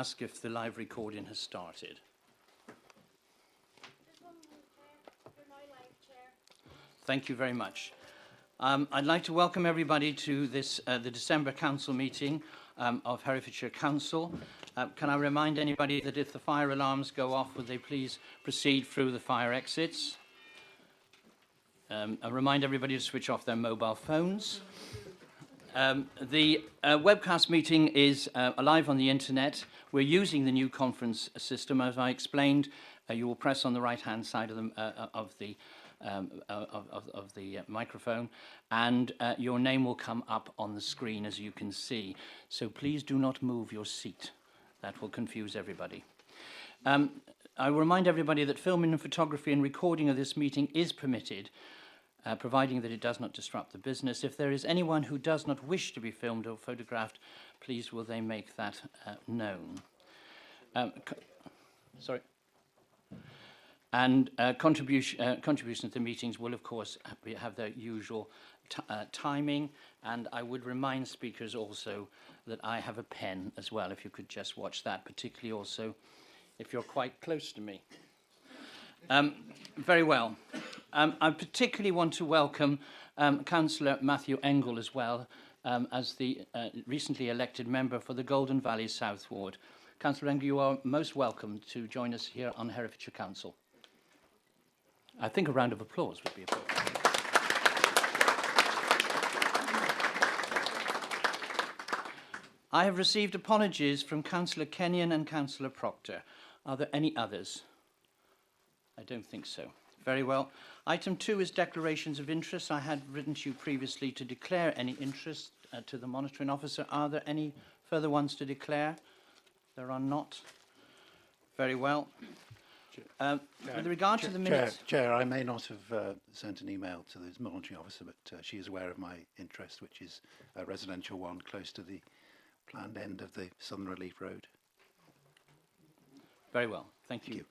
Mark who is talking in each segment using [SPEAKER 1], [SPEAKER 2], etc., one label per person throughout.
[SPEAKER 1] ask if the live recording has started. Thank you very much. I'd like to welcome everybody to this, the December Council meeting of Herefordshire Council. Can I remind anybody that if the fire alarms go off, would they please proceed through the fire exits? I remind everybody to switch off their mobile phones. The webcast meeting is live on the internet. We're using the new conference system. As I explained, you will press on the right-hand side of the microphone, and your name will come up on the screen, as you can see. So please do not move your seat. That will confuse everybody. I will remind everybody that filming and photography and recording of this meeting is permitted, providing that it does not disrupt the business. If there is anyone who does not wish to be filmed or photographed, please will they make that known. Sorry. And contributions to the meetings will, of course, have their usual timing. And I would remind speakers also that I have a pen as well, if you could just watch that, particularly also if you're quite close to me. Very well. I particularly want to welcome Councillor Matthew Engel as well, as the recently elected member for the Golden Valley South Ward. Councillor Engel, you are most welcome to join us here on Herefordshire Council. I think a round of applause would be appropriate. I have received apologies from Councillor Kenyon and Councillor Proctor. Are there any others? I don't think so. Very well. Item 2 is declarations of interest. I had written to you previously to declare any interest to the monitoring officer. Are there any further ones to declare? There are not. Very well. With regard to the minutes...
[SPEAKER 2] Chair, I may not have sent an email to the monitoring officer, but she is aware of my interest, which is a residential one close to the planned end of the Southern Relief Road.
[SPEAKER 1] Very well. Thank you.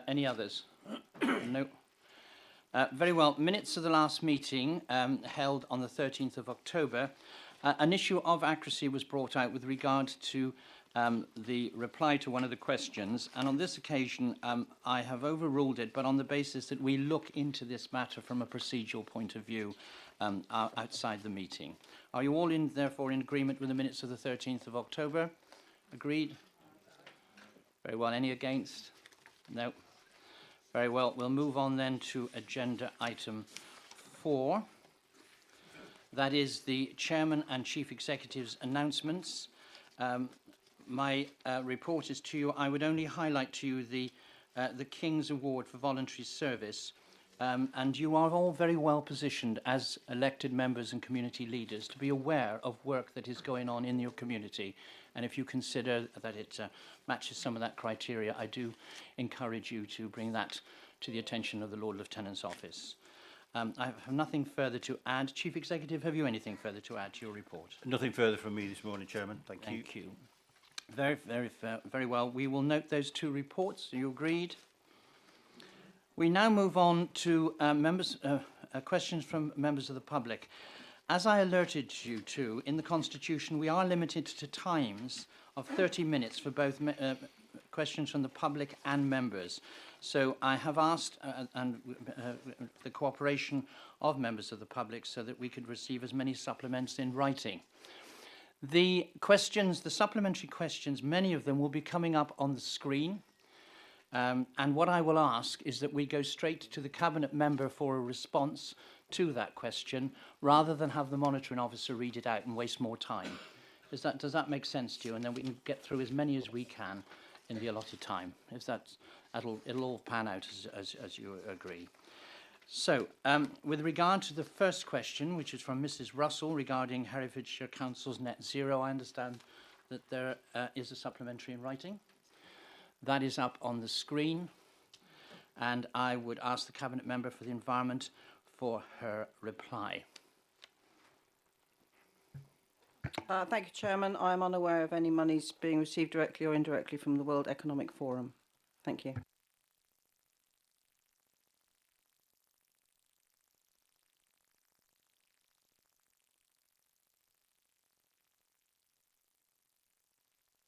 [SPEAKER 1] Any others? No. Very well. Minutes of the last meeting held on the 13th of October. An issue of accuracy was brought out with regard to the reply to one of the questions, and on this occasion I have overruled it, but on the basis that we look into this matter from a procedural point of view outside the meeting. Are you all therefore in agreement with the minutes of the 13th of October? Agreed? Very well. Any against? No. Very well. We'll move on then to agenda item 4. That is the Chairman and Chief Executive's announcements. My report is to you. I would only highlight to you the King's Award for Voluntary Service. And you are all very well positioned as elected members and community leaders to be aware of work that is going on in your community. And if you consider that it matches some of that criteria, I do encourage you to bring that to the attention of the Lord Lieutenant's office. I have nothing further to add. Chief Executive, have you anything further to add to your report?
[SPEAKER 3] Nothing further from me this morning, Chairman. Thank you.
[SPEAKER 1] Thank you. Very, very fair. Very well. We will note those two reports. Are you agreed? We now move on to questions from members of the public. As I alerted you to, in the Constitution, we are limited to times of 30 minutes for both questions from the public and members. So I have asked the cooperation of members of the public so that we could receive as many supplements in writing. The questions, the supplementary questions, many of them will be coming up on the screen. And what I will ask is that we go straight to the Cabinet member for a response to that question, rather than have the monitoring officer read it out and waste more time. Does that make sense to you? And then we can get through as many as we can in the allotted time. If it'll all pan out as you agree. So, with regard to the first question, which is from Mrs. Russell regarding Herefordshire Council's net zero, I understand that there is a supplementary in writing. That is up on the screen, and I would ask the Cabinet Member for the Environment for her reply.
[SPEAKER 4] Thank you, Chairman. I am unaware of any monies being received directly or indirectly from the World Economic Forum. Thank you.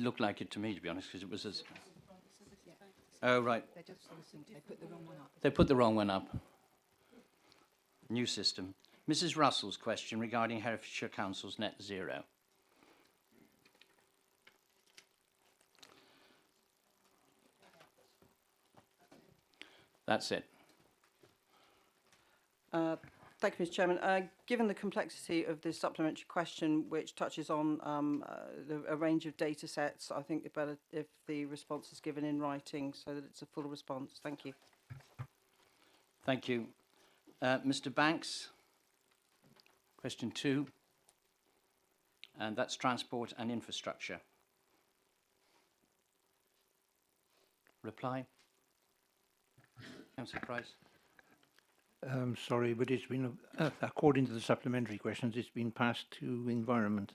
[SPEAKER 1] Looked like it to me, to be honest, because it was as... Oh, right.
[SPEAKER 5] They just they put the wrong one up.
[SPEAKER 1] They put the wrong one up. New system. Mrs. Russell's question regarding Herefordshire Council's net zero. That's it.
[SPEAKER 4] Thank you, Mr. Chairman. Given the complexity of this supplementary question, which touches on a range of data sets, I think it's better if the response is given in writing so that it's a full response. Thank you.
[SPEAKER 1] Thank you. Mr. Banks, question 2, and that's transport and infrastructure. Reply? Councillor Price?
[SPEAKER 6] Sorry, but it's been, according to the supplementary questions, it's been passed to environment.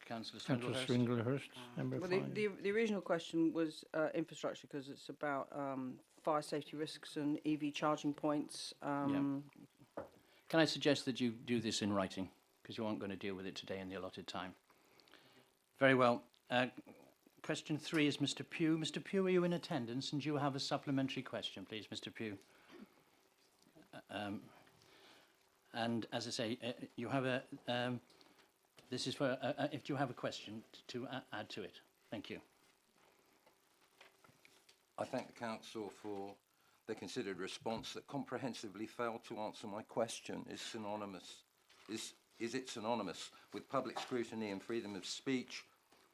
[SPEAKER 1] Councillor
[SPEAKER 6] Councillor
[SPEAKER 1] Swindlehurst?
[SPEAKER 6] Swindlehurst, number
[SPEAKER 4] Well,
[SPEAKER 6] 5.
[SPEAKER 4] the original question was infrastructure because it's about fire safety risks and EV charging points.
[SPEAKER 1] Can I suggest that you do this in writing, because you aren't going to deal with it today in the allotted time? Very well. Question 3 is Mr. Pugh. Mr. Pugh, are you in attendance? And do you have a supplementary question, please, Mr. Pugh? And as I say, you have a... this is for... if you have a question to add to it. Thank you.
[SPEAKER 7] I thank the Council for the considered response that comprehensively failed to answer my question. Is it synonymous with public scrutiny and freedom of speech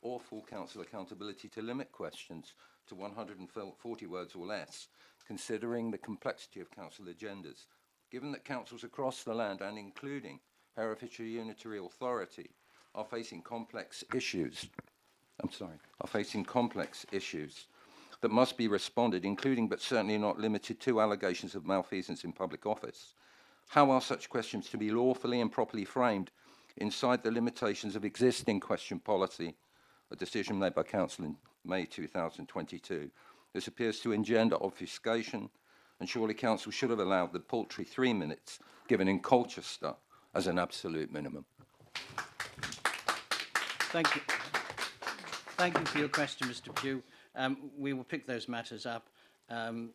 [SPEAKER 7] or full Council accountability to limit questions to 140 words or less, considering the complexity of Council agendas? Given that councils across the land, and including Herefordshire Unitary Authority, are facing complex issues that must be responded, including but certainly not limited to allegations of malfeasance in public office, how are such questions to be lawfully and properly framed inside the limitations of existing question policy, a decision made by Council in May 2022? This appears to engender obfuscation, and surely Council should have allowed the paltry 3 minutes given in Colchester as an absolute minimum.
[SPEAKER 1] Thank you. Thank you for your question, Mr. Pugh. We will pick those matters up and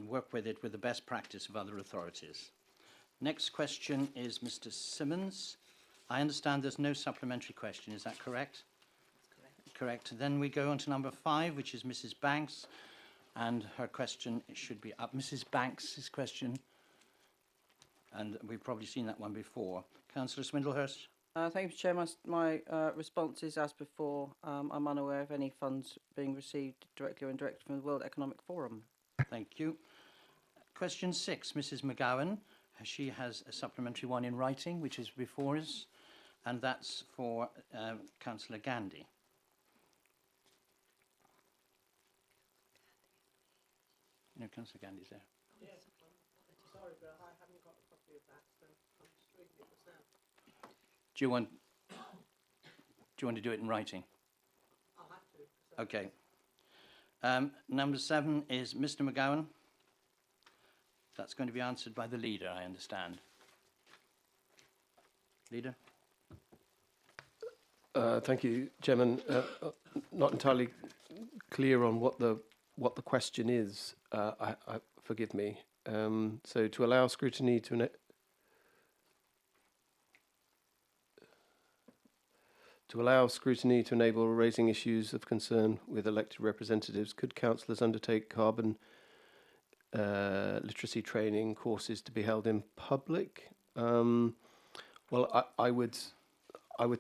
[SPEAKER 1] work with it with the best practice of other authorities. Next question is Mr. Simmons. I understand there's no supplementary question. Is that correct? Correct. Then we go on to number 5, which is Mrs. Banks, and her question should be up. Mrs. Banks' question, and we've probably seen that one before. Councillor Swindlehurst?
[SPEAKER 4] Thank you, Chair. My response is as before. I'm unaware of any funds being received directly or indirectly from the World Economic Forum.
[SPEAKER 1] Thank you. Question 6, Mrs. McGowan. She has a supplementary one in writing, which is before us, and that's for Councillor Gandy. No, Councillor Gandy's there.
[SPEAKER 8] Yes, sorry, but I haven't got a copy of that, so I'm just reading it just now.
[SPEAKER 1] Do you want to do it in writing?
[SPEAKER 8] I'll have to.
[SPEAKER 1] Okay. Number 7 is Mr. McGowan. That's going to be answered by the leader, I understand. Leader?
[SPEAKER 9] Thank you, Chairman. Not entirely clear on what the question is. Forgive me. So to allow scrutiny to enable raising issues of concern with elected representatives, could councillors undertake carbon literacy training courses to be held in public? Well, I would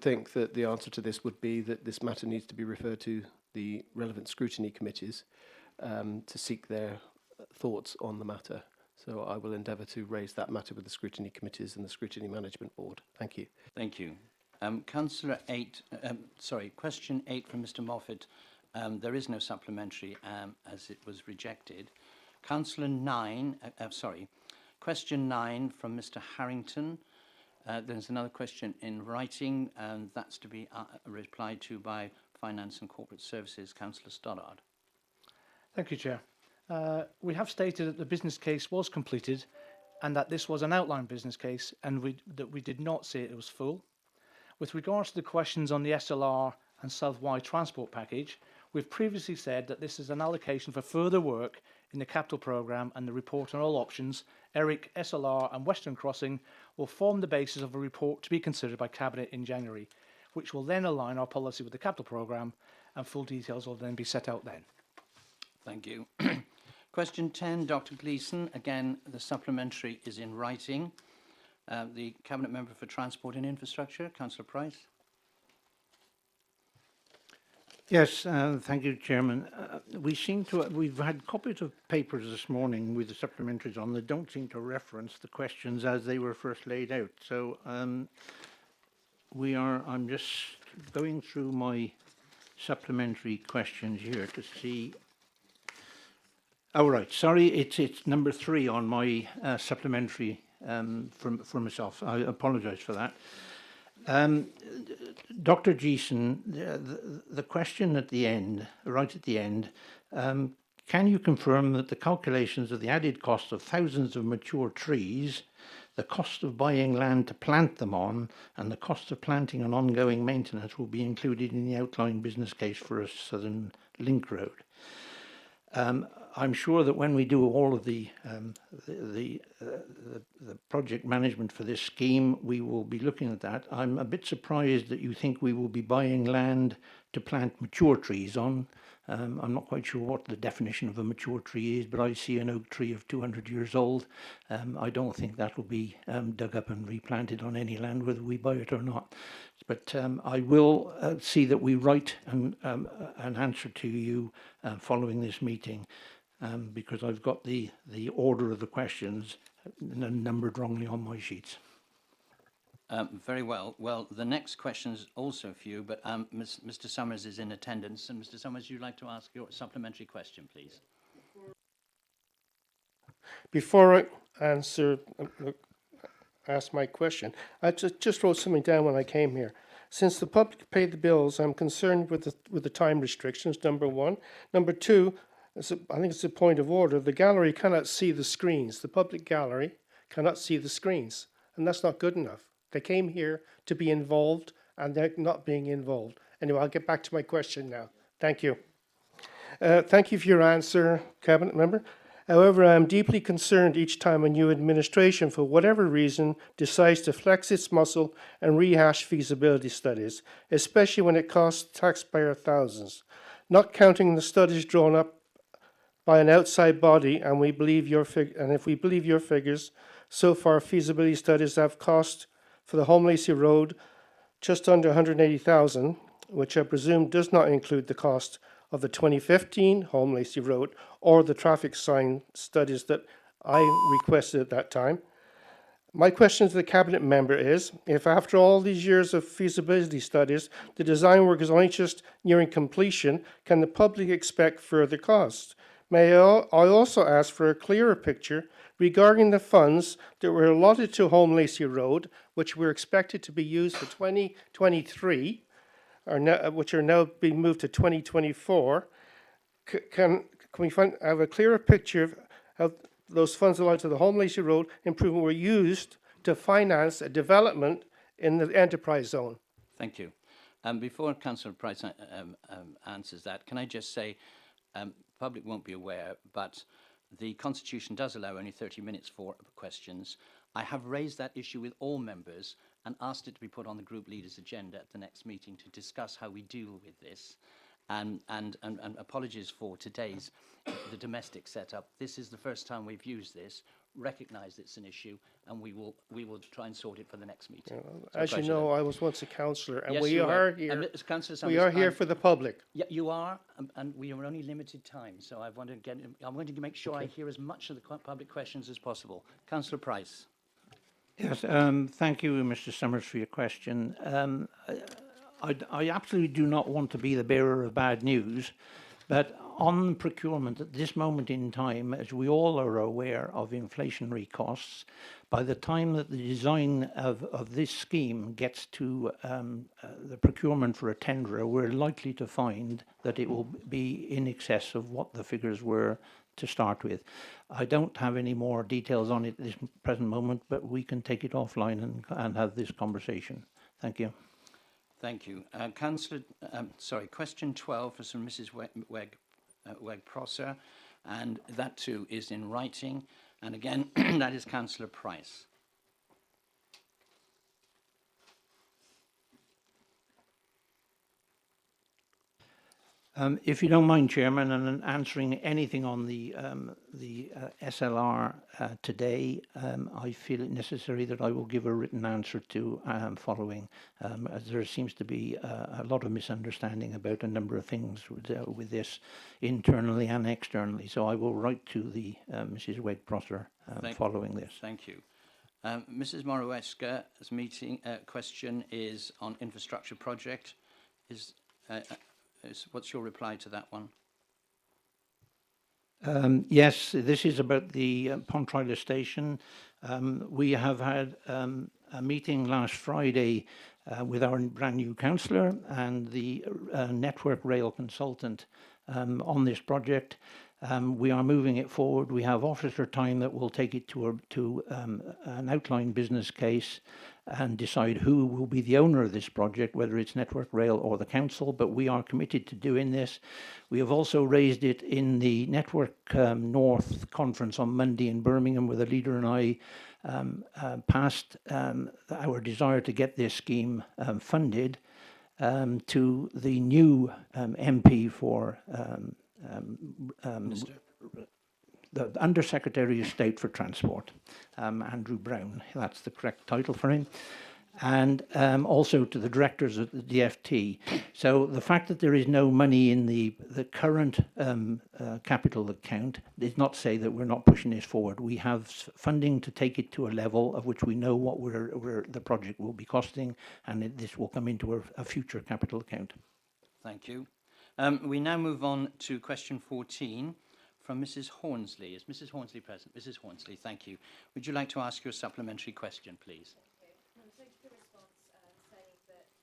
[SPEAKER 9] think that the answer to this would be that this matter needs to be referred to the relevant scrutiny committees to seek their thoughts on the matter. So I will endeavour to raise that matter with the scrutiny committees and the Scrutiny Management Board. Thank you.
[SPEAKER 1] Thank you. Question 8 from Mr. Moffat. There is no supplementary as it was rejected. Question 9 from Mr. Harrington. There's another question in writing, and that's to be replied to by Finance and Corporate Services, Councillor Stoddard.
[SPEAKER 10] Thank you, Chair. We have stated that the business case was completed and that this was an outline business case, and that we did not say it was full. With regards to the questions on the SLR and South-wide transport package, we've previously said that this is an allocation for further work in the capital programme, and the report on all options, Eric, SLR and Western Crossing, will form the basis of a report to be considered by Cabinet in January, which will then align our policy with the capital programme, and full details will then be set out then.
[SPEAKER 1] Thank you. Question 10, Dr. Gleeson. Again, the supplementary is in writing. The Cabinet Member for Transport and Infrastructure, Councillor Price.
[SPEAKER 6] Yes, thank you, Chairman. We've had copies of papers this morning with the supplementaries on that don't seem to reference the questions as they were first laid out. So I'm just going through my supplementary questions here to see. Oh, right. Sorry, it's number 3 on my supplementary for myself. I apologise for that. Dr. Geeson, the question at the end, right at the end, can you confirm that the calculations of the added cost of thousands of mature trees, the cost of buying land to plant them on, and the cost of planting and ongoing maintenance will be included in the outline business case for a Southern Link Road? I'm sure that when we do all of the project management for this scheme, we will be looking at that. I'm a bit surprised that you think we will be buying land to plant mature trees on. I'm not quite sure what the definition of a mature tree is, but I see an oak tree of 200 years old. I don't think that will be dug up and replanted on any land, whether we buy it or not. But I will see that we write an answer to you following this meeting, because I've got the order of the questions numbered wrongly on my sheets.
[SPEAKER 1] Very well. Well, the next question is also for you, but Mr. Summers is in attendance. And Mr. Summers, you'd like to ask your supplementary question, please?
[SPEAKER 11] Before I ask my question, I just wrote something down when I came here. Since the public paid the bills, I'm concerned with the time restrictions, number 1. Number 2, I think it's a point of order. The gallery cannot see the screens. The public gallery cannot see the screens, and that's not good enough. They came here to be involved, and they're not being involved. Anyway, I'll get back to my question now. Thank you. Thank you for your answer, Cabinet Member. However, I am deeply concerned each time a new administration, for whatever reason, decides to flex its muscle and rehash feasibility studies, especially when it costs the taxpayer thousands. Not counting the studies drawn up by an outside body, and if we believe your figures, so far feasibility studies have cost for the Home Lacey Road just under 180,000, which I presume does not include the cost of the 2015 Home Lacey Road or the traffic sign studies that I requested at that time. My question to the Cabinet Member is, if after all these years of feasibility studies, the design work is only just nearing completion, can the public expect further costs? May I also ask for a clearer picture regarding the funds that were allotted to Home Lacey Road, which were expected to be used for 2023, which are now being moved to 2024. Can we have a clearer picture of how those funds allotted to the Home Lacey Road improvement were used to finance a development in the enterprise zone?
[SPEAKER 1] Thank you. Before Councillor Price answers that, can I just say, public won't be aware, but the Constitution does allow only 30 minutes for questions. I have raised that issue with all members and asked it to be put on the group leaders' agenda at the next meeting to discuss how we deal with this. And apologies for today's, the domestic setup. This is the first time we've used this, recognised it's an issue, and we will try and sort it for the next meeting.
[SPEAKER 11] As you know, I was once a councillor, and
[SPEAKER 1] yes,
[SPEAKER 11] we are here. We are here for the public.
[SPEAKER 1] Yeah, you are, and we are only limited time. So I want to get. I'm going to make sure I hear as much of the public questions as possible. Councillor Price.
[SPEAKER 6] Yes, thank you, Mr. Summers, for your question. I absolutely do not want to be the bearer of bad news, but on procurement at this moment in time, as we all are aware of inflationary costs, by the time that the design of this scheme gets to the procurement for a tenderer, we're likely to find that it will be in excess of what the figures were to start with. I don't have any more details on it at this present moment, but we can take it offline and have this conversation. Thank you.
[SPEAKER 1] Thank you. Question 12 is from Mrs. Weg-Prosser, and that too is in writing. And again, that is Councillor Price.
[SPEAKER 6] If you don't mind, Chairman, and answering anything on the SLR today, I feel it necessary that I will give a written answer to following, as there seems to be a lot of misunderstanding about a number of things with this internally and externally. So I will write to the Mrs. Weg-Prosser following this.
[SPEAKER 1] Thank you. Mrs. Moroweska's question is on infrastructure project. What's your reply to that one?
[SPEAKER 6] Yes, this is about the Pontriler station. We have had a meeting last Friday with our brand new councillor and the Network Rail consultant on this project. We are moving it forward. We have officer time that will take it to an outline business case and decide who will be the owner of this project, whether it's Network Rail or the council, but we are committed to doing this. We have also raised it in the Network North conference on Monday in Birmingham, where the leader and I passed our desire to get this scheme funded to the new MP for the Under-Secretary of State for Transport, Andrew Brown, that's the correct title for him, and also to the directors of the DFT. So the fact that there is no money in the current capital account does not say that we're not pushing this forward. We have funding to take it to a level of which we know what the project will be costing, and this will come into a future capital account.
[SPEAKER 1] Thank you. We now move on to question 14 from Mrs. Hornsley. Is Mrs. Hornsley present? Mrs. Hornsley, thank you. Would you like to ask your supplementary question, please?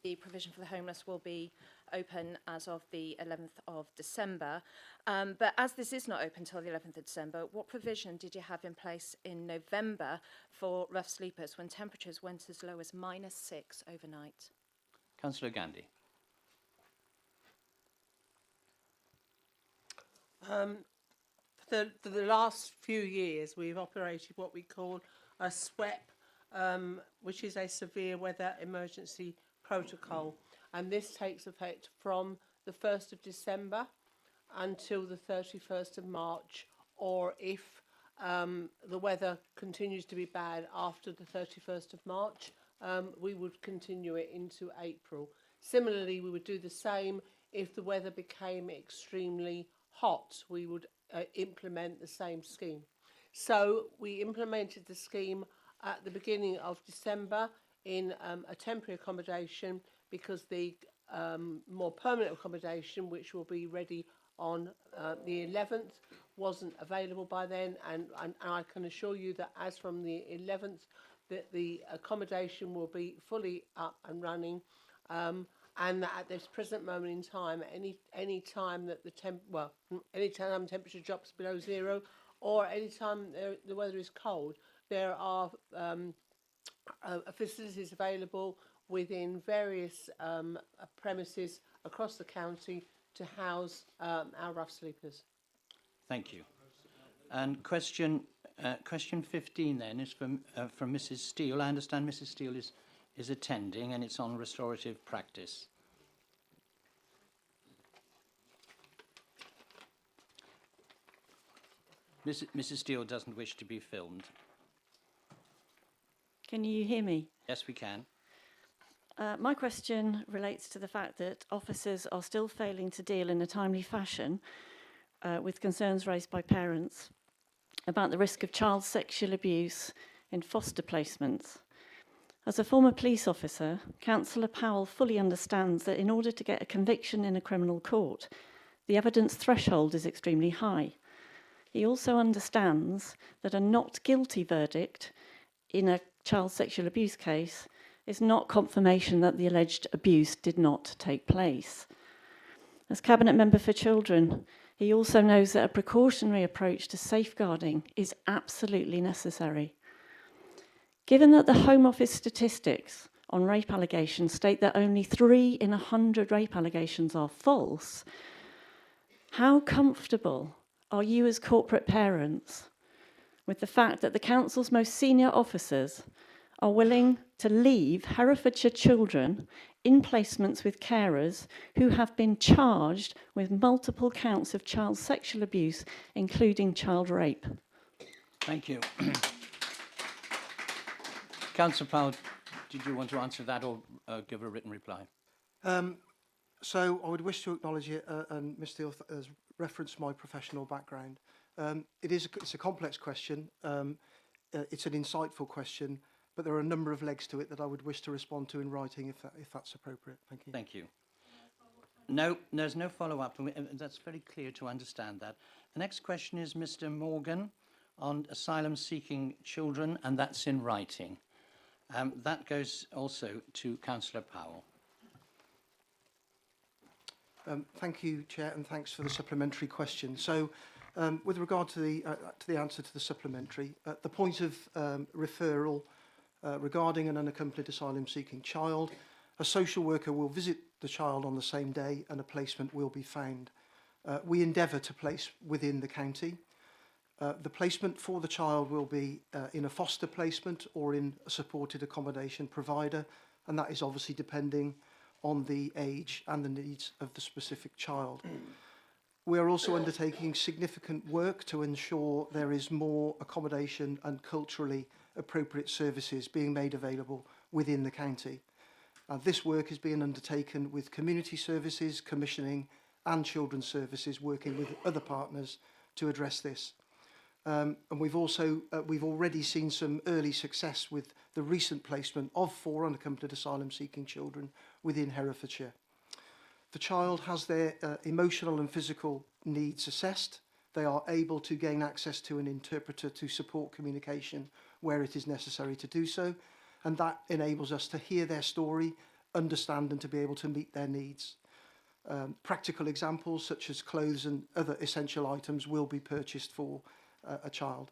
[SPEAKER 12] The provision for the homeless will be open as of the 11th of December. But as this is not open until the 11th of December, what provision did you have in place in November for rough sleepers when temperatures went as low as -6 overnight?
[SPEAKER 1] Councillor Gandhi.
[SPEAKER 8] For the last few years, we've operated what we call a SWEP, which is a severe weather emergency protocol, and this takes effect from the 1st of December until the 31st of March, or if the weather continues to be bad after the 31st of March, we would continue it into April. Similarly, we would do the same if the weather became extremely hot. We would implement the same scheme. So we implemented the scheme at the beginning of December in a temporary accommodation, because the more permanent accommodation, which will be ready on the 11th, wasn't available by then, and I can assure you that as from the 11th that the accommodation will be fully up and running, and that at this present moment in time, any time that any time temperature drops below 0, or any time the weather is cold, there are facilities available within various premises across the county to house our rough sleepers.
[SPEAKER 1] Thank you. And question 15 then is from Mrs. Steele. I understand Mrs. Steele is attending, and it's on restorative practice. Mrs. Steele doesn't wish to be filmed.
[SPEAKER 13] Can you hear me?
[SPEAKER 1] Yes, we can.
[SPEAKER 13] My question relates to the fact that officers are still failing to deal in a timely fashion with concerns raised by parents about the risk of child sexual abuse in foster placements. As a former police officer, Councillor Powell fully understands that in order to get a conviction in a criminal court, the evidence threshold is extremely high. He also understands that a not guilty verdict in a child sexual abuse case is not confirmation that the alleged abuse did not take place. As Cabinet Member for Children, He also knows that a precautionary approach to safeguarding is absolutely necessary. Given that the Home Office statistics on rape allegations state that only 3 in 100 rape allegations are false, how comfortable are you as corporate parents with the fact that the council's most senior officers are willing to leave Herefordshire children in placements with carers who have been charged with multiple counts of child sexual abuse, including child rape?
[SPEAKER 1] Thank you. Councillor Powell, did you want to answer that or give a written reply?
[SPEAKER 14] So I would wish to acknowledge it, and Mr Hill has referenced my professional background. It's a complex question. It's an insightful question, but there are a number of legs to it that I would wish to respond to in writing if that's appropriate. Thank you.
[SPEAKER 1] Thank you. No, there's no follow-up. That's very clear to understand that. The next question is Mr Morgan on asylum-seeking children, and that's in writing. That goes also to Councillor Powell.
[SPEAKER 14] Thank you, Chair, and thanks for the supplementary question. So, with regard to the answer to the supplementary, at the point of referral regarding an unaccompanied asylum-seeking child, a social worker will visit the child on the same day and a placement will be found. We endeavour to place within the county. The placement for the child will be in a foster placement or in a supported accommodation provider, and that is obviously depending on the age and the needs of the specific child. We are also undertaking significant work to ensure there is more accommodation and culturally appropriate services being made available within the county. This work is being undertaken with community services, commissioning and children's services working with other partners to address this. And we've already seen some early success with the recent placement of 4 unaccompanied asylum-seeking children within Herefordshire. The child has their emotional and physical needs assessed. They are able to gain access to an interpreter to support communication where it is necessary to do so, and that enables us to hear their story, understand and to be able to meet their needs. Practical examples such as clothes and other essential items will be purchased for a child.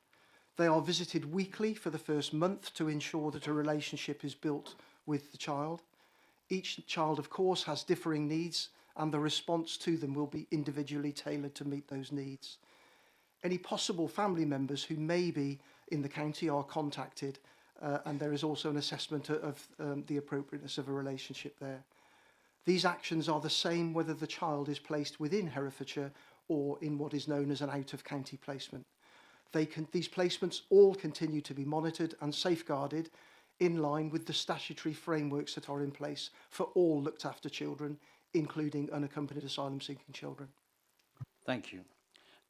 [SPEAKER 14] They are visited weekly for the first month to ensure that a relationship is built with the child. Each child, of course, has differing needs, and the response to them will be individually tailored to meet those needs. Any possible family members who may be in the county are contacted, and there is also an assessment of the appropriateness of a relationship there. These actions are the same whether the child is placed within Herefordshire or in what is known as an out-of-county placement. These placements all continue to be monitored and safeguarded in line with the statutory frameworks that are in place for all looked after children, including unaccompanied asylum-seeking children.
[SPEAKER 1] Thank you.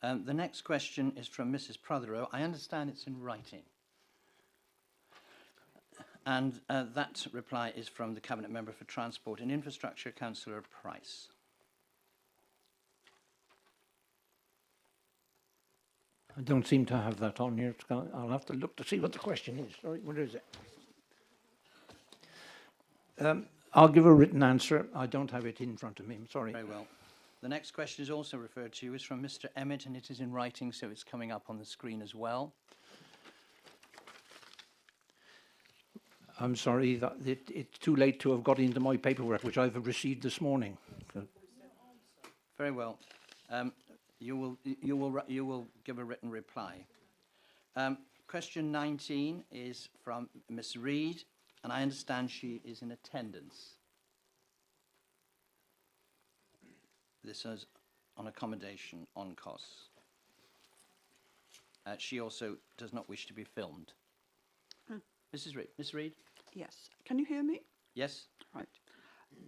[SPEAKER 1] The next question is from Mrs Prothero. I understand it's in writing. And that reply is from the Cabinet Member for Transport and Infrastructure, Councillor Price.
[SPEAKER 6] I don't seem to have that on here. I'll have to look to see what the question is. Sorry, where is it? I'll give a written answer. I don't have it in front of me. I'm sorry.
[SPEAKER 1] Very well. The next question is also referred to you. It's from Mr Emmett, and it is in writing, so it's coming up on the screen as well.
[SPEAKER 6] I'm sorry that it's too late to have got into my paperwork, which I've received this morning.
[SPEAKER 1] Very well. You will give a written reply. Question 19 is from Miss Reid, and I understand she is in attendance. This is on accommodation on costs. She also does not wish to be filmed. Mrs. Reid. Miss Reid?
[SPEAKER 5] Yes. Can you hear me?
[SPEAKER 1] Yes.
[SPEAKER 5] Right.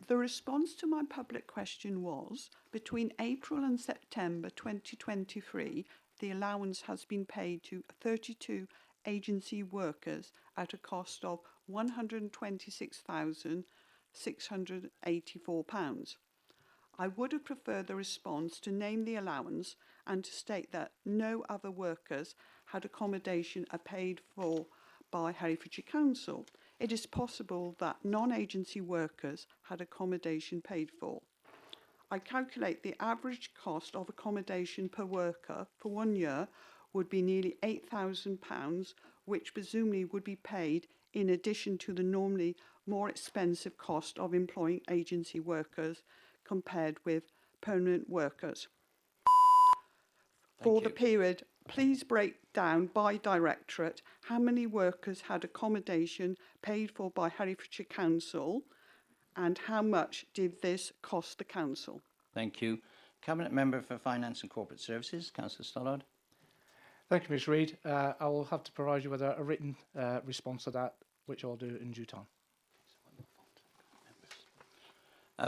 [SPEAKER 5] The response to my public question was, between April and September 2023, the allowance has been paid to 32 agency workers at a cost of £126,684. I would have preferred the response to name the allowance and to state that no other workers had accommodation paid for by Herefordshire Council. It is possible that non-agency workers had accommodation paid for. I calculate the average cost of accommodation per worker for 1 year would be nearly £8,000, which presumably would be paid in addition to the normally more expensive cost of employing agency workers compared with permanent workers. For the period, please break down by directorate how many workers had accommodation paid for by Herefordshire Council and how much did this cost the council?
[SPEAKER 1] Thank you. Cabinet Member for Finance and Corporate Services, Councillor Stollard.
[SPEAKER 10] Thank you, Ms Reid. I will have to provide you with a written response to that, which I'll do in due time.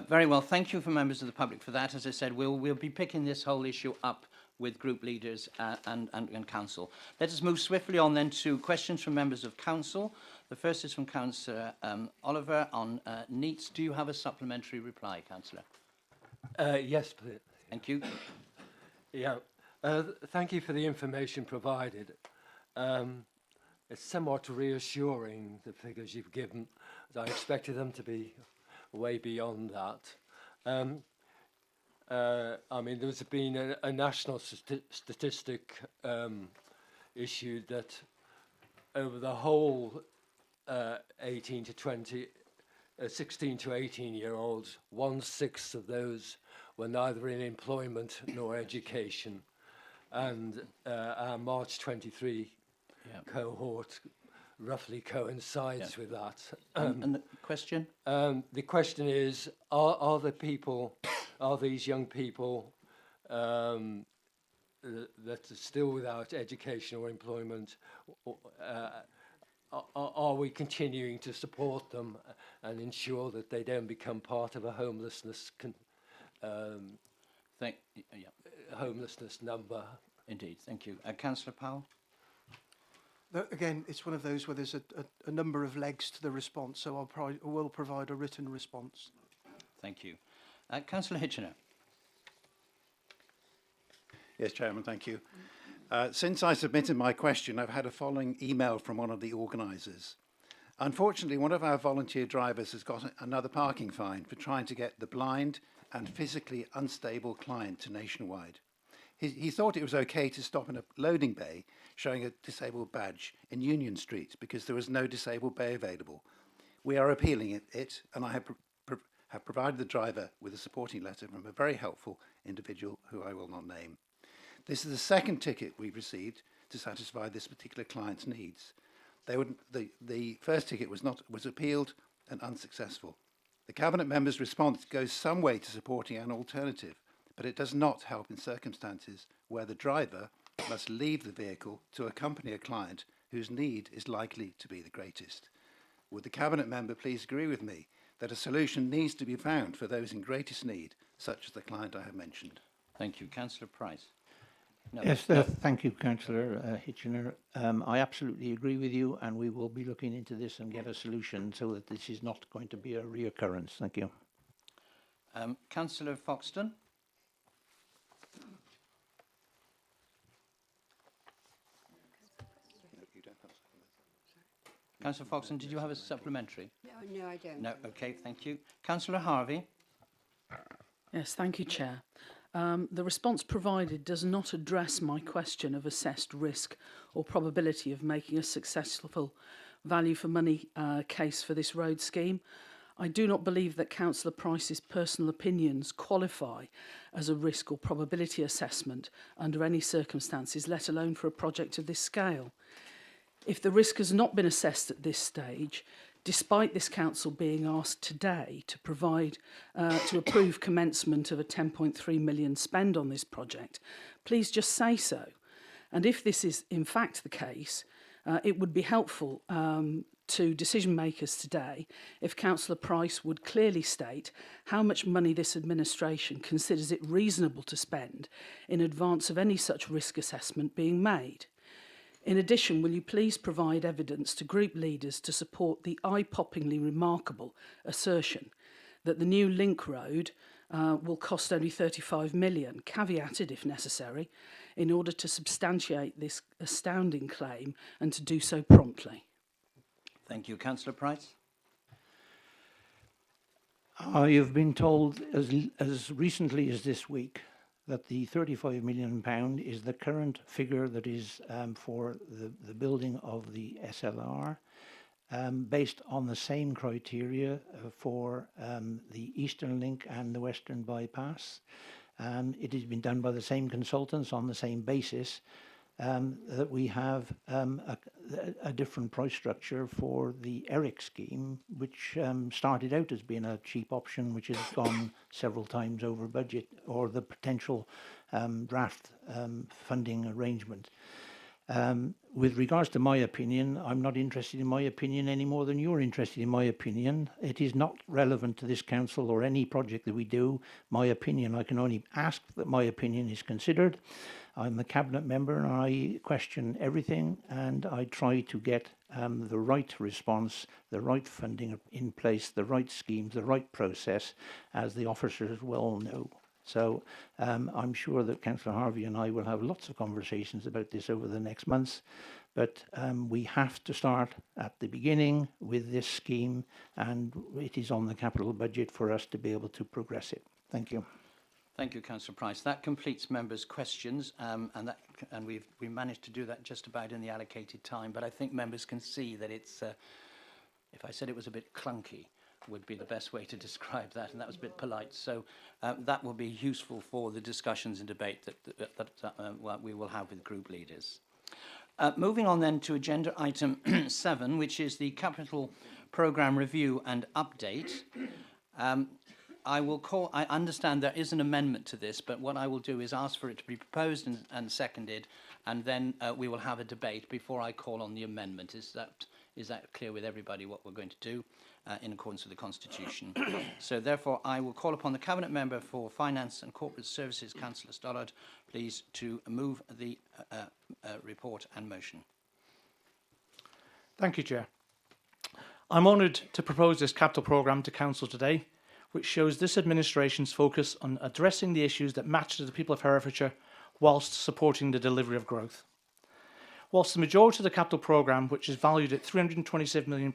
[SPEAKER 1] Very well. Thank you for members of the public for that. As I said, we'll be picking this whole issue up with group leaders and council. Let us move swiftly on then to questions from members of council. The first is from Councillor Oliver on NEETs. Do you have a supplementary reply, Councillor?
[SPEAKER 15] Yes, please.
[SPEAKER 1] Thank you.
[SPEAKER 15] Yeah. Thank you for the information provided. It's somewhat reassuring, the figures you've given, as I expected them to be way beyond that. I mean, there's been a national statistic issued that over the whole 16 to 18-year-olds, 1/6 of those were neither in employment nor education. And our March 23 cohort roughly coincides with that.
[SPEAKER 1] And the question?
[SPEAKER 15] The question is, are these young people that are still without education or employment, are we continuing to support them and ensure that they don't become part of a homelessness homelessness number?
[SPEAKER 1] Indeed, thank you. Councillor Powell?
[SPEAKER 14] Again, it's one of those where there's a number of legs to the response, so I will provide a written response.
[SPEAKER 1] Thank you. Councillor Hitchener?
[SPEAKER 2] Yes, Chairman, thank you. Since I submitted my question, I've had a following email from one of the organisers. Unfortunately, one of our volunteer drivers has got another parking fine for trying to get the blind and physically unstable client to Nationwide. He thought it was okay to stop in a loading bay showing a disabled badge in Union Street because there was no disabled bay available. We are appealing it, and I have provided the driver with a supporting letter from a very helpful individual who I will not name. This is the second ticket we've received to satisfy this particular client's needs. The first ticket was appealed and unsuccessful. The Cabinet member's response goes some way to supporting an alternative, but it does not help in circumstances where the driver must leave the vehicle to accompany a client whose need is likely to be the greatest. Would the Cabinet member please agree with me that a solution needs to be found for those in greatest need, such as the client I have mentioned?
[SPEAKER 1] Thank you. Councillor Price? No.
[SPEAKER 6] Yes, thank you, Councillor Hitchener. I absolutely agree with you, and we will be looking into this and get a solution so that this is not going to be a reoccurrence. Thank you.
[SPEAKER 1] Councillor Foxton? Councillor Foxton, did you have a supplementary?
[SPEAKER 16] No, I don't.
[SPEAKER 1] No, okay, thank you. Councillor Harvey?
[SPEAKER 17] Yes, thank you, Chair. The response provided does not address my question of assessed risk or probability of making a successful value for money case for this road scheme. I do not believe that Councillor Price's personal opinions qualify as a risk or probability assessment under any circumstances, let alone for a project of this scale. If the risk has not been assessed at this stage, despite this council being asked today to approve commencement of a 10.3 million spend on this project, please just say so. And if this is in fact the case, it would be helpful to decision makers today if Councillor Price would clearly state how much money this administration considers it reasonable to spend in advance of any such risk assessment being made. In addition, will you please provide evidence to group leaders to support the eye-poppingly remarkable assertion that the new link road will cost only 35 million, caveated if necessary, in order to substantiate this astounding claim and to do so promptly?
[SPEAKER 1] Thank you. Councillor Price?
[SPEAKER 6] I have been told as recently as this week that the £35 million is the current figure that is for the building of the SLR, based on the same criteria for the Eastern Link and the Western Bypass. It has been done by the same consultants on the same basis. That we have a different price structure for the ERIC scheme, which started out as being a cheap option, which has gone several times over budget, or the potential draft funding arrangement. With regards to my opinion, I'm not interested in my opinion any more than you're interested in my opinion. It is not relevant to this council or any project that we do. My opinion, I can only ask that my opinion is considered. I'm a cabinet member and I question everything, and I try to get the right response, the right funding in place, the right schemes, the right process, as the officers well know. So I'm sure that Councillor Harvey and I will have lots of conversations about this over the next months, but we have to start at the beginning with this scheme, and it is on the capital budget for us to be able to progress it. Thank you.
[SPEAKER 1] Thank you, Councillor Price. That completes members' questions, and we managed to do that just about in the allocated time. But I think members can see that it's, if I said it was a bit clunky, would be the best way to describe that, and that was a bit polite. So that will be useful for the discussions and debate that we will have with group leaders. Moving on then to agenda item 7, which is the capital programme review and update. I understand there is an amendment to this, but what I will do is ask for it to be proposed and seconded, and then we will have a debate before I call on the amendment. Is that clear with everybody what we're going to do in accordance with the Constitution? So therefore, I will call upon the Cabinet Member for Finance and Corporate Services, Councillor Stoddart, please to move the report and motion.
[SPEAKER 10] Thank you, Chair. I'm honoured to propose this capital programme to Council today, which shows this administration's focus on addressing the issues that matter to the people of Herefordshire whilst supporting the delivery of growth. Whilst the majority of the capital programme, which is valued at £327 million,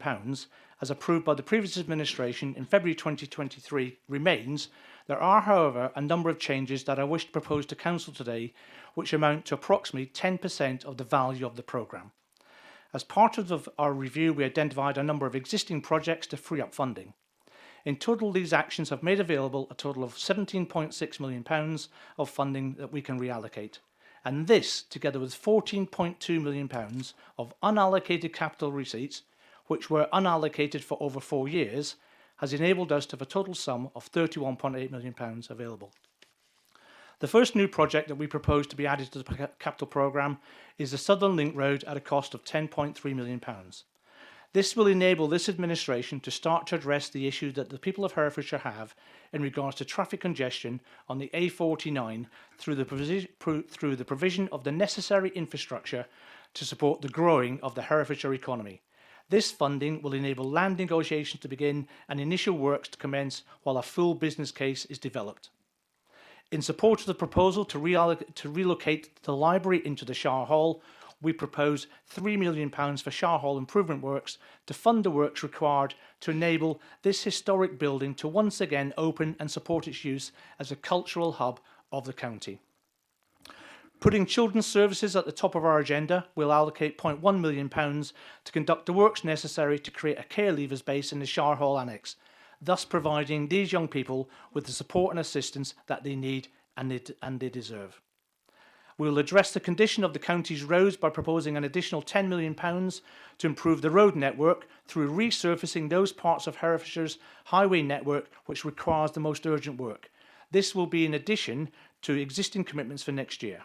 [SPEAKER 10] as approved by the previous administration in February 2023, remains, there are, however, a number of changes that I wish to propose to Council today, which amount to approximately 10% of the value of the programme. As part of our review, we identified a number of existing projects to free up funding. In total, these actions have made available a total of £17.6 million of funding that we can reallocate. And this, together with £14.2 million of unallocated capital receipts, which were unallocated for over 4 years, has enabled us to have a total sum of £31.8 million available. The first new project that we propose to be added to the capital programme is the Southern Link Road at a cost of £10.3 million. This will enable this administration to start to address the issue that the people of Herefordshire have in regards to traffic congestion on the A49 through the provision of the necessary infrastructure to support the growing of the Herefordshire economy. This funding will enable land negotiations to begin and initial works to commence while a full business case is developed. In support of the proposal to relocate the library into the Shire Hall, we propose £3 million for Shire Hall improvement works to fund the works required to enable this historic building to once again open and support its use as a cultural hub of the county. Putting children's services at the top of our agenda, we'll allocate £0.1 million to conduct the works necessary to create a care leavers base in the Shire Hall Annex, thus providing these young people with the support and assistance that they need and they deserve. We will address the condition of the county's roads by proposing an additional £10 million to improve the road network through resurfacing those parts of Herefordshire's highway network which requires the most urgent work. This will be in addition to existing commitments for next year.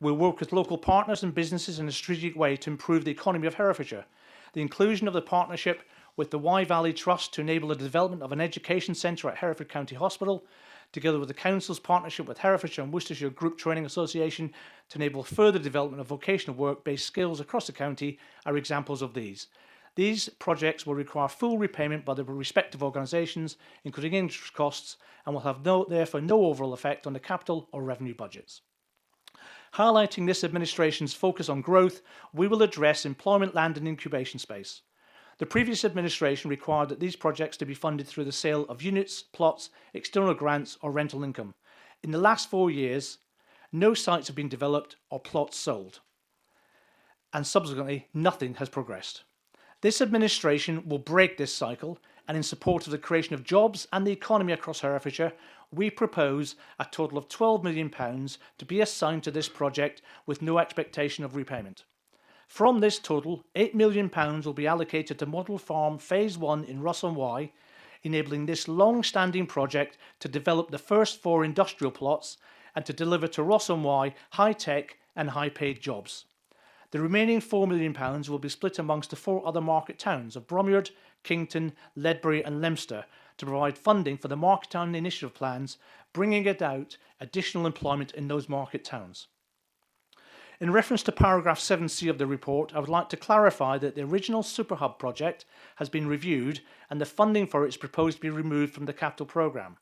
[SPEAKER 10] We'll work with local partners and businesses in a strategic way to improve the economy of Herefordshire. The inclusion of the partnership with the Wye Valley Trust to enable the development of an education centre at Hereford County Hospital, together with the Council's partnership with Herefordshire and Worcestershire Group Training Association to enable further development of vocational work-based skills across the county, are examples of these. These projects will require full repayment by the respective organisations, including interest costs, and will have therefore no overall effect on the capital or revenue budgets. Highlighting this administration's focus on growth, we will address employment, land and incubation space. The previous administration required that these projects to be funded through the sale of units, plots, external grants or rental income. In the last 4 years, no sites have been developed or plots sold, and subsequently nothing has progressed. This administration will break this cycle, and in support of the creation of jobs and the economy across Herefordshire, we propose a total of £12 million to be assigned to this project with no expectation of repayment. From this total, £8 million will be allocated to Model Farm Phase 1 in Ross-on-Wye, enabling this long-standing project to develop the first 4 industrial plots and to deliver to Ross-on-Wye high-tech and high-paid jobs. The remaining £4 million will be split amongst the 4 other market towns of Bromyard, Kington, Ledbury and Leominster to provide funding for the Market Town Initiative plans, bringing about additional employment in those market towns. In reference to paragraph 7C of the report, I would like to clarify that the original Superhub project has been reviewed and the funding for it is proposed to be removed from the capital programme.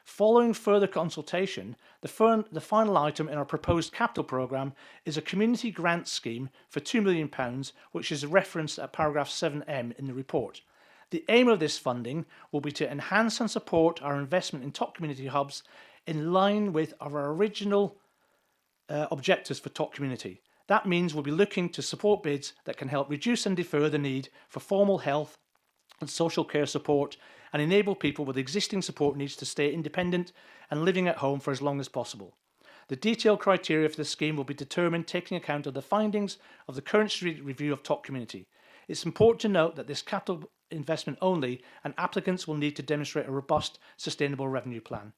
[SPEAKER 10] Following further consultation, the final item in our proposed capital programme is a community grant scheme for £2 million, which is referenced at paragraph 7M in the report. The aim of this funding will be to enhance and support our investment in top community hubs in line with our original objectives for top community. That means we'll be looking to support bids that can help reduce and defer the need for formal health and social care support and enable people with existing support needs to stay independent and living at home for as long as possible. The detailed criteria for the scheme will be determined taking account of the findings of the current strategic review of top community. It's important to note that this capital investment only, and applicants will need to demonstrate a robust, sustainable revenue plan.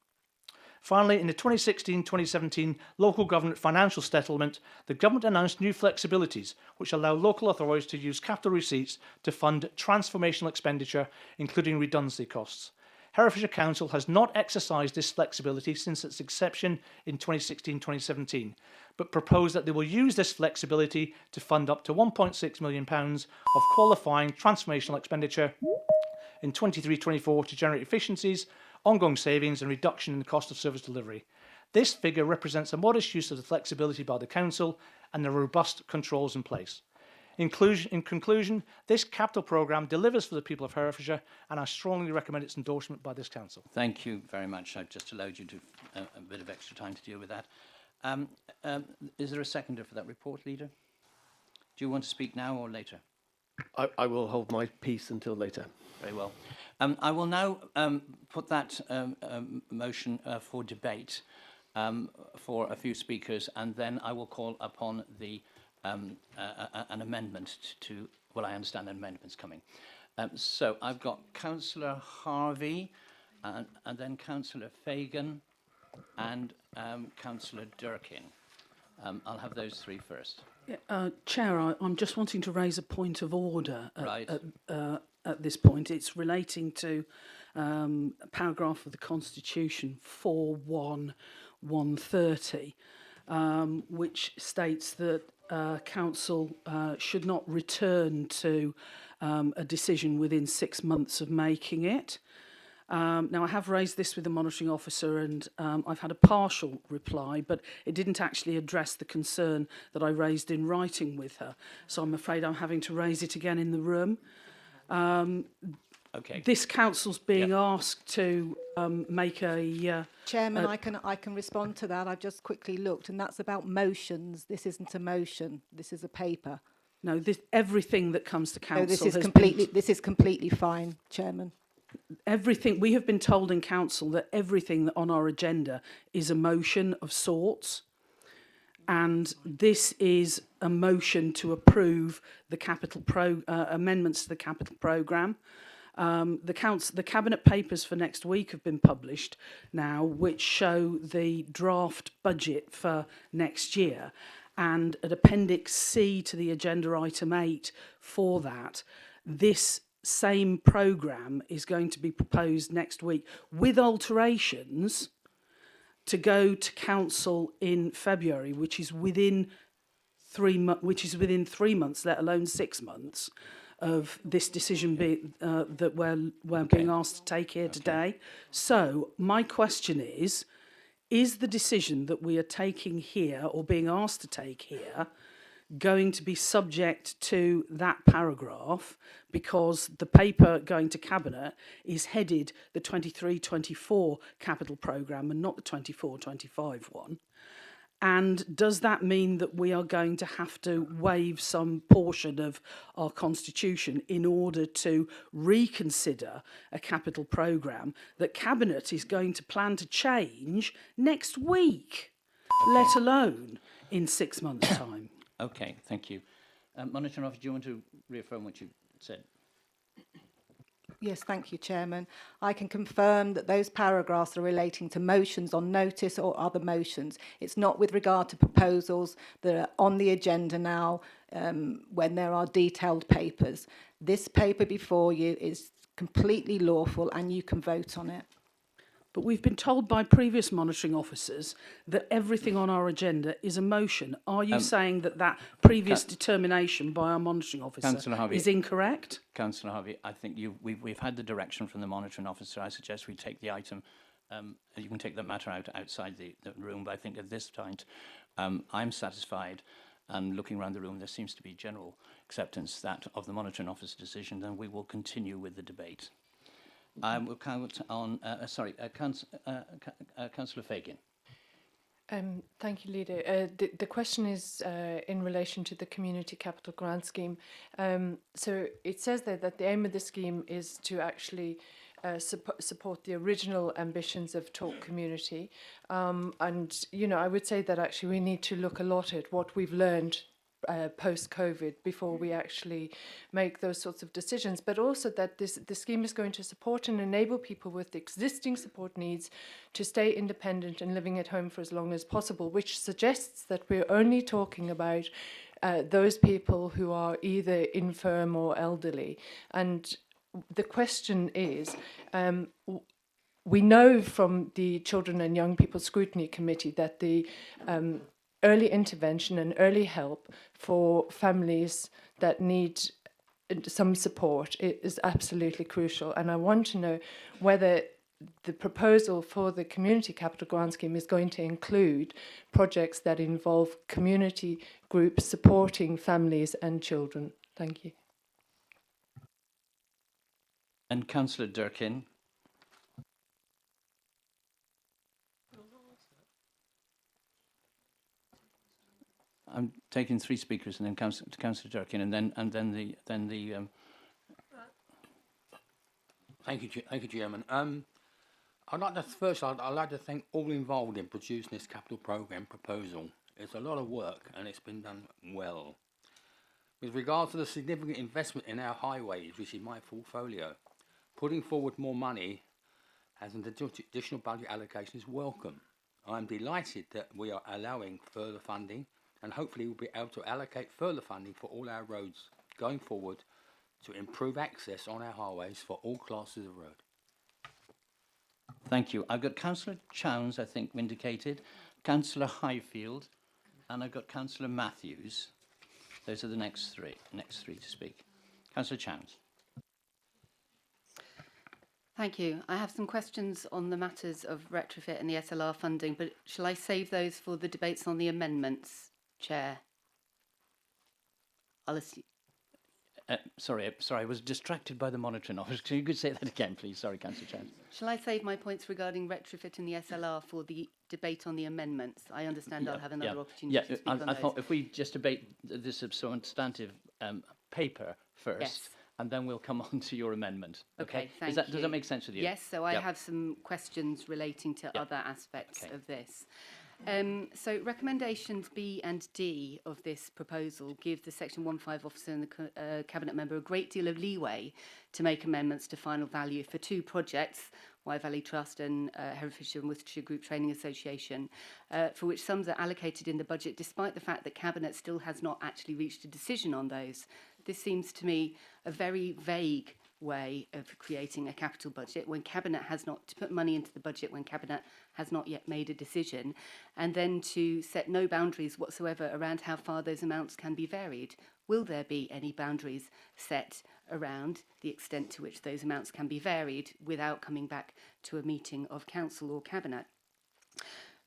[SPEAKER 10] Finally, in the 2016-2017 local government financial settlement, the government announced new flexibilities which allow local authorities to use capital receipts to fund transformational expenditure, including redundancy costs. Herefordshire Council has not exercised this flexibility since its inception in 2016-2017, but proposed that they will use this flexibility to fund up to £1.6 million of qualifying transformational expenditure in 23-24 to generate efficiencies, ongoing savings and reduction in the cost of service delivery. This figure represents a modest use of the flexibility by the Council and the robust controls in place. In conclusion, this capital programme delivers for the people of Herefordshire, and I strongly recommend its endorsement by this Council.
[SPEAKER 1] Thank you very much. I've just allowed you to a bit of extra time to deal with that. Is there a seconder for that report, Leader? Do you want to speak now or later?
[SPEAKER 9] I will hold my peace until later.
[SPEAKER 1] Very well. I will now put that motion for debate for a few speakers, and then I will call upon the an amendment to, well, I understand an amendment's coming. So I've got Councillor Harvey, and then Councillor Fagan, and Councillor Durkin. I'll have those three first.
[SPEAKER 17] Yeah, Chair, I'm just wanting to raise a point of order
[SPEAKER 1] Right.
[SPEAKER 17] at this point. It's relating to a paragraph of the Constitution 4.1.130, which states that Council should not return to a decision within 6 months of making it. Now, I have raised this with the monitoring officer and I've had a partial reply, but it didn't actually address the concern that I raised in writing with her. So I'm afraid I'm having to raise it again in the room.
[SPEAKER 1] Okay.
[SPEAKER 17] This council's being asked to make a...
[SPEAKER 16] Chairman, I can respond to that. I've just quickly looked, and that's about motions. This isn't a motion. This is a paper.
[SPEAKER 17] No, everything that comes to council
[SPEAKER 16] No, this is completely fine, Chairman.
[SPEAKER 17] Everything we have been told in council that everything on our agenda is a motion of sorts, and this is a motion to approve the amendments to the capital programme. The cabinet papers for next week have been published now, which show the draft budget for next year, and at Appendix C to the agenda item 8 for that, this same programme is going to be proposed next week with alterations to go to council in February, which is within 3 months, let alone 6 months, of this decision that we're being asked to take here today. So my question is the decision that we are taking here or being asked to take here going to be subject to that paragraph because the paper going to Cabinet is headed the 23-24 capital programme and not the 24-25 one? And does that mean that we are going to have to waive some portion of our constitution in order to reconsider a capital programme that Cabinet is going to plan to change next week, let alone in 6 months' time?
[SPEAKER 1] Okay, thank you. Monitoring Officer, do you want to reaffirm what you said?
[SPEAKER 16] Yes, thank you, Chairman. I can confirm that those paragraphs are relating to motions on notice or other motions. It's not with regard to proposals that are on the agenda now when there are detailed papers. This paper before you is completely lawful and you can vote on it.
[SPEAKER 17] But we've been told by previous monitoring officers that everything on our agenda is a motion. Are you saying that that previous determination by our monitoring officer is incorrect?
[SPEAKER 1] Councillor Harvey, I think we've had the direction from the monitoring officer. I suggest we take the item, you can take the matter outside the room, but I think at this point I'm satisfied, and looking around the room there seems to be general acceptance that of the monitoring officer's decision, then we will continue with the debate. We'll count on, Councillor Fagan.
[SPEAKER 18] Thank you, Leader. The question is in relation to the Community Capital Grant Scheme. So it says there that the aim of the scheme is to actually support the original ambitions of Talk Community. And, you know, I would say that actually we need to look a lot at what we've learned post-COVID before we actually make those sorts of decisions, but also that the scheme is going to support and enable people with existing support needs to stay independent and living at home for as long as possible, which suggests that we're only talking about those people who are either infirm or elderly. And the question is, we know from the Children and Young People Scrutiny Committee that the early intervention and early help for families that need some support is absolutely crucial. And I want to know whether the proposal for the Community Capital Grant Scheme is going to include projects that involve community groups supporting families and children. Thank you.
[SPEAKER 1] And Councillor Durkin. I'm taking three speakers and then Councillor Durkin, and then the.
[SPEAKER 19] Thank you, Chairman. I'd like to thank all involved in producing this capital programme proposal. It's a lot of work and it's been done well. With regard to the significant investment in our highways, which is my portfolio, putting forward more money as an additional budget allocation is welcome. I'm delighted that we are allowing further funding, and hopefully we'll be able to allocate further funding for all our roads going forward to improve access on our highways for all classes of road.
[SPEAKER 1] Thank you. I've got Councillor Chowns, I think, indicated, Councillor Highfield, and I've got Councillor Matthews. Those are the next three to speak. Councillor Chowns.
[SPEAKER 20] Thank you. I have some questions on the matters of retrofit and the SLR funding, but shall I save those for the debates on the amendments, Chair? I'll assume.
[SPEAKER 1] Sorry, I was distracted by the monitoring officer. Can you say that again, please? Sorry, Councillor Chowns.
[SPEAKER 20] Shall I save my points regarding retrofit and the SLR for the debate on the amendments? I understand I'll have another opportunity to speak on those.
[SPEAKER 1] I thought if we just debate the substantive paper first,
[SPEAKER 20] yes,
[SPEAKER 1] and then we'll come on to your amendment.
[SPEAKER 20] Okay, thank
[SPEAKER 1] you.
[SPEAKER 20] Does
[SPEAKER 1] that make sense with you?
[SPEAKER 20] Yes, so I have some questions relating to other aspects of this. So recommendations B and D of this proposal give the Section 1.5 officer and the Cabinet member a great deal of leeway to make amendments to final value for two projects, Wye Valley Trust and Herefordshire and Worcestershire Group Training Association, for which sums are allocated in the budget, despite the fact that Cabinet still has not actually reached a decision on those. This seems to me a very vague way of creating a capital budget when Cabinet has not, to put money into the budget when Cabinet has not yet made a decision, and then to set no boundaries whatsoever around how far those amounts can be varied. Will there be any boundaries set around the extent to which those amounts can be varied without coming back to a meeting of Council or Cabinet?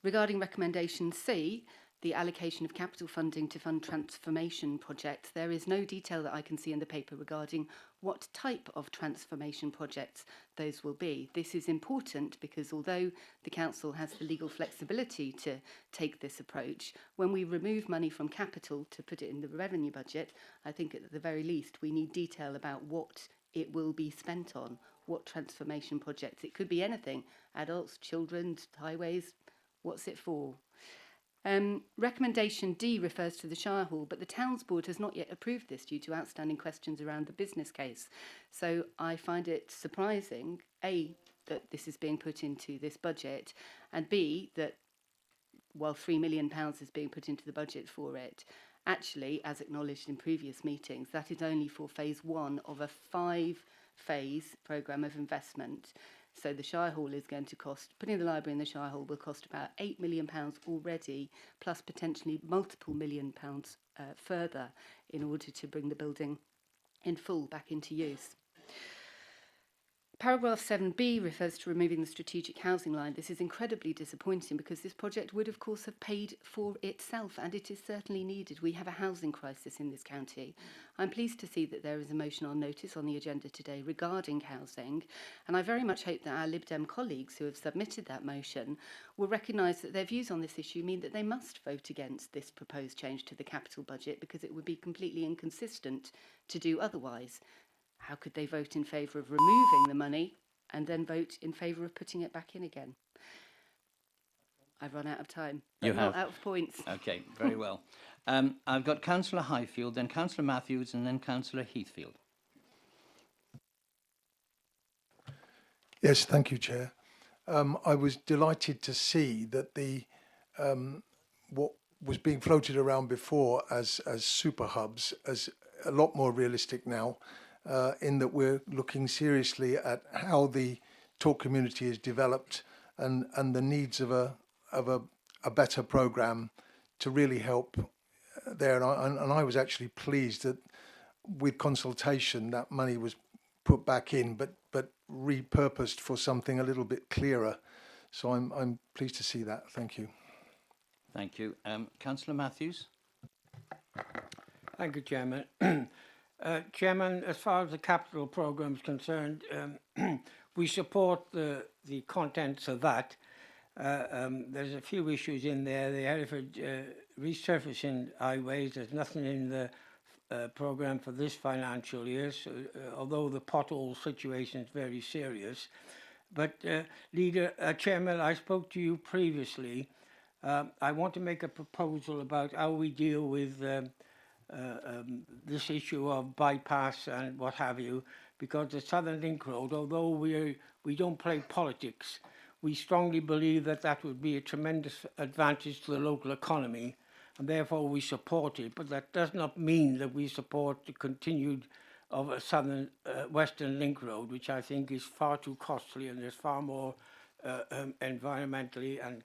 [SPEAKER 20] Regarding recommendation C, the allocation of capital funding to fund transformation projects, there is no detail that I can see in the paper regarding what type of transformation projects those will be. This is important because although the Council has the legal flexibility to take this approach, when we remove money from capital to put it in the revenue budget, I think at the very least we need detail about what it will be spent on, what transformation projects. It could be anything, adults, children, highways, what's it for? Recommendation D refers to the Shire Hall, but the Towns Board has not yet approved this due to outstanding questions around the business case. So I find it surprising, A, that this is being put into this budget, and B, that while £3 million is being put into the budget for it, actually, as acknowledged in previous meetings, that is only for phase 1 of a 5-phase programme of investment. So the Shire Hall is going to cost, putting the library in the Shire Hall will cost about £8 million already, plus potentially multiple £1 million further in order to bring the building in full back into use. Paragraph 7b refers to removing the strategic housing line. This is incredibly disappointing because this project would of course have paid for itself, and it is certainly needed. We have a housing crisis in this county. I'm pleased to see that there is a motion on notice on the agenda today regarding housing, and I very much hope that our Lib Dem colleagues who have submitted that motion will recognise that their views on this issue mean that they must vote against this proposed change to the capital budget because it would be completely inconsistent to do otherwise. How could they vote in favour of removing the money and then vote in favour of putting it back in again? I've run out of time.
[SPEAKER 1] You
[SPEAKER 20] Not
[SPEAKER 1] have.
[SPEAKER 20] out of points.
[SPEAKER 1] Okay, very well. I've got Councillor Highfield, then Councillor Matthews, and then Councillor Heathfield.
[SPEAKER 21] Yes, thank you, Chair. I was delighted to see that the what was being floated around before as super hubs as a lot more realistic now. In that we're looking seriously at how the talk community is developed and the needs of a better programme to really help there. And I was actually pleased that with consultation that money was put back in, but repurposed for something a little bit clearer. So I'm pleased to see that. Thank you.
[SPEAKER 1] Thank you. Councillor Matthews.
[SPEAKER 22] Thank you, Chairman. Chairman, as far as the capital programme is concerned, we support the contents of that. There's a few issues in there. The Hereford resurfacing highways, there's nothing in the programme for this financial year, so, although the pothole situation is very serious. But Chairman, I spoke to you previously. I want to make a proposal about how we deal with this issue of bypass and what have you, because the Southern Link Road, although we don't play politics, we strongly believe that that would be a tremendous advantage to the local economy, and therefore we support it. But that does not mean that we support the continued of a Southern Western Link Road, which I think is far too costly and there's far more environmentally and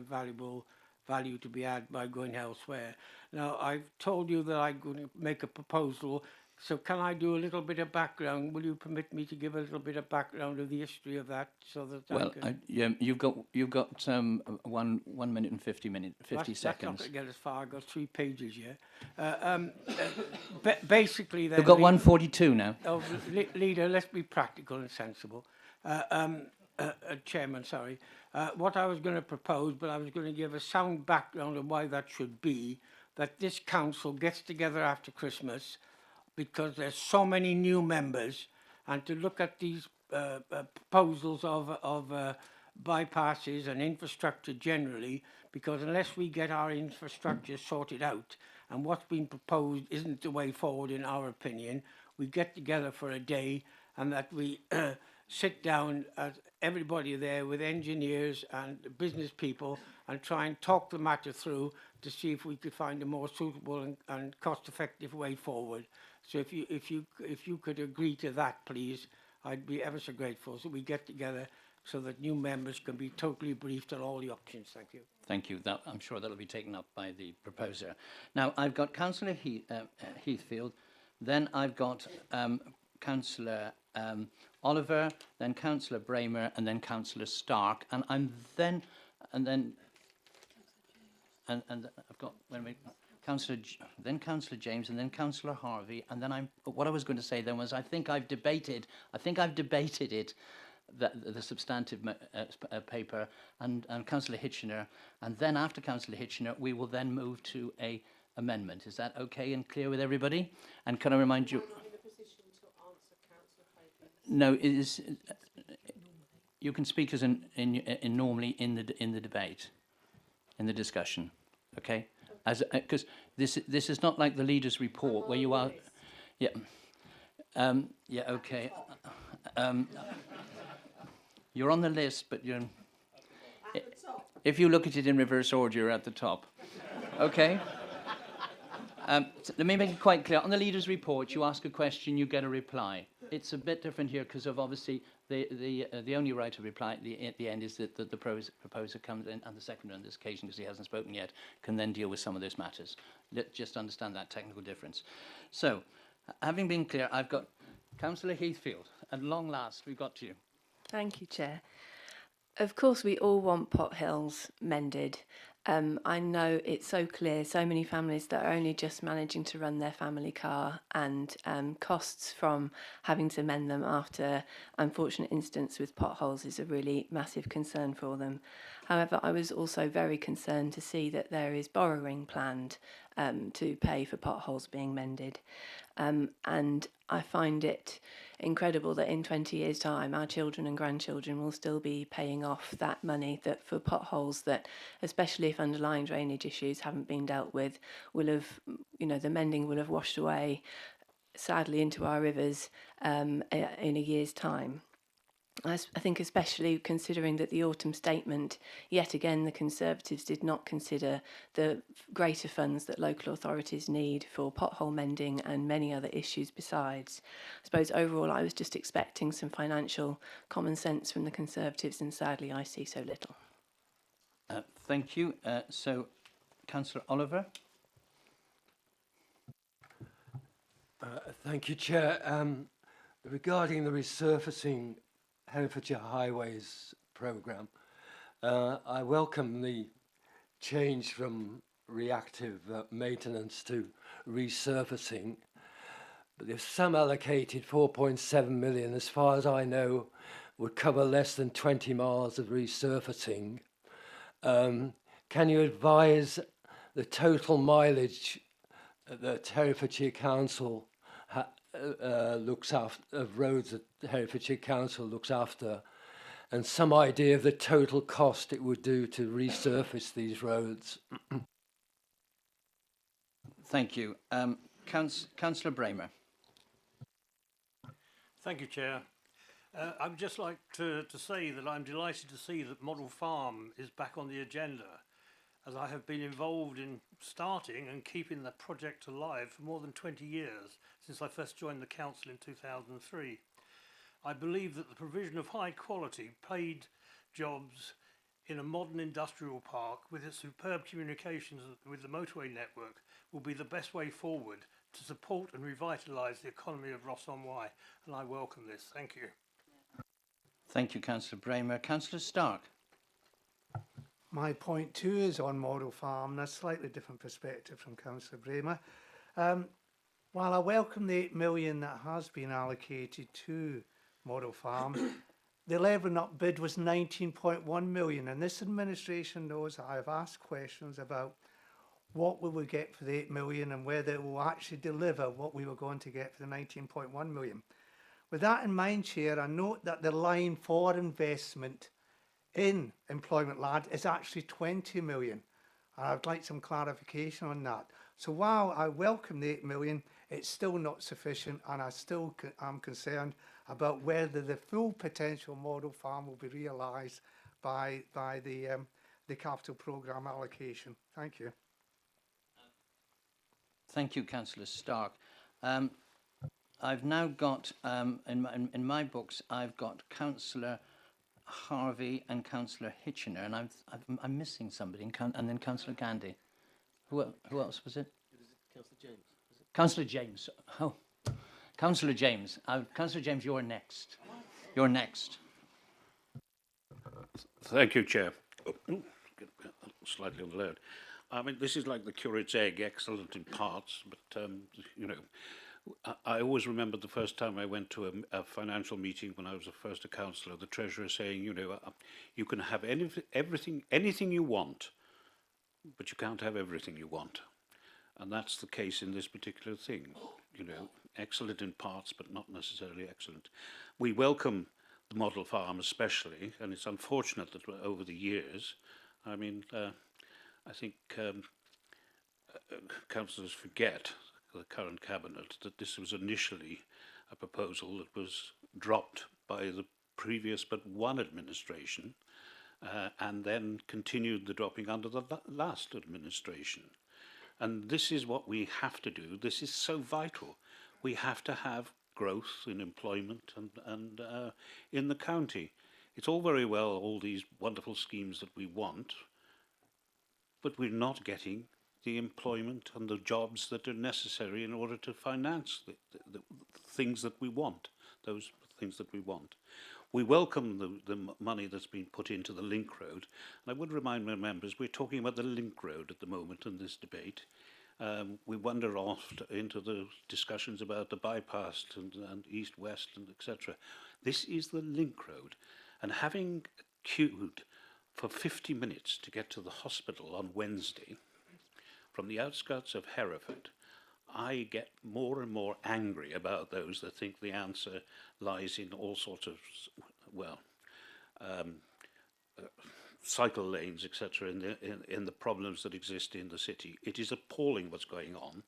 [SPEAKER 22] valuable value to be had by going elsewhere. Now, I've told you that I'm going to make a proposal, so can I do a little bit of background? Will you permit me to give a little bit of background of the history of that, so that
[SPEAKER 1] Well,
[SPEAKER 22] I can...
[SPEAKER 1] yeah, you've got 1 minute and 50 seconds.
[SPEAKER 22] That's not going to get as far. I've got 3 pages here. Basically, then...
[SPEAKER 1] You've got 142 now.
[SPEAKER 22] Oh, Leader, let's be practical and sensible. Chairman, sorry. What I was going to propose, but I was going to give a sound background on why that should be, that this council gets together after Christmas because there's so many new members, and to look at these proposals of bypasses and infrastructure generally, because unless we get our infrastructure sorted out, and what's been proposed isn't the way forward in our opinion, we get together for a day and that we sit down as everybody there with engineers and business people and try and talk the matter through to see if we could find a more suitable and cost-effective way forward. So if you could agree to that, please, I'd be ever so grateful. So we get together so that new members can be totally briefed on all the options. Thank you.
[SPEAKER 1] Thank you. I'm sure that'll be taken up by the proposer. Now, I've got Councillor Heathfield, then I've got Councillor Oliver, then Councillor Bramer, and then Councillor Stark, and then and I've got, wait a minute, then Councillor James, and then Councillor Harvey, and then what I was going to say then was I think I've debated it, the substantive paper, and Councillor Hitchener, and then after Councillor Hitchener, we will then move to a amendment. Is that okay and clear with everybody? And can I remind you? No, it is. You can speak as in normally in the debate, in the discussion, okay? As because this is not like the leaders' report where you are. Yeah. Yeah. Okay. You're on the list, but you're. If you look at it in reverse order, you're at the top. Okay. So let me make it quite clear. On the leaders' report, you ask a question, you get a reply. It's a bit different here because of obviously the only right to reply at the end is that the proposer comes in, and the seconder on this occasion, because he hasn't spoken yet, can then deal with some of those matters. Let's just understand that technical difference. So, having been clear, I've got Councillor Heathfield. At long last, we've got to you.
[SPEAKER 3] Thank you, Chair. Of course, we all want potholes mended. I know it's so clear, so many families that are only just managing to run their family car, and costs from having to mend them after unfortunate incidents with potholes is a really massive concern for them. However, I was also very concerned to see that there is borrowing planned to pay for potholes being mended. And I find it incredible that in 20 years' time, our children and grandchildren will still be paying off that money that for potholes that, especially if underlying drainage issues haven't been dealt with, will have, the mending will have washed away, sadly, into our rivers in a year's time. I think especially considering that the autumn statement, yet again, the Conservatives did not consider the greater funds that local authorities need for pothole mending and many other issues besides. I suppose overall I was just expecting some financial common sense from the Conservatives, and sadly I see so little.
[SPEAKER 1] Thank you. So, Councillor Oliver.
[SPEAKER 15] Thank you, Chair. Regarding the resurfacing Herefordshire Highways programme, I welcome the change from reactive maintenance to resurfacing, but the sum allocated 4.7 million, as far as I know, would cover less than 20 miles of resurfacing. Can you advise the total mileage that Herefordshire Council looks after, of roads that Herefordshire Council looks after, and some idea of the total cost it would do to resurface these roads?
[SPEAKER 1] Thank you. Councillor Bramer.
[SPEAKER 7] Thank you, Chair. I would just like to say that I'm delighted to see that Model Farm is back on the agenda, as I have been involved in starting and keeping the project alive for more than 20 years, since I first joined the council in 2003. I believe that the provision of high quality paid jobs in a modern industrial park with its superb communications with the motorway network will be the best way forward to support and revitalise the economy of Ross-on-Wye, and I welcome this. Thank you.
[SPEAKER 1] Thank you, Councillor Bramer. Councillor Stark.
[SPEAKER 23] My point too is on Model Farm, and a slightly different perspective from Councillor Bramer. While I welcome the 8 million that has been allocated to Model Farm, the levelling up bid was 19.1 million, and this administration knows that I have asked questions about what will we get for the 8 million and whether it will actually deliver what we were going to get for the 19.1 million. With that in mind, Chair, I note that the line for investment in Employment Lad is actually 20 million. And I'd like some clarification on that. So while I welcome the 8 million, it's still not sufficient, and I still am concerned about whether the full potential Model Farm will be realised by the capital programme allocation. Thank you.
[SPEAKER 1] Thank you, Councillor Stark. I've now got, in my books, I've got Councillor Harvey and Councillor Hitchener, and I'm missing somebody, and then Councillor Gandy. Who else was it?
[SPEAKER 9] It was Councillor James.
[SPEAKER 1] Councillor James. Oh, Councillor James. Councillor James, you're next. You're next.
[SPEAKER 24] Thank you, Chair. Slightly on the load.
[SPEAKER 4] I mean, this is like the curate's egg, excellent in parts, but, you know, I always remember the first time I went to a financial meeting when I was first a councillor, the treasurer saying, you know, you can have anything you want, but you can't have everything you want. And that's the case in this particular thing. You know, excellent in parts, but not necessarily excellent. We welcome the model farm especially, and it's unfortunate that over the years, I mean, I think councillors forget, the current cabinet, that this was initially a proposal that was dropped by the previous but one administration and then continued the dropping under the last administration. And this is what we have to do. This is so vital. We have to have growth in employment and in the county. It's all very well, all these wonderful schemes that we want, but we're not getting the employment and the jobs that are necessary in order to finance the things that we want, those things that we want. We welcome the money that's been put into the link road. And I would remind my members, we're talking about the link road at the moment in this debate. We wander off into the discussions about the bypass and east-west and etc. This is the link road. And having queued for 50 minutes to get to the hospital on Wednesday, from the outskirts of Hereford, I get more and more angry about those that think the answer lies in all sorts of, well, cycle lanes, etc., in the problems that exist in the city. It is appalling what's going on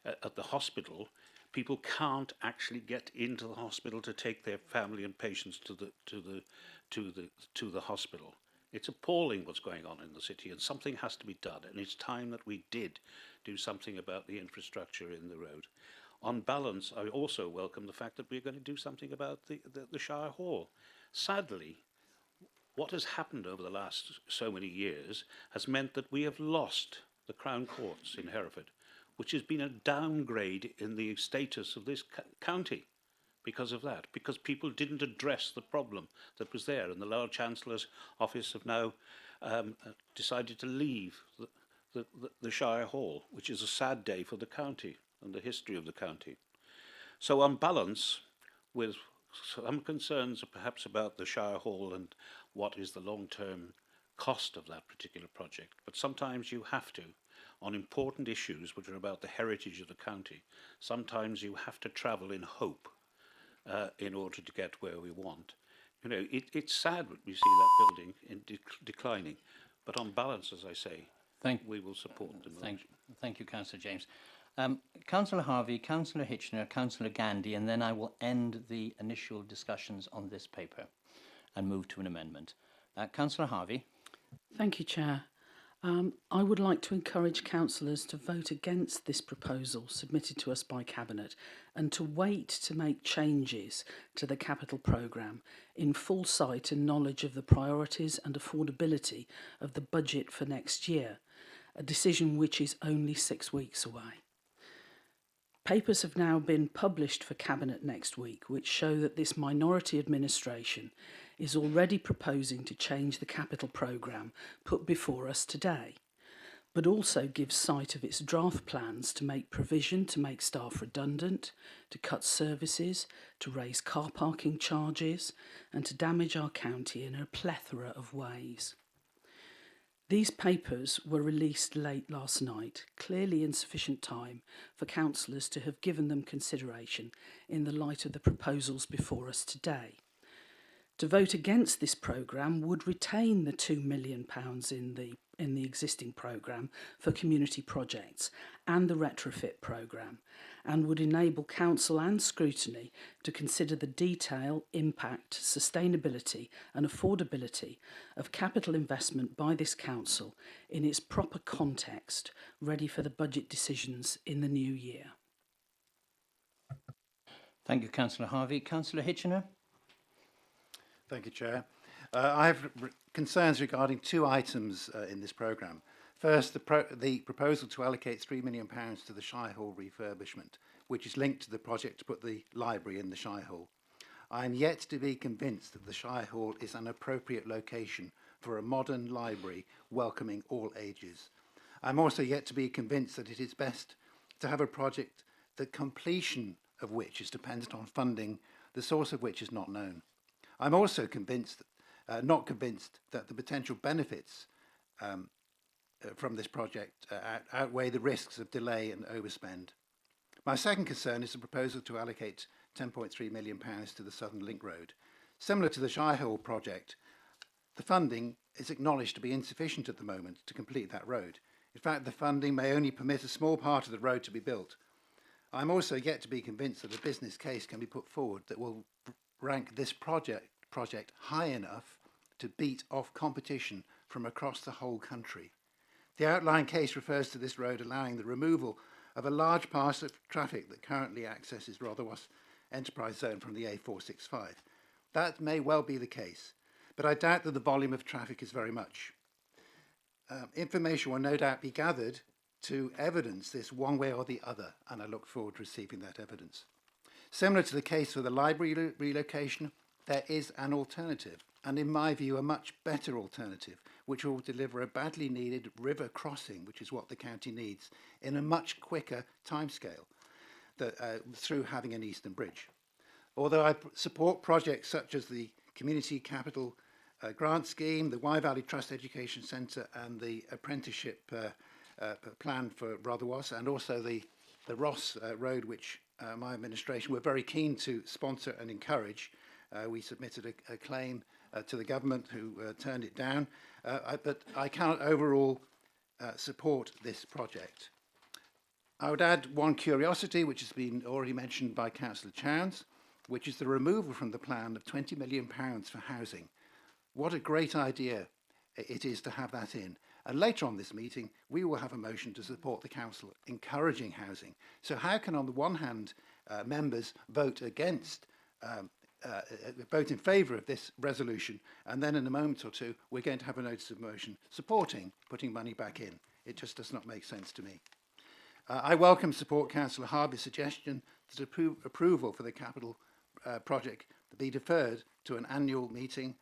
[SPEAKER 4] at the hospital. People can't actually get into the hospital to take their family and patients to the hospital. It's appalling what's going on in the city, and something has to be done, and it's time that we did do something about the infrastructure in the road. On balance, I also welcome the fact that we're going to do something about the Shire Hall. Sadly, what has happened over the last so many years has meant that we have lost the Crown Courts in Hereford, which has been a downgrade in the status of this county. Because of that, because people didn't address the problem that was there, and the Lord Chancellor's office have now decided to leave the Shire Hall, which is a sad day for the county and the history of the county. So on balance, with some concerns perhaps about the Shire Hall and what is the long-term cost of that particular project, but sometimes you have to, on important issues which are about the heritage of the county, sometimes you have to travel in hope in order to get where we want. You know, it's sad that we see that building declining, but on balance, as I say, we will support the motion.
[SPEAKER 1] Thank you, Councillor James. Councillor Harvey, Councillor Hitchener, Councillor Gandy, and then I will end the initial discussions on this paper and move to an amendment. Councillor Harvey.
[SPEAKER 17] Thank you, Chair. I would like to encourage councillors to vote against this proposal submitted to us by Cabinet and to wait to make changes to the capital programme in full sight and knowledge of the priorities and affordability of the budget for next year, a decision which is only 6 weeks away. Papers have now been published for Cabinet next week, which show that this minority administration is already proposing to change the capital programme put before us today, but also gives sight of its draft plans to make provision to make staff redundant, to cut services, to raise car parking charges, and to damage our county in a plethora of ways. These papers were released late last night, clearly insufficient time for councillors to have given them consideration in the light of the proposals before us today. To vote against this programme would retain the £2 million in the existing programme for community projects and the retrofit programme, and would enable council and scrutiny to consider the detail, impact, sustainability and affordability of capital investment by this council in its proper context, ready for the budget decisions in the new year.
[SPEAKER 1] Thank you, Councillor Harvey. Councillor Hitchener.
[SPEAKER 2] Thank you, Chair. I have concerns regarding two items in this programme. First, the proposal to allocate £3 million to the Shire Hall refurbishment, which is linked to the project to put the library in the Shire Hall. I am yet to be convinced that the Shire Hall is an appropriate location for a modern library welcoming all ages. I'm also yet to be convinced that it is best to have a project the completion of which is dependent on funding, the source of which is not known. I'm also not convinced that the potential benefits from this project outweigh the risks of delay and overspend. My second concern is the proposal to allocate £10.3 million to the Southern Link Road. Similar to the Shirehole project, the funding is acknowledged to be insufficient at the moment to complete that road. In fact, the funding may only permit a small part of the road to be built. I'm also yet to be convinced that a business case can be put forward that will rank this project high enough to beat off competition from across the whole country. The outline case refers to this road allowing the removal of a large part of traffic that currently accesses Rotherwas Enterprise Zone from the A465. That may well be the case, but I doubt that the volume of traffic is very much. Information will no doubt be gathered to evidence this one way or the other, and I look forward to receiving that evidence. Similar to the case for the library relocation, there is an alternative, and in my view, a much better alternative, which will deliver a badly needed river crossing, which is what the county needs, in a much quicker timescale through having an Eastern Bridge. Although I support projects such as the Community Capital Grant Scheme, the Wye Valley Trust Education Centre, and the apprenticeship plan for Rotherwas, and also the Ross Road, which my administration were very keen to sponsor and encourage. We submitted a claim to the government, who turned it down, but I cannot overall support this project. I would add one curiosity, which has been already mentioned by Councillor Chowns, which is the removal from the plan of £20 million for housing. What a great idea it is to have that in. And later on this meeting, we will have a motion to support the council encouraging housing. So how can, on the one hand, members vote against, vote in favour of this resolution, and then in a moment or two, we're going to have a notice of motion supporting putting money back in? It just does not make sense to me. I welcome support Councillor Harvey's suggestion that approval for the capital project be deferred to an annual meeting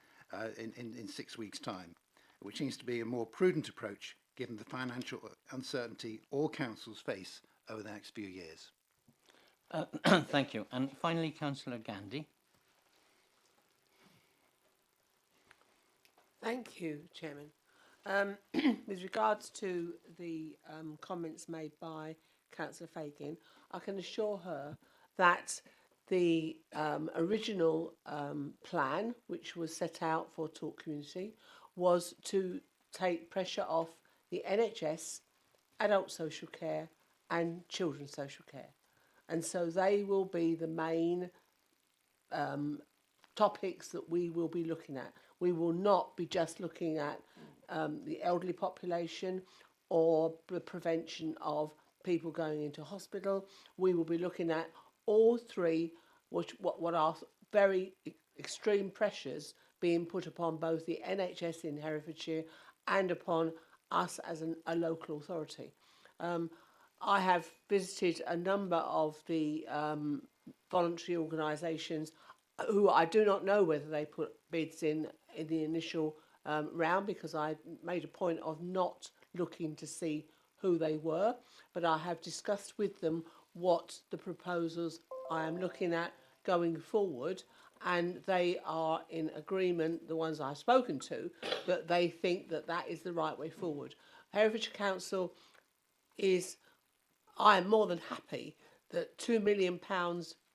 [SPEAKER 2] in 6 weeks' time, which seems to be a more prudent approach given the financial uncertainty all councils face over the next few years.
[SPEAKER 1] Thank you. And finally, Councillor Gandy.
[SPEAKER 8] Thank you, Chairman. With regards to the comments made by Councillor Fagan, I can assure her that the original plan, which was set out for Talk Community, was to take pressure off the NHS, adult social care and children's social care. And so they will be the main topics that we will be looking at. We will not be just looking at the elderly population or the prevention of people going into hospital. We will be looking at all three, what are very extreme pressures being put upon both the NHS in Herefordshire and upon us as a local authority. I have visited a number of the voluntary organisations who I do not know whether they put bids in the initial round, because I made a point of not looking to see who they were, but I have discussed with them what the proposals I am looking at going forward, and they are in agreement, the ones I've spoken to, that they think that that is the right way forward. Herefordshire Council I am more than happy that £2 million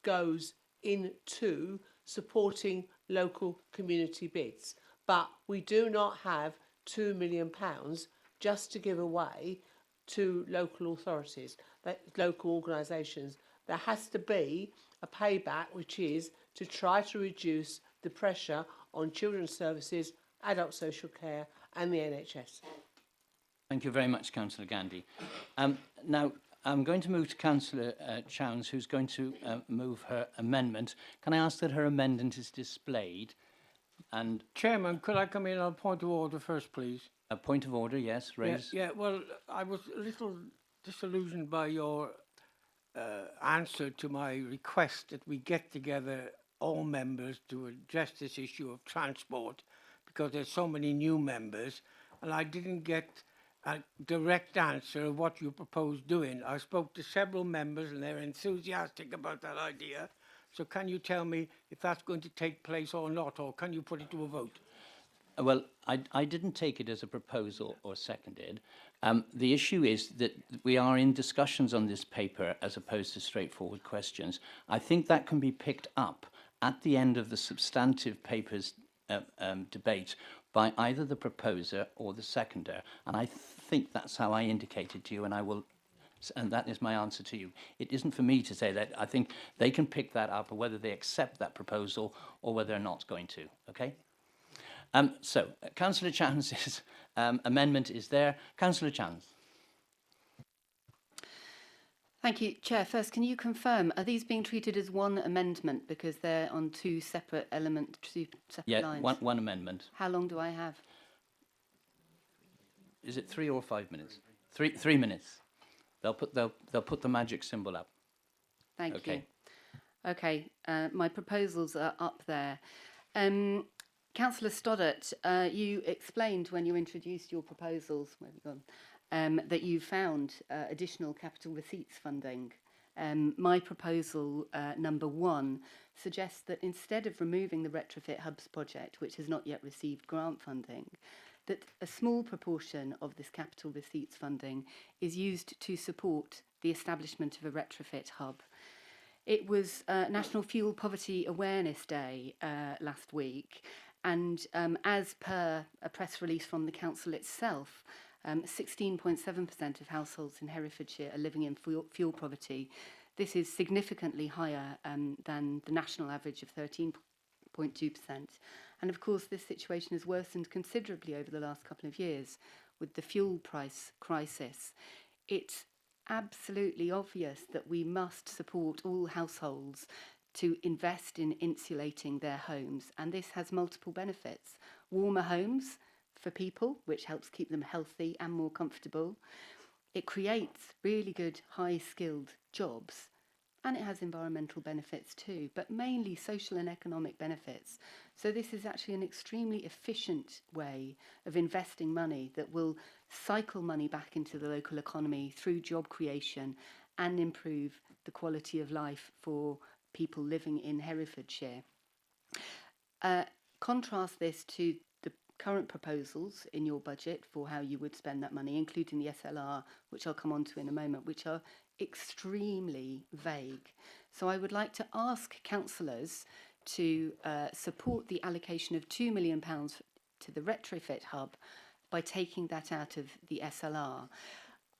[SPEAKER 8] goes into supporting local community bids, but we do not have £2 million just to give away to local authorities, local organisations. There has to be a payback, which is to try to reduce the pressure on children's services, adult social care and the NHS.
[SPEAKER 1] Thank you very much, Councillor Gandy. Now, I'm going to move to Councillor Chowns, who's going to move her amendment. Can I ask that her amendment is displayed? And
[SPEAKER 22] Chairman, could I come in on a point of order first, please?
[SPEAKER 1] A point of order, yes, raise.
[SPEAKER 22] Yeah, well, I was a little disillusioned by your answer to my request that we get together all members to address this issue of transport, because there's so many new members, and I didn't get a direct answer of what you propose doing. I spoke to several members and they're enthusiastic about that idea. So can you tell me if that's going to take place or not, or can you put it to a vote?
[SPEAKER 1] Well, I didn't take it as a proposal or seconded. The issue is that we are in discussions on this paper as opposed to straightforward questions. I think that can be picked up at the end of the substantive paper's debate by either the proposer or the seconder. And I think that's how I indicated to you, and I will, and that is my answer to you. It isn't for me to say that. I think they can pick that up, or whether they accept that proposal or whether they're not going to, okay? So, Councillor Chan's amendment is there. Councillor Chans.
[SPEAKER 20] Thank you, Chair. First, can you confirm, are these being treated as one amendment because they're on two separate lines?
[SPEAKER 1] One amendment.
[SPEAKER 20] How long do I have?
[SPEAKER 1] Is it 3 or 5 minutes? 3 minutes. They'll put the magic symbol up.
[SPEAKER 20] Thank you. Okay, my proposals are up there. Councillor Stoddart, you explained when you introduced your proposals, where have you gone, that you found additional capital receipts funding. My proposal, number 1, suggests that instead of removing the Retrofit Hubs project, which has not yet received grant funding, that a small proportion of this capital receipts funding is used to support the establishment of a retrofit hub. It was National Fuel Poverty Awareness Day last week, and as per a press release from the council itself, 16.7% of households in Herefordshire are living in fuel poverty. This is significantly higher than the national average of 13.2%. And of course, this situation has worsened considerably over the last couple of years with the fuel price crisis. It's absolutely obvious that we must support all households to invest in insulating their homes, and this has multiple benefits. Warmer homes for people, which helps keep them healthy and more comfortable. It creates really good, high-skilled jobs, and it has environmental benefits too, but mainly social and economic benefits. So this is actually an extremely efficient way of investing money that will cycle money back into the local economy through job creation and improve the quality of life for people living in Herefordshire. Contrast this to the current proposals in your budget for how you would spend that money, including the SLR, which I'll come on to in a moment, which are extremely vague. So I would like to ask councillors to support the allocation of £2 million to the retrofit hub by taking that out of the SLR.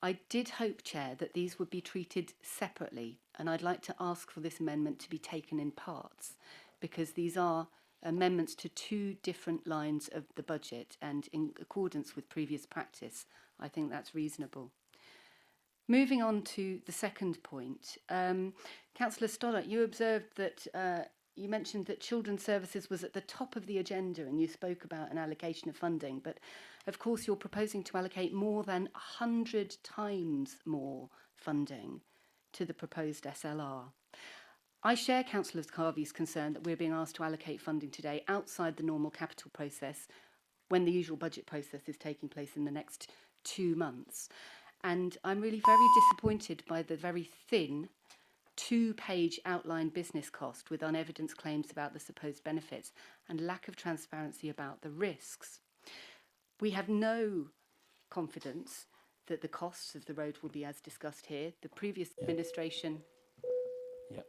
[SPEAKER 20] I did hope, Chair, that these would be treated separately, and I'd like to ask for this amendment to be taken in parts, because these are amendments to 2 different lines of the budget, and in accordance with previous practice, I think that's reasonable. Moving on to the second point, Councillor Stoddart, you observed that you mentioned that children's services was at the top of the agenda, and you spoke about an allocation of funding, but of course you're proposing to allocate more than 100 times more funding to the proposed SLR. I share Councillor Carvey's concern that we're being asked to allocate funding today outside the normal capital process when the usual budget process is taking place in the next 2 months. And I'm really very disappointed by the very thin 2-page outline business cost with unevidenced claims about the supposed benefits and lack of transparency about the risks. We have no confidence that the costs of the road will be as discussed here. The previous administration...
[SPEAKER 1] Yeah,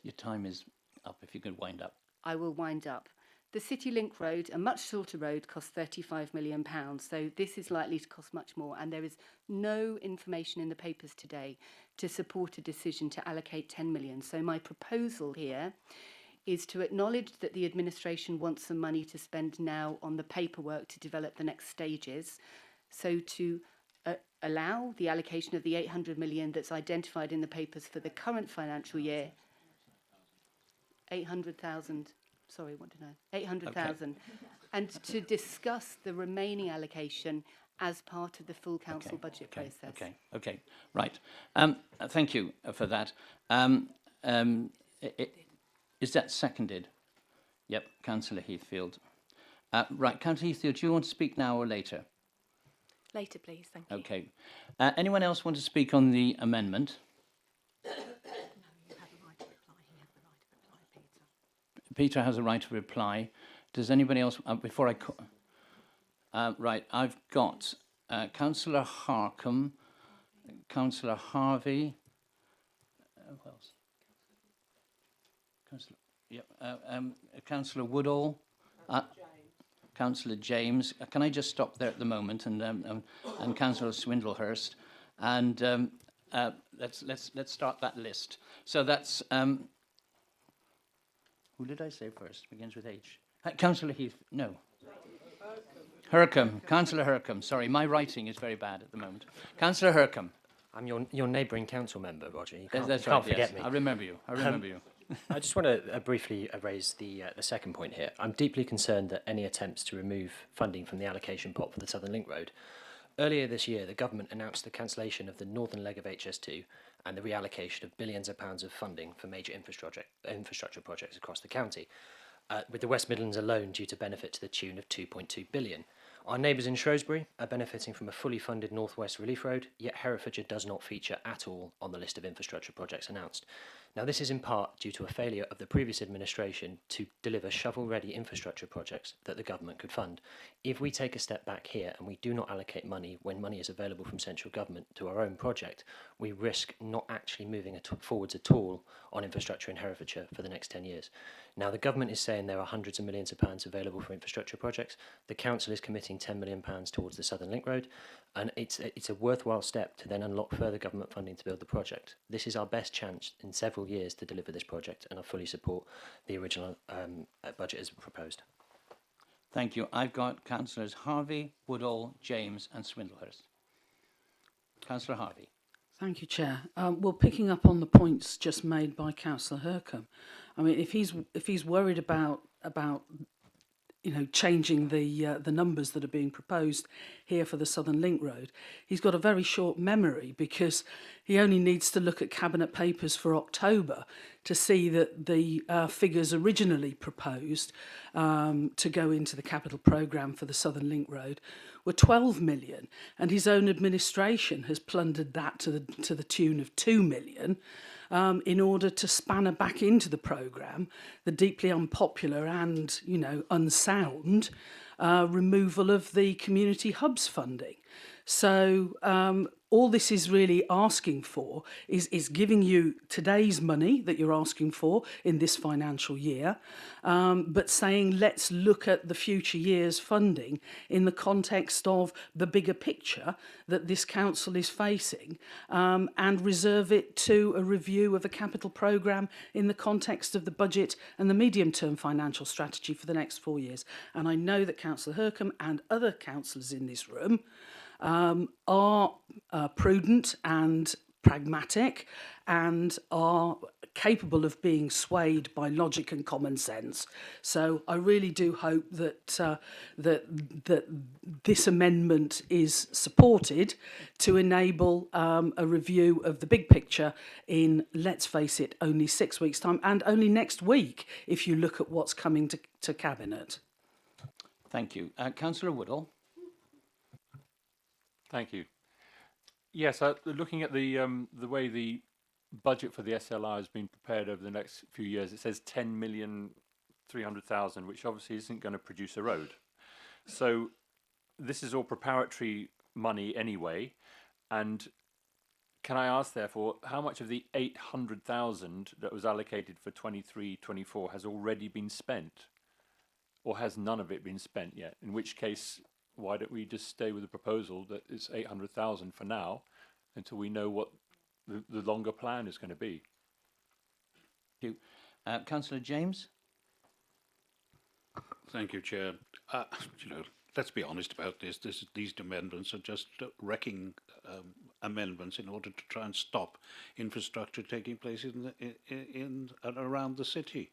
[SPEAKER 1] your time is up, if you could wind up.
[SPEAKER 20] I will wind up. The City Link Road, a much shorter road, costs £35 million, so this is likely to cost much more, and there is no information in the papers today to support a decision to allocate 10 million. So my proposal here is to acknowledge that the administration wants some money to spend now on the paperwork to develop the next stages, so to allow the allocation of the 800 million that's identified in the papers for the current financial year. 800,000. Sorry, what did I? 800,000. Okay. And to discuss the remaining allocation as part of the full council budget process.
[SPEAKER 1] Okay, right. Thank you for that. Is that seconded? Yep, Councillor Heathfield. Right, Councillor Heathfield, do you want to speak now or later?
[SPEAKER 3] Later, please. Thank you.
[SPEAKER 1] Okay. Anyone else want to speak on the amendment? Peter has a right to reply. Does anybody else, before I... right, I've got Councillor Harcombe, Councillor Harvey, who else? Councillor Woodall, Councillor James. Can I just stop there at the moment? And Councillor Swindlehurst, and let's start that list. So that's who did I say first? Begins with H. Councillor Heath. No. Hercombe. Councillor Hercombe. Sorry, my writing is very bad at the moment. Councillor Hercombe.
[SPEAKER 11] I'm your neighbouring council member, Roger. You can't,
[SPEAKER 1] That's
[SPEAKER 11] you can't
[SPEAKER 1] right,
[SPEAKER 11] forget
[SPEAKER 1] yes.
[SPEAKER 11] me.
[SPEAKER 1] I remember you. I remember you.
[SPEAKER 11] I just want to briefly raise the second point here. I'm deeply concerned that any attempts to remove funding from the allocation pot for the Southern Link Road. Earlier this year, the government announced the cancellation of the northern leg of HS2 and the reallocation of billions of pounds of funding for major infrastructure projects across the county, with the West Midlands alone due to benefit to the tune of 2.2 billion. Our neighbours in Shrewsbury are benefiting from a fully funded North West Relief Road, yet Herefordshire does not feature at all on the list of infrastructure projects announced. Now, this is in part due to a failure of the previous administration to deliver shovel-ready infrastructure projects that the government could fund. If we take a step back here and we do not allocate money when money is available from central government to our own project, we risk not actually moving forwards at all on infrastructure in Herefordshire for the next 10 years. Now, the government is saying there are hundreds of millions of pounds available for infrastructure projects. The council is committing £10 million towards the Southern Link Road, and it's a worthwhile step to then unlock further government funding to build the project. This is our best chance in several years to deliver this project, and I fully support the original budget as proposed.
[SPEAKER 1] Thank you. I've got Councillors Harvey, Woodall, James and Swindlehurst. Councillor Harvey.
[SPEAKER 17] Thank you, Chair. Well, picking up on the points just made by Councillor Hercombe, I mean, if he's worried about changing the numbers that are being proposed here for the Southern Link Road, he's got a very short memory, because he only needs to look at Cabinet papers for October to see that the figures originally proposed to go into the capital programme for the Southern Link Road were 12 million, and his own administration has plundered that to the tune of 2 million. In order to spanner back into the programme the deeply unpopular and, unsound removal of the community hubs funding. So all this is really asking for is giving you today's money that you're asking for in this financial year, but saying let's look at the future years' funding in the context of the bigger picture that this council is facing, and reserve it to a review of a capital programme in the context of the budget and the medium-term financial strategy for the next 4 years. And I know that Councillor Hercombe and other councillors in this room are prudent and pragmatic and are capable of being swayed by logic and common sense. So I really do hope that that this amendment is supported to enable a review of the big picture in, let's face it, only 6 weeks' time, and only next week if you look at what's coming to Cabinet.
[SPEAKER 1] Thank you. Councillor Woodall.
[SPEAKER 12] Thank you. Yes, looking at the way the budget for the SLR has been prepared over the next few years, it says 10,300,000, which obviously isn't going to produce a road. So this is all preparatory money anyway. And can I ask, therefore, how much of the 800,000 that was allocated for 23-24 has already been spent? Or has none of it been spent yet? In which case, why don't we just stay with the proposal that it's 800,000 for now until we know what the longer plan is going to be?
[SPEAKER 1] Thank you. Councillor James.
[SPEAKER 4] Thank you, Chair. Let's be honest about this. These amendments are just wrecking amendments in order to try and stop infrastructure taking place in and around the city.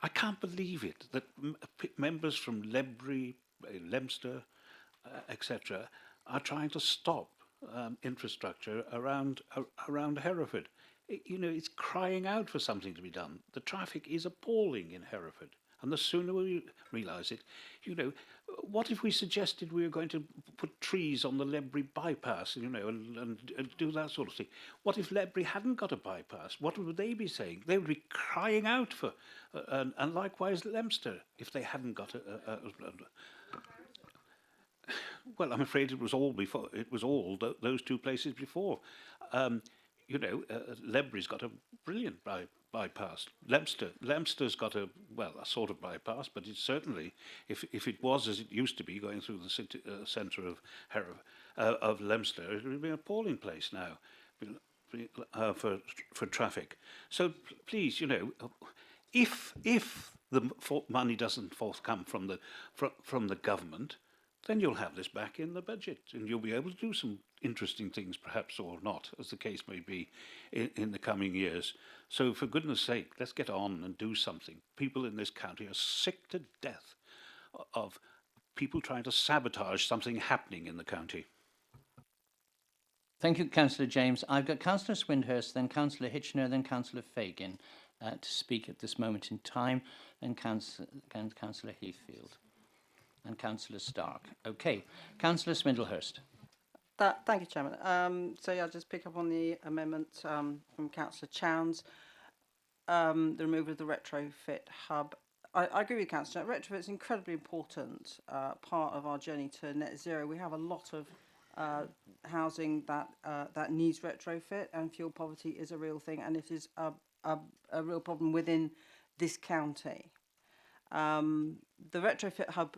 [SPEAKER 4] I can't believe it that members from Ledbury, Leominster, etc., are trying to stop infrastructure around Hereford. It's crying out for something to be done. The traffic is appalling in Hereford, And the sooner we realise it, you know, what if we suggested we were going to put trees on the Ledbury bypass, you know, and do that sort of thing? What if Ledbury hadn't got a bypass? What would they be saying? They would be crying out for, and likewise Leominster, if they hadn't got well, I'm afraid it was all before. It was all those two places before. You know, Ledbury's got a brilliant bypass. Leominster's got a sort of bypass, but it's certainly, if it was as it used to be, going through the city, centre of Leominster, it would be an appalling place now for traffic. So please, you know, if the money doesn't forthcome from the government, then you'll have this back in the budget, and you'll be able to do some interesting things, perhaps, or not, as the case may be, in the coming years. So, for goodness sake, let's get on and do something. People in this county are sick to death of people trying to sabotage something happening in the county.
[SPEAKER 1] Thank you, Councillor James. I've got Councillor Swindhurst, then Councillor Hitchener, then Councillor Fagan to speak at this moment in time, and Councillor Heathfield. And Councillor Stark. Okay. Councillor Swindlehurst.
[SPEAKER 5] Thank you, Chairman. So, yeah, I'll just pick up on the amendment from Councillor Chowns, the removal of the retrofit hub. I agree with Councillor. Retrofit is an incredibly important part of our journey to net zero. We have a lot of housing that needs retrofit, and fuel poverty is a real thing, and it is a real problem within this county. The retrofit hub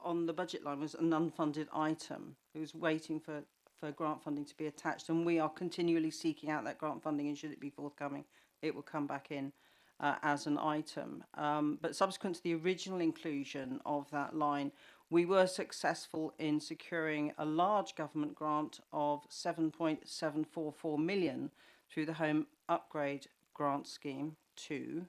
[SPEAKER 5] on the budget line was an unfunded item. It was waiting for grant funding to be attached, and we are continually seeking out that grant funding, and should it be forthcoming, it will come back in as an item. But subsequent to the original inclusion of that line, we were successful in securing a large government grant of 7.744 million through the Home Upgrade Grant Scheme 2.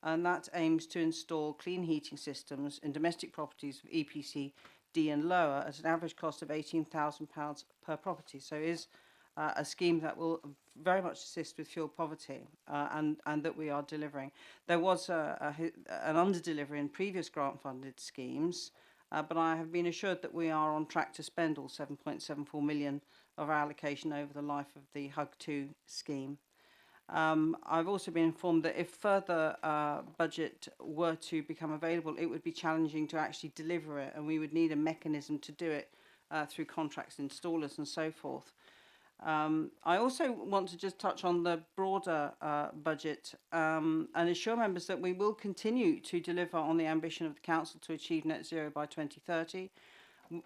[SPEAKER 5] And that aims to install clean heating systems in domestic properties of EPC D and lower at an average cost of £18,000 per property. So it is a scheme that will very much assist with fuel poverty and that we are delivering. There was an under-delivery in previous grant-funded schemes, but I have been assured that we are on track to spend all 7.74 million of our allocation over the life of the HUG2 scheme. I've also been informed that if further budget were to become available, it would be challenging to actually deliver it, and we would need a mechanism to do it through contracts, installers and so forth. I also want to just touch on the broader budget and assure members that we will continue to deliver on the ambition of the Council to achieve net zero by 2030.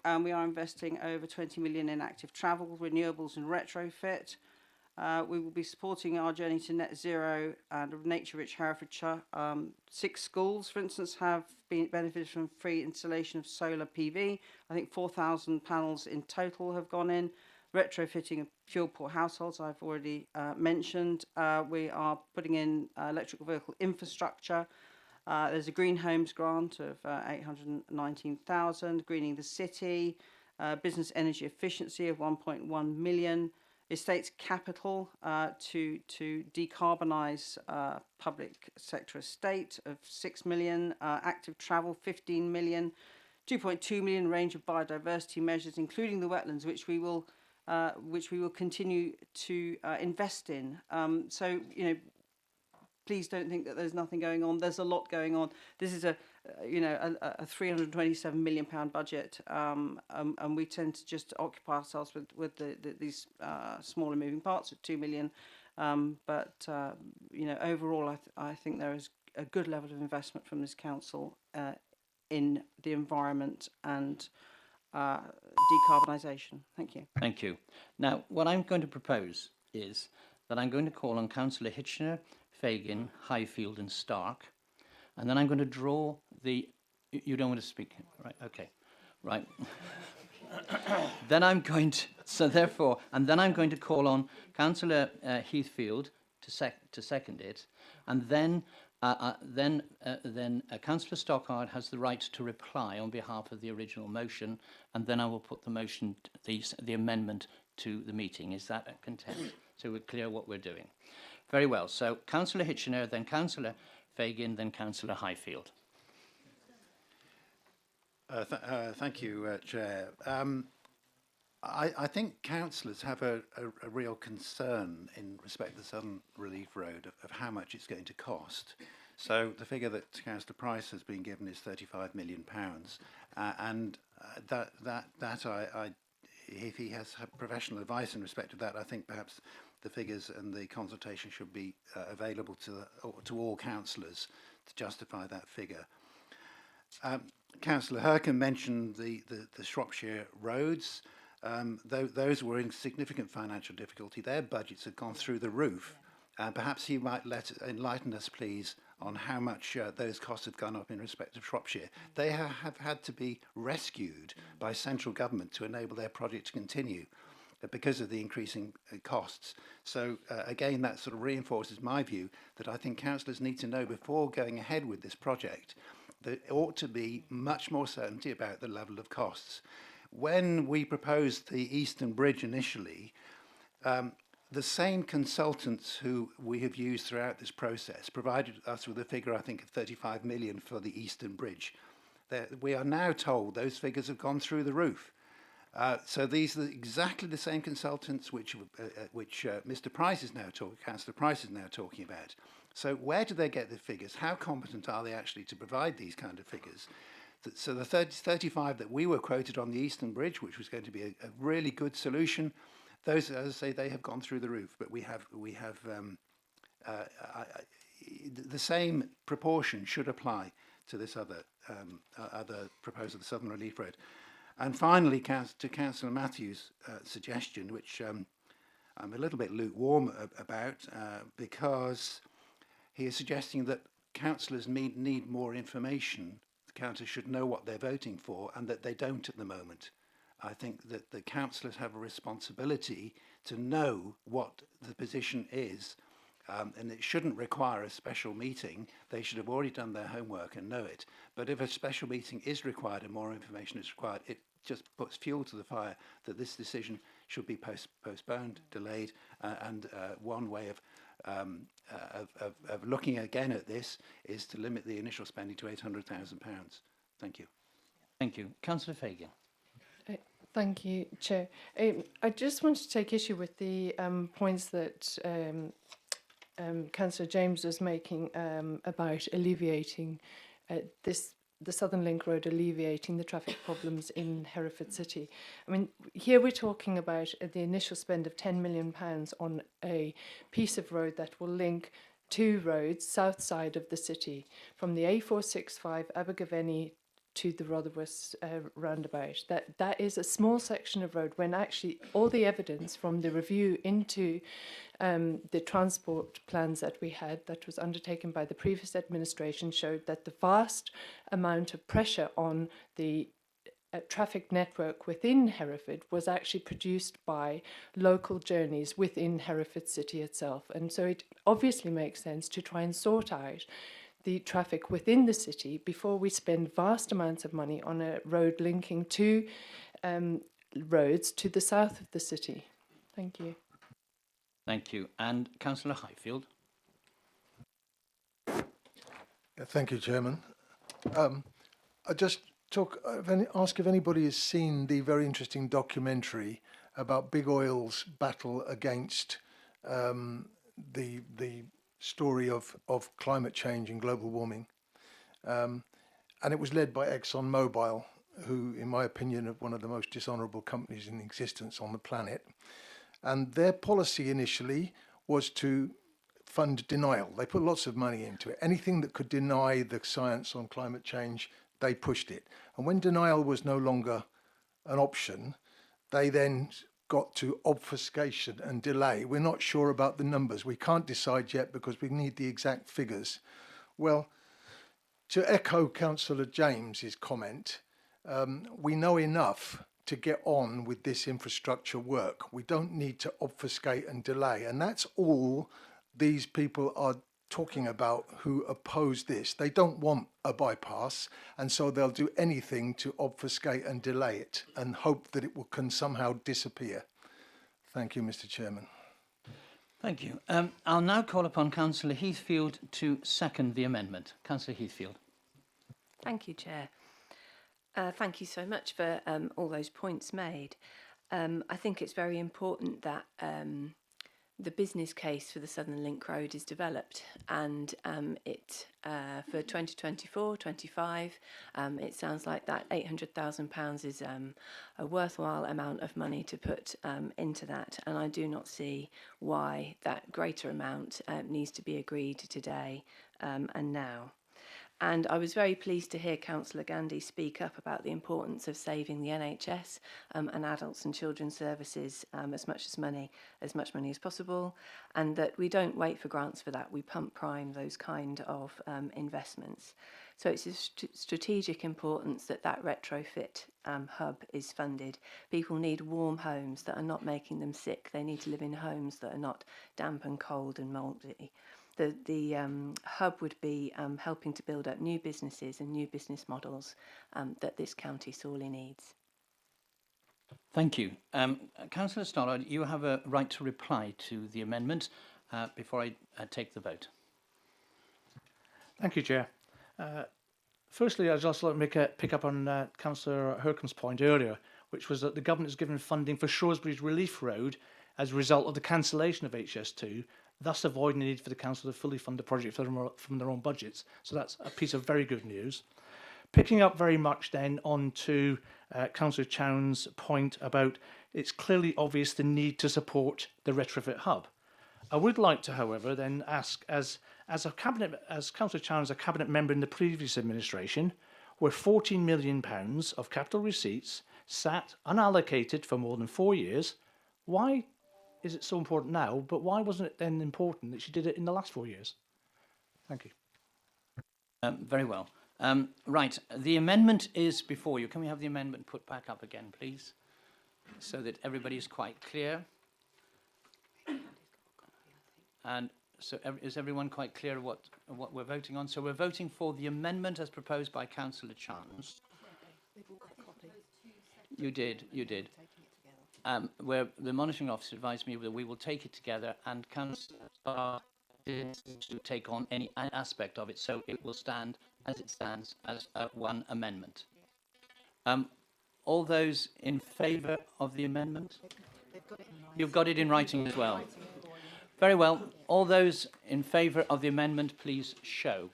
[SPEAKER 5] And we are investing over 20 million in active travel, renewables and retrofit. We will be supporting our journey to net zero and nature-rich Herefordshire. 6 schools, for instance, have benefited from free installation of solar PV. I think 4,000 panels in total have gone in. Retrofitting of fuel-poor households, I've already mentioned. We are putting in electrical vehicle infrastructure. There's a Green Homes grant of 819,000, Greening the City, business energy efficiency of 1.1 million. Estates capital to decarbonise public sector estate of 6 million, active travel 15 million, 2.2 million range of biodiversity measures, including the wetlands, which we will continue to invest in. So, you know, please don't think that there's nothing going on. There's a lot going on. This is a £327 million budget, and we tend to just occupy ourselves with these smaller moving parts of 2 million. But you know, overall, I think there is a good level of investment from this council in the environment and decarbonisation. Thank you.
[SPEAKER 1] Thank you. Now, what I'm going to propose is that I'm going to call on Councillor Hitchener, Fagan, Highfield and Stark, and then I'm going to draw the... You don't want to speak? Right, okay. Right. Then I'm going to... So therefore... And then I'm going to call on Councillor Heathfield to second it, and then Councillor Stockard has the right to reply on behalf of the original motion, and then I will put the motion, the amendment to the meeting. Is that a content? So we're clear what we're doing. Very well. So Councillor Hitchener, then Councillor Fagan, then Councillor Highfield.
[SPEAKER 2] Thank you, Chair. I think councillors have a real concern in respect to the Southern Relief Road of how much it's going to cost. So the figure that Councillor Price has been given is £35 million, and if he has had professional advice in respect to that, I think perhaps the figures and the consultation should be available to all councillors to justify that figure. Councillor Hercombe mentioned the Shropshire roads. Those were in significant financial difficulty. Their budgets have gone through the roof. Perhaps he might enlighten us, please, on how much those costs have gone up in respect of Shropshire. They have had to be rescued by central government to enable their project to continue because of the increasing costs. So again, that sort of reinforces my view that I think councillors need to know before going ahead with this project there ought to be much more certainty about the level of costs. When we proposed the Eastern Bridge initially, the same consultants who we have used throughout this process provided us with a figure, I think, of 35 million for the Eastern Bridge. We are now told those figures have gone through the roof. So these are exactly the same consultants which Mr. Price is now talking, Councillor Price is now talking about. So where do they get the figures? How competent are they actually to provide these kind of figures? So the 35 that we were quoted on the Eastern Bridge, which was going to be a really good solution, those, as I say, they have gone through the roof. But we have the same proportion should apply to this other proposal, the Southern Relief Road. And finally, to Councillor Matthews' suggestion, which I'm a little bit lukewarm about, because he is suggesting that councillors need more information. The councillors should know what they're voting for, and that they don't at the moment. I think that the councillors have a responsibility to know what the position is, and it shouldn't require a special meeting. They should have already done their homework and know it. But if a special meeting is required and more information is required, it just puts fuel to the fire that this decision should be postponed, delayed, and one way of looking again at this is to limit the initial spending to £800,000. Thank you.
[SPEAKER 1] Thank you. Councillor Fagan.
[SPEAKER 18] Thank you, Chair. I just want to take issue with the points that Councillor James was making about alleviating the Southern Link Road, alleviating the traffic problems in Hereford City. I mean, here we're talking about the initial spend of £10 million on a piece of road that will link two roads south side of the city, from the A465 Abergavenny to the Rotherwas roundabout. That is a small section of road, when actually all the evidence from the review into the transport plans that we had, that was undertaken by the previous administration, showed that the vast amount of pressure on the traffic network within Hereford was actually produced by local journeys within Hereford City itself. And so it obviously makes sense to try and sort out the traffic within the city before we spend vast amounts of money on a road linking two roads to the south of the city. Thank you.
[SPEAKER 1] Thank you. And Councillor Highfield.
[SPEAKER 21] Thank you, Chairman. I just ask if anybody has seen the very interesting documentary about Big Oil's battle against the story of climate change and global warming. And it was led by ExxonMobil, who, in my opinion, are one of the most dishonourable companies in existence on the planet. And their policy initially was to fund denial. They put lots of money into it. Anything that could deny the science on climate change, they pushed it. And when denial was no longer an option, they then got to obfuscation and delay. We're not sure about the numbers. We can't decide yet because we need the exact figures. Well, to echo Councillor James's comment, we know enough to get on with this infrastructure work. We don't need to obfuscate and delay. And that's all these people are talking about who oppose this. They don't want a bypass, and so they'll do anything to obfuscate and delay it and hope that it can somehow disappear. Thank you, Mr. Chairman.
[SPEAKER 1] Thank you. I'll now call upon Councillor Heathfield to second the amendment. Councillor Heathfield.
[SPEAKER 3] Thank you, Chair. Thank you so much for all those points made. I think it's very important that the business case for the Southern Link Road is developed, and it for 2024-25, it sounds like that £800,000 is a worthwhile amount of money to put into that, and I do not see why that greater amount needs to be agreed today and now. And I was very pleased to hear Councillor Gandhi speak up about the importance of saving the NHS and adults and children's services as much money as possible, and that we don't wait for grants for that. We pump prime those kind of investments. So it's of strategic importance that that retrofit hub is funded. People need warm homes that are not making them sick. They need to live in homes that are not damp and cold and mouldy. The hub would be helping to build up new businesses and new business models that this county sorely needs.
[SPEAKER 1] Thank you. Councillor Stollard, you have a right to reply to the amendment before I take the vote.
[SPEAKER 10] Thank you, Chair. Firstly, I'd just like to pick up on Councillor Hercombe's point earlier, which was that the government has given funding for Shrewsbury's Relief Road as a result of the cancellation of HS2, thus avoiding the need for the council to fully fund the project from their own budgets. So that's a piece of very good news. Picking up very much then on to Councillor Chown's point about it's clearly obvious the need to support the retrofit hub. I would like to, however, then ask, as Councillor Chown is a cabinet member in the previous administration, where £14 million of capital receipts sat unallocated for more than 4 years, why is it so important now, but why wasn't it then important that she did it in the last 4 years? Thank you.
[SPEAKER 1] Very well. Right, the amendment is before you. Can we have the amendment put back up again, please, so that everybody is quite clear? And so is everyone quite clear what we're voting on? So we're voting for the amendment as proposed by Councillor Chance. You did. Where the monitoring officer advised me that we will take it together, and Councillor did to take on any aspect of it, so it will stand as it stands as one amendment. All those in favour of the amendment? You've got it in writing as well. Very well. All those in favour of the amendment, please show.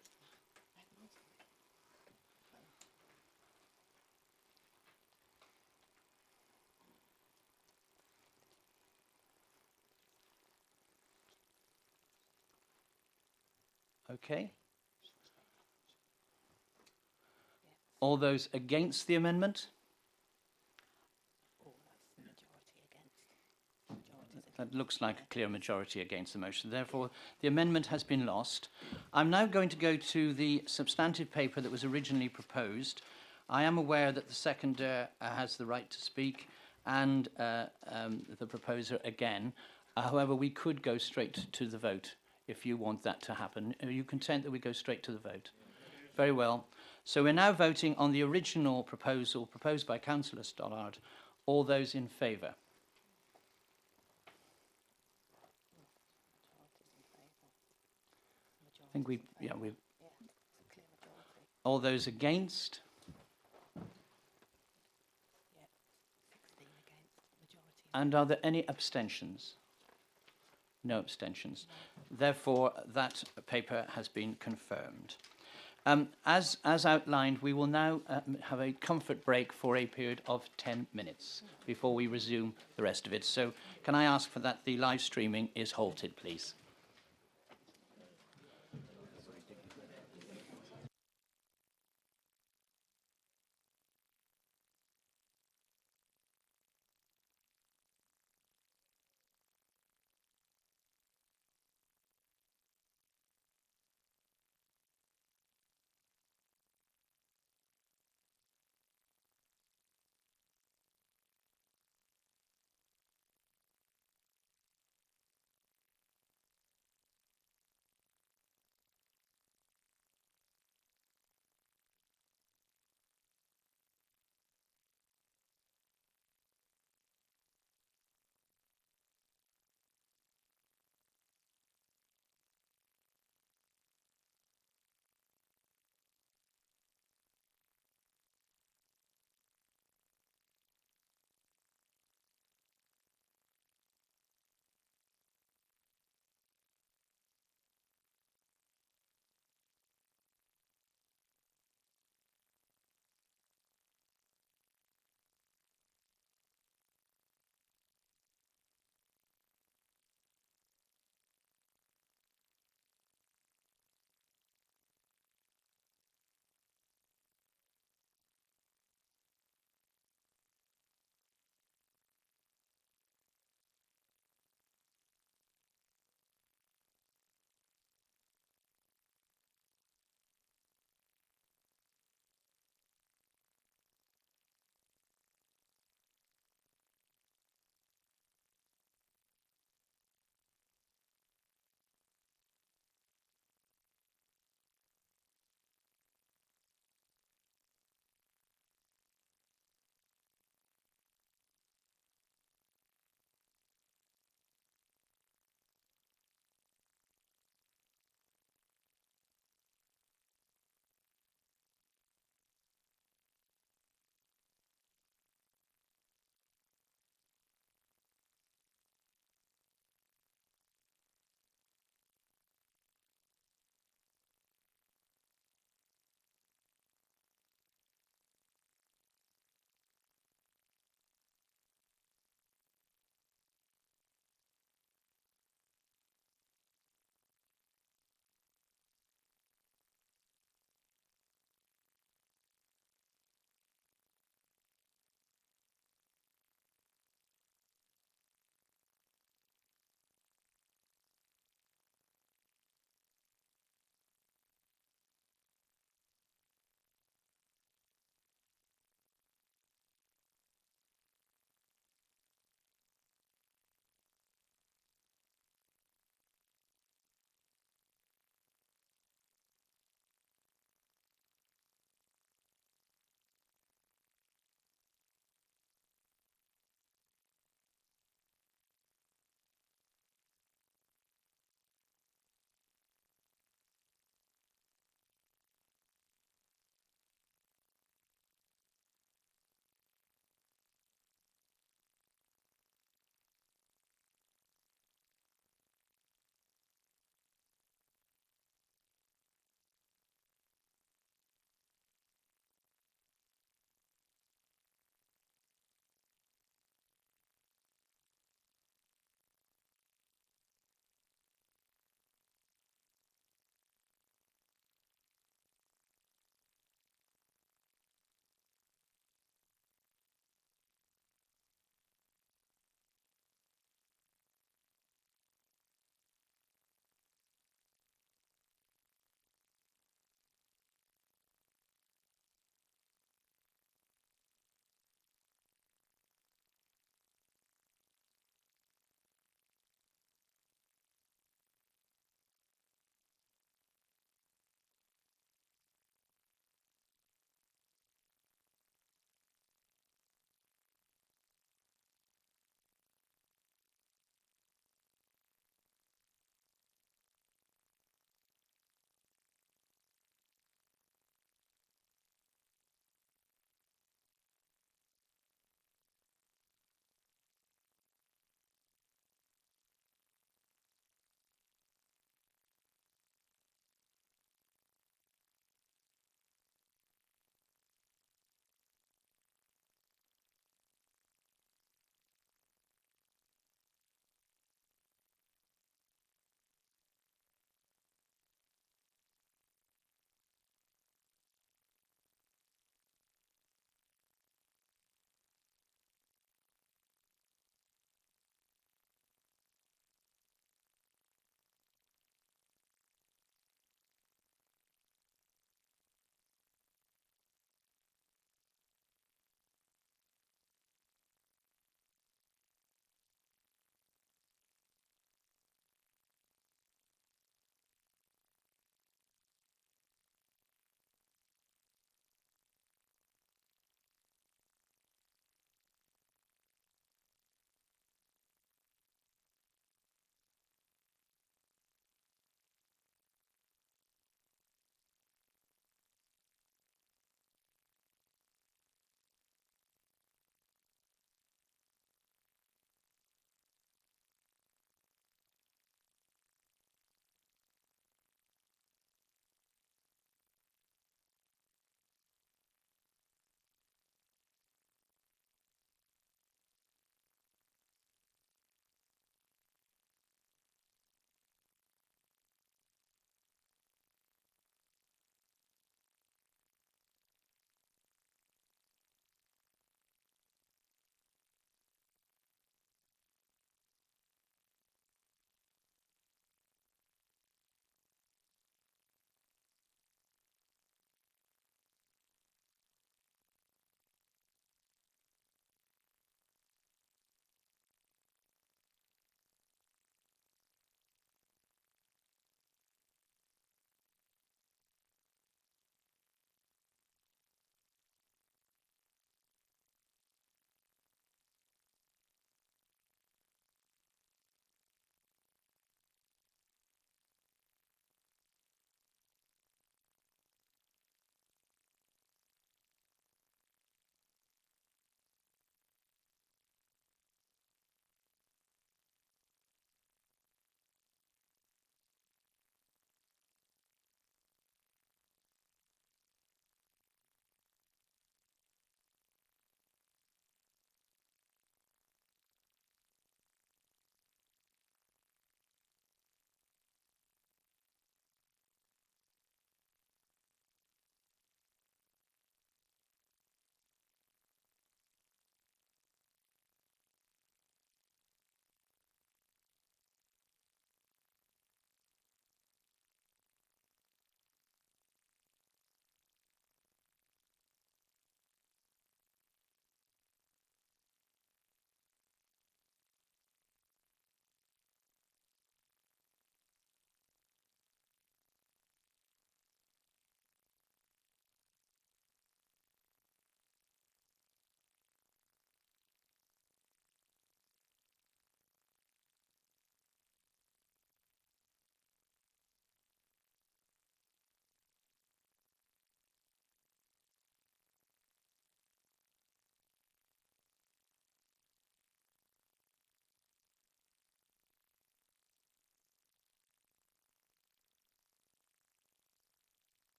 [SPEAKER 1] Okay. All those against the amendment? That looks like a clear majority against the motion. Therefore, the amendment has been lost. I'm now going to go to the substantive paper that was originally proposed. I am aware that the seconder has the right to speak and the proposer again. However, we could go straight to the vote if you want that to happen. Are you content that we go straight to the vote? Very well. So we're now voting on the original proposal proposed by Councillor Stollard. All those in favour? I think we've. All those against? And are there any abstentions? No abstentions. Therefore, that paper has been confirmed. As outlined, we will now have a comfort break for a period of 10 minutes before we resume the rest of it. So can I ask for that the live streaming is halted, please?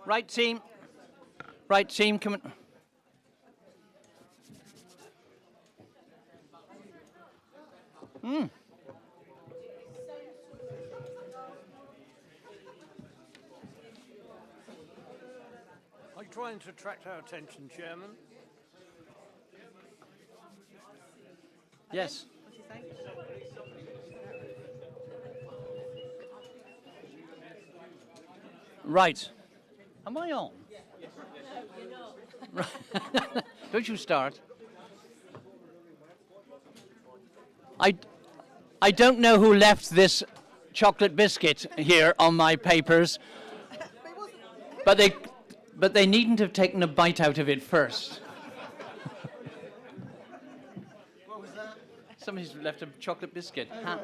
[SPEAKER 1] Right team. Right team, come on.
[SPEAKER 7] Are you trying to attract our attention, Chairman?
[SPEAKER 1] Yes. Right. Am I on? Right. Don't you start. I don't know who left this chocolate biscuit here on my papers, but they needn't have taken a bite out of it first.
[SPEAKER 6] What was that?
[SPEAKER 1] Somebody's left a chocolate biscuit.
[SPEAKER 6] That's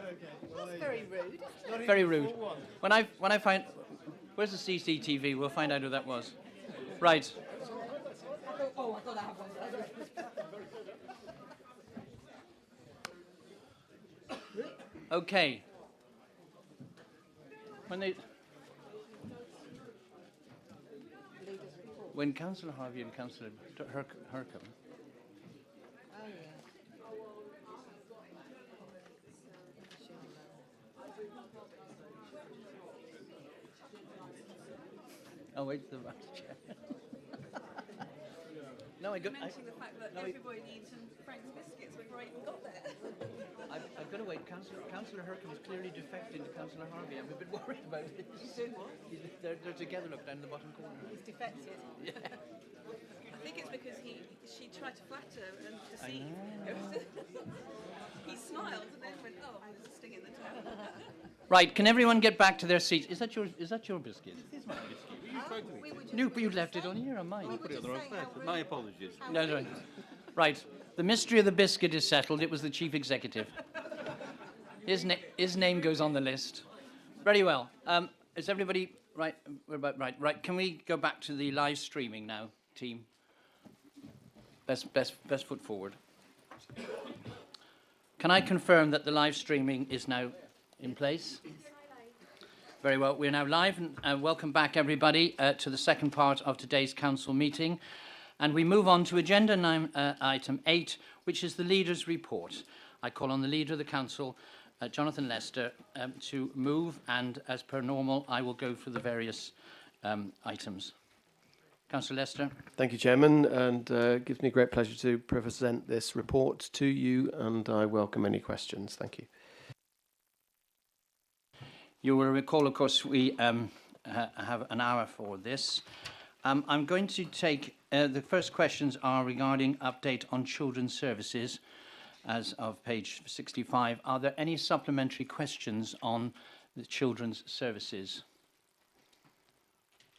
[SPEAKER 6] very rude.
[SPEAKER 1] Very rude. When I find, where's the CCTV? We'll find out who that was. Right.
[SPEAKER 6] Oh, I thought I had one.
[SPEAKER 1] Okay. When Councillor Harvey and Councillor Hurcombe. Oh, wait, the vice chair. No, I got.
[SPEAKER 6] Mentioning the fact that everybody had eaten Frank's biscuits before I even got there.
[SPEAKER 1] I've got to wait. Councillor Hurcombe is clearly defected to Councillor Harvey. I'm a bit worried about this.
[SPEAKER 6] He's doing what?
[SPEAKER 1] They're together, look, down in the bottom corner.
[SPEAKER 6] He's defected.
[SPEAKER 1] Yeah.
[SPEAKER 6] I think it's because she tried to flatter and deceive. He smiled and then went, oh, there's a sting in the toe.
[SPEAKER 1] Right, can everyone get back to their seats? Is that your biscuit?
[SPEAKER 6] This is my biscuit.
[SPEAKER 1] No, but you left it on here on mine.
[SPEAKER 19] My apologies.
[SPEAKER 1] No. Right, the mystery of the biscuit is settled. It was the chief executive. His name goes on the list. Very well. Is everybody right? We're about right. Right. Can we go back to the live streaming now, team? Best foot forward. Can I confirm that the live streaming is now in place? Very well. We're now live, and welcome back, everybody, to the second part of today's council meeting. And we move on to agenda item 8, which is the leader's report. I call on the leader of the council, Jonathan Lester, to move, and as per normal, I will go through the various items. Councillor Lester.
[SPEAKER 9] Thank you, Chairman, and it gives me great pleasure to present this report to you, and I welcome any questions. Thank you.
[SPEAKER 1] You will recall, of course, we have an hour for this. I'm going to take, the first questions are regarding update on children's services as of page 65. Are there any supplementary questions on the children's services?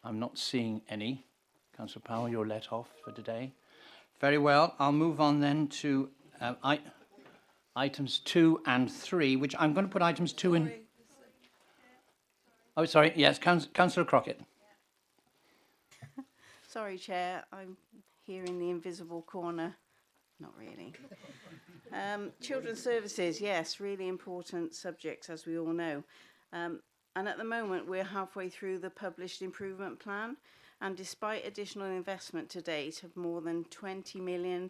[SPEAKER 1] I'm not seeing any. Councillor Powell, you're let off for today. Very well. I'll move on then to items 2 and 3, which I'm going to put items 2 in. Oh, sorry. Yes, Councillor Crockett.
[SPEAKER 13] Sorry, Chair. I'm here in the invisible corner. Not really. Children's services, yes, really important subjects, as we all know. And at the moment, we're halfway through the published improvement plan. And despite additional investment to date of more than £20 million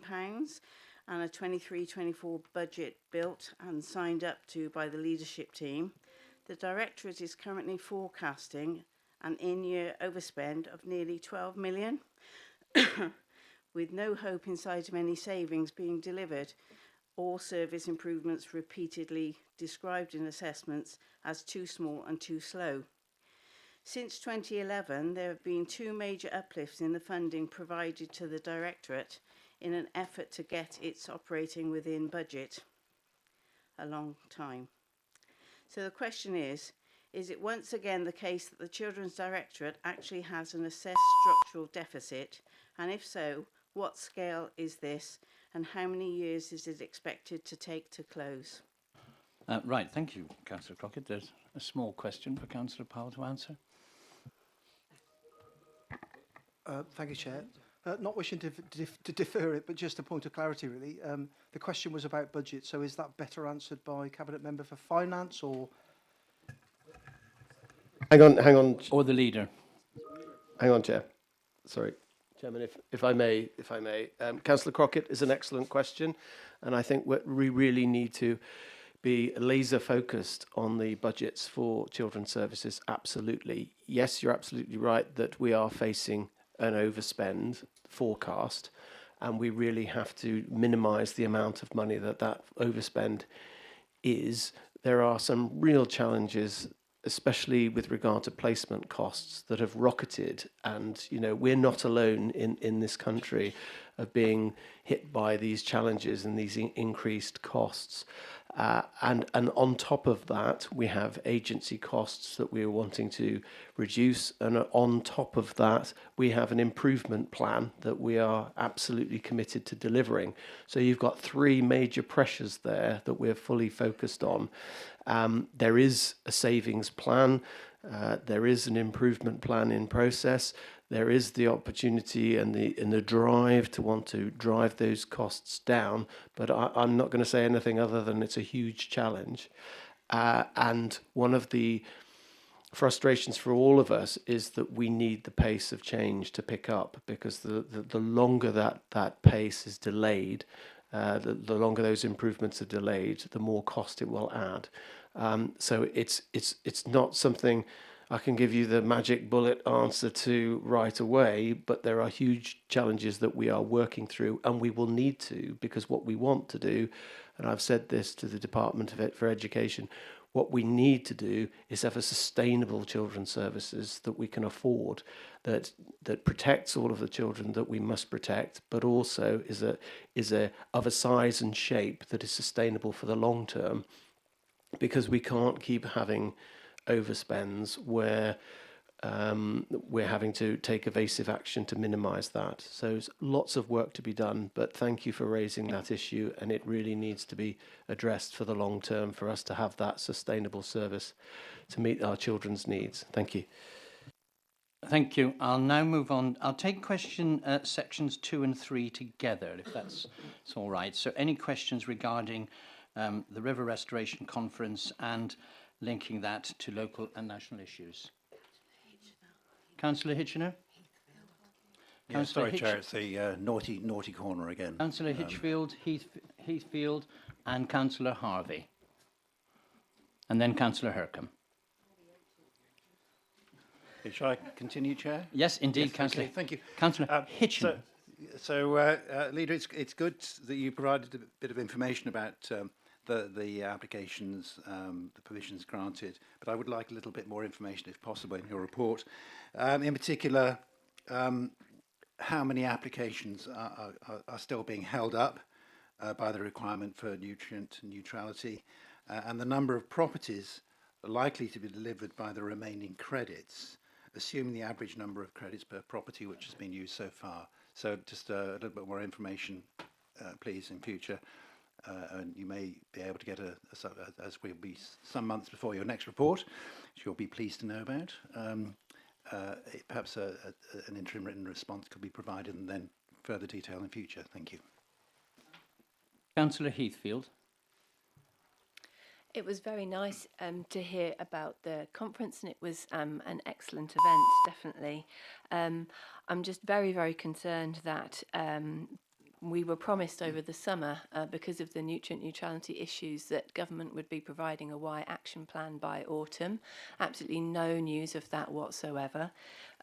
[SPEAKER 13] and a 23-24 budget built and signed up to by the leadership team, the Directorate is currently forecasting an in-year overspend of nearly 12 million, with no hope in sight of any savings being delivered, or service improvements repeatedly described in assessments as too small and too slow. Since 2011, there have been 2 major uplifts in the funding provided to the Directorate in an effort to get its operating within budget. A long time. So the question is it once again the case that the Children's Directorate actually has an assessed structural deficit? And if so, what scale is this, and how many years is it expected to take to close?
[SPEAKER 1] Right, thank you, Councillor Crockett. There's a small question for Councillor Powell to answer.
[SPEAKER 14] Thank you, Chair. Not wishing to defer it, but just a point of clarity, really. The question was about budget, so is that better answered by Cabinet Member for Finance, or...?
[SPEAKER 9] Hang on.
[SPEAKER 1] Or the leader.
[SPEAKER 9] Hang on, Chair. Sorry, Chairman, if I may. Councillor Crockett is an excellent question, and I think we really need to be laser focused on the budgets for children's services. Absolutely. Yes, you're absolutely right that we are facing an overspend forecast, and we really have to minimise the amount of money that overspend is. There are some real challenges, especially with regard to placement costs, that have rocketed, and we're not alone in this country of being hit by these challenges and these increased costs. And on top of that, we have agency costs that we're wanting to reduce. And on top of that, we have an improvement plan that we are absolutely committed to delivering. So you've got three major pressures there that we're fully focused on. There is a savings plan. There is an improvement plan in process. There is the opportunity and the drive to want to drive those costs down, but I'm not going to say anything other than it's a huge challenge. And one of the frustrations for all of us is that we need the pace of change to pick up, because the longer that pace is delayed, the longer those improvements are delayed, the more cost it will add. So it's not something I can give you the magic bullet answer to right away, but there are huge challenges that we are working through, and we will need to, because what we want to do, and I've said this to the Department for Education, what we need to do is have a sustainable children's services that we can afford, that protects all of the children that we must protect, but also is of a size and shape that is sustainable for the long term, because we can't keep having overspends where we're having to take evasive action to minimise that. So there's lots of work to be done, but thank you for raising that issue, and it really needs to be addressed for the long term for us to have that sustainable service to meet our children's needs. Thank you.
[SPEAKER 1] Thank you. I'll now move on. I'll take question sections 2 and 3 together, if that's all right. So any questions regarding the River Restoration Conference and linking that to local and national issues? Councillor Hitchener?
[SPEAKER 2] Yeah, sorry, Chair, it's the naughty corner again.
[SPEAKER 1] Councillor Hitchfield, Heathfield, and Councillor Harvey. And then Councillor Hercombe.
[SPEAKER 2] Shall I continue, Chair?
[SPEAKER 1] Yes, indeed,
[SPEAKER 2] Yes,
[SPEAKER 1] Councillor.
[SPEAKER 2] okay, thank you.
[SPEAKER 1] Councillor Hitchener.
[SPEAKER 2] Leader, it's good that you provided a bit of information about the applications, the permissions granted, but I would like a little bit more information, if possible, in your report. In particular, how many applications are still being held up by the requirement for nutrient neutrality, and the number of properties likely to be delivered by the remaining credits, assuming the average number of credits per property which has been used so far. So just a little bit more information, please, in future. And you may be able to get as will be some months before your next report, which you'll be pleased to know about. Perhaps an interim written response could be provided, and then further detail in future. Thank you.
[SPEAKER 1] Councillor Heathfield.
[SPEAKER 3] It was very nice to hear about the conference, and it was an excellent event, definitely. I'm just very, very concerned that we were promised over the summer, because of the nutrient neutrality issues, that government would be providing a Y action plan by autumn. Absolutely no news of that whatsoever.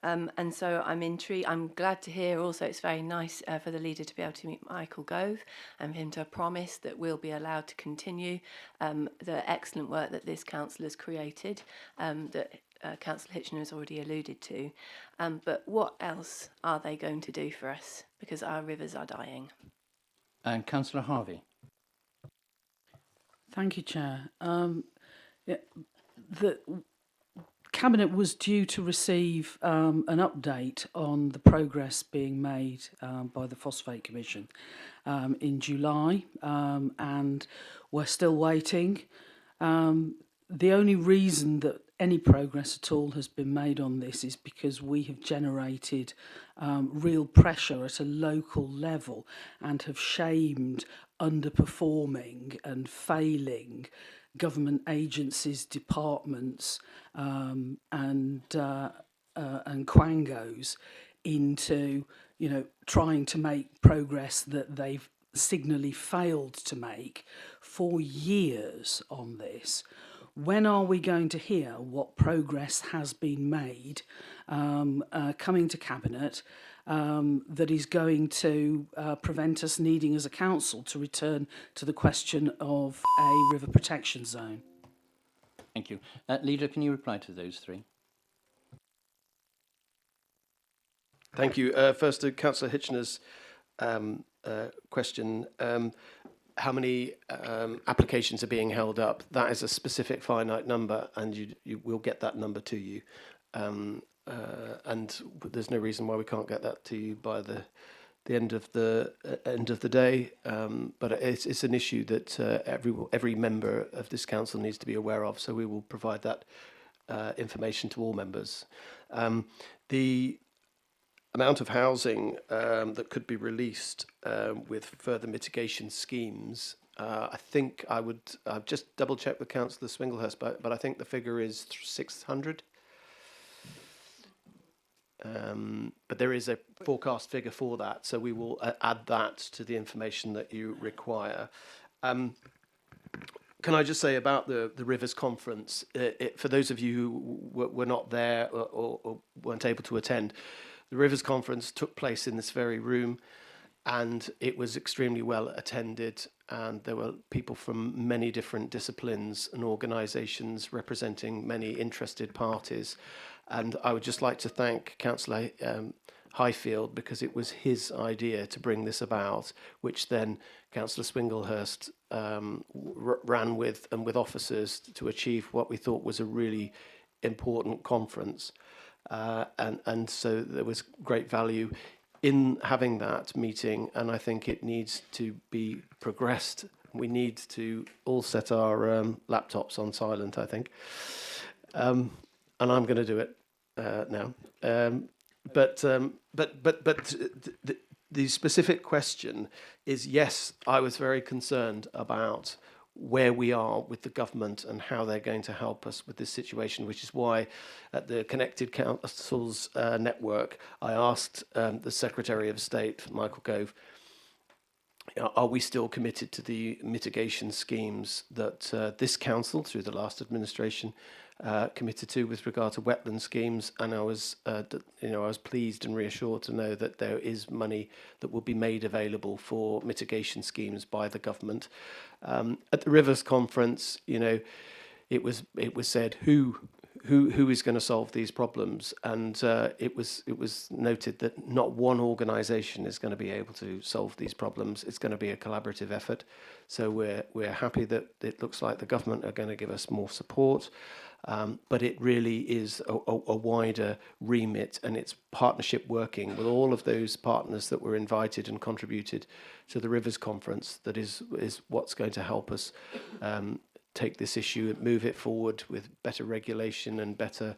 [SPEAKER 3] And so I'm intrigued. I'm glad to hear also it's very nice for the leader to be able to meet Michael Gove and for him to promise that we'll be allowed to continue the excellent work that this council has created, that Councillor Hitchener has already alluded to. But what else are they going to do for us? Because our rivers are dying.
[SPEAKER 1] And Councillor Harvey.
[SPEAKER 17] Thank you, Chair. The Cabinet was due to receive an update on the progress being made by the Phosphate Commission in July, and we're still waiting. The only reason that any progress at all has been made on this is because we have generated real pressure at a local level and have shamed underperforming and failing government agencies, departments, and and quangos into, you know, trying to make progress that they've signally failed to make for years on this. When are we going to hear what progress has been made coming to Cabinet that is going to prevent us needing as a council to return to the question of a river protection zone?
[SPEAKER 1] Thank you. Leader, can you reply to those three?
[SPEAKER 9] Thank you. First to Councillor Hitchener's question. How many applications are being held up? That is a specific finite number, and you will get that number to you. And there's no reason why we can't get that to you by the end of the day. But it's an issue that every member of this council needs to be aware of. So we will provide that information to all members. The amount of housing that could be released with further mitigation schemes, I think I've just double checked with Councillor Swinglehurst, but I think the figure is 600. But there is a forecast figure for that, so we will add that to the information that you require. Can I just say about the Rivers Conference, for those of you who were not there or weren't able to attend, the Rivers Conference took place in this very room, and it was extremely well attended, and there were people from many different disciplines and organisations representing many interested parties. And I would just like to thank Councillor Highfield, because it was his idea to bring this about, which then Councillor Swinglehurst ran with and with officers to achieve what we thought was a really important conference. And so there was great value in having that meeting, and I think it needs to be progressed. We need to all set our laptops on silent, I think. And I'm going to do it now. But the specific question is, yes, I was very concerned about where we are with the government and how they're going to help us with this situation, which is why at the Connected Councils Network, I asked the Secretary of State, Michael Gove, are we still committed to the mitigation schemes that this council, through the last administration, committed to with regard to wetland schemes? And I was pleased and reassured to know that there is money that will be made available for mitigation schemes by the government. At the Rivers Conference, it was said who is going to solve these problems, and it was noted that not one organisation is going to be able to solve these problems. It's going to be a collaborative effort. So we're happy that it looks like the government are going to give us more support. But it really is a wider remit, and it's partnership working with all of those partners that were invited and contributed to the Rivers Conference that is what's going to help us take this issue and move it forward with better regulation and better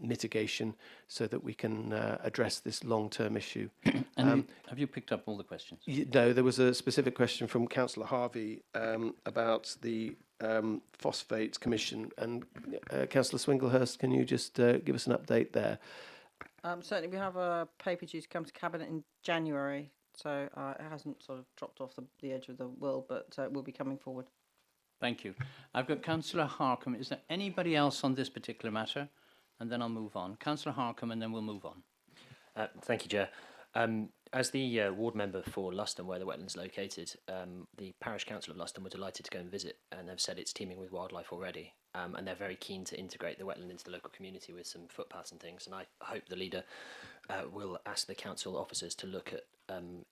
[SPEAKER 9] mitigation, so that we can address this long-term issue.
[SPEAKER 1] And have you picked up all the questions?
[SPEAKER 9] No, there was a specific question from Councillor Harvey about the Phosphates Commission, and Councillor Swinglehurst, can you just give us an update there?
[SPEAKER 5] Certainly, we have a paper due to come to Cabinet in January, so it hasn't sort of dropped off the edge of the world, but it will be coming forward.
[SPEAKER 1] Thank you. I've got Councillor Harcombe. Is there anybody else on this particular matter? And then I'll move on. Councillor Harcombe, and then we'll move on.
[SPEAKER 11] Thank you, Chair. As the ward member for Luston, where the wetland's located, the Parish Council of Luston were delighted to go and visit, and they've said it's teeming with wildlife already. And they're very keen to integrate the wetland into the local community with some footpaths and things. And I hope the leader will ask the council officers to look at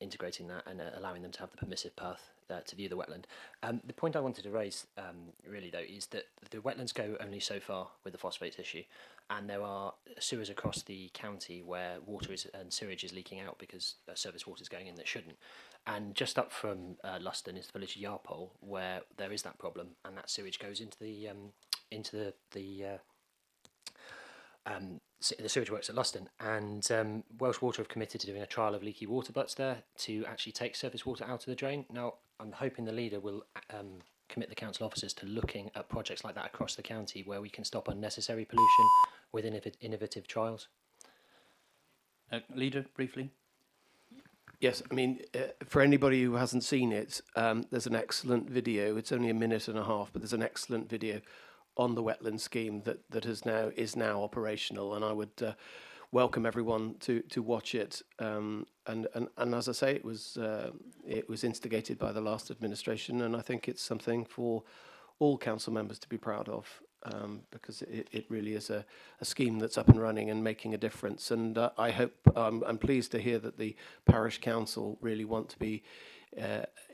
[SPEAKER 11] integrating that and allowing them to have the permissive path to view the wetland. The point I wanted to raise, really, though, is that the wetlands go only so far with the phosphates issue, and there are sewers across the county where water and sewage is leaking out because surface water is going in that shouldn't. And just up from Luston is the village of Yarpole, where there is that problem, and that sewage goes into the sewage works at Luston, and Welsh Water have committed to doing a trial of leaky water butts there to actually take surface water out of the drain. Now, I'm hoping the leader will commit the council officers to looking at projects like that across the county where we can stop unnecessary pollution with innovative trials.
[SPEAKER 1] Leader, briefly.
[SPEAKER 9] Yes, I mean, for anybody who hasn't seen it, there's an excellent video. It's only a minute and a half, but there's an excellent video on the wetland scheme that is now operational, and I would welcome everyone to watch it. And as I say, it was instigated by the last administration, and I think it's something for all council members to be proud of. Because it really is a scheme that's up and running and making a difference. And I hope, I'm pleased to hear that the parish council really want to be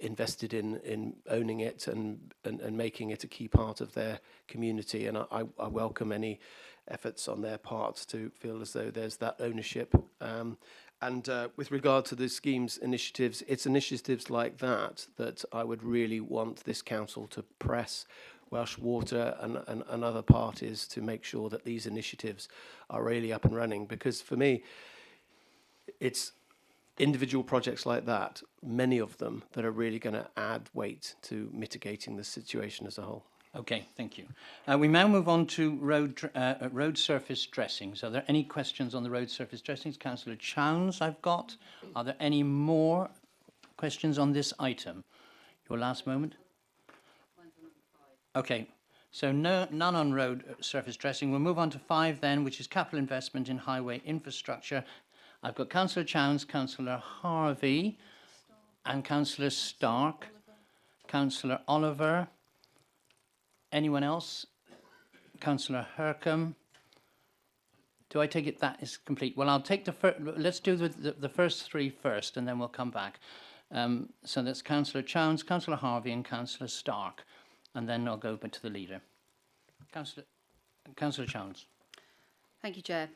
[SPEAKER 9] invested in owning it and making it a key part of their community. And I welcome any efforts on their part to feel as though there's that ownership. And with regard to the scheme's initiatives, it's initiatives like that I would really want this council to press Welsh Water and other parties to make sure that these initiatives are really up and running. Because for me, it's individual projects like that, many of them, that are really going to add weight to mitigating the situation as a whole.
[SPEAKER 1] Okay, thank you. We now move on to road surface dressings. Are there any questions on the road surface dressings? Councillor Chowns, I've got. Are there any more questions on this item? Your last moment? Okay, so none on road surface dressing. We'll move on to 5 then, which is capital investment in highway infrastructure. I've got Councillor Chowns, Councillor Harvey, and Councillor Stark, Councillor Oliver. Anyone else? Councillor Hercombe. Do I take it that is complete? Well, I'll take let's do the first 3 first, and then we'll come back. So that's Councillor Chowns, Councillor Harvey, and Councillor Stark. And then I'll go back to the leader. Councillor Chowns.
[SPEAKER 20] Thank you, Chair.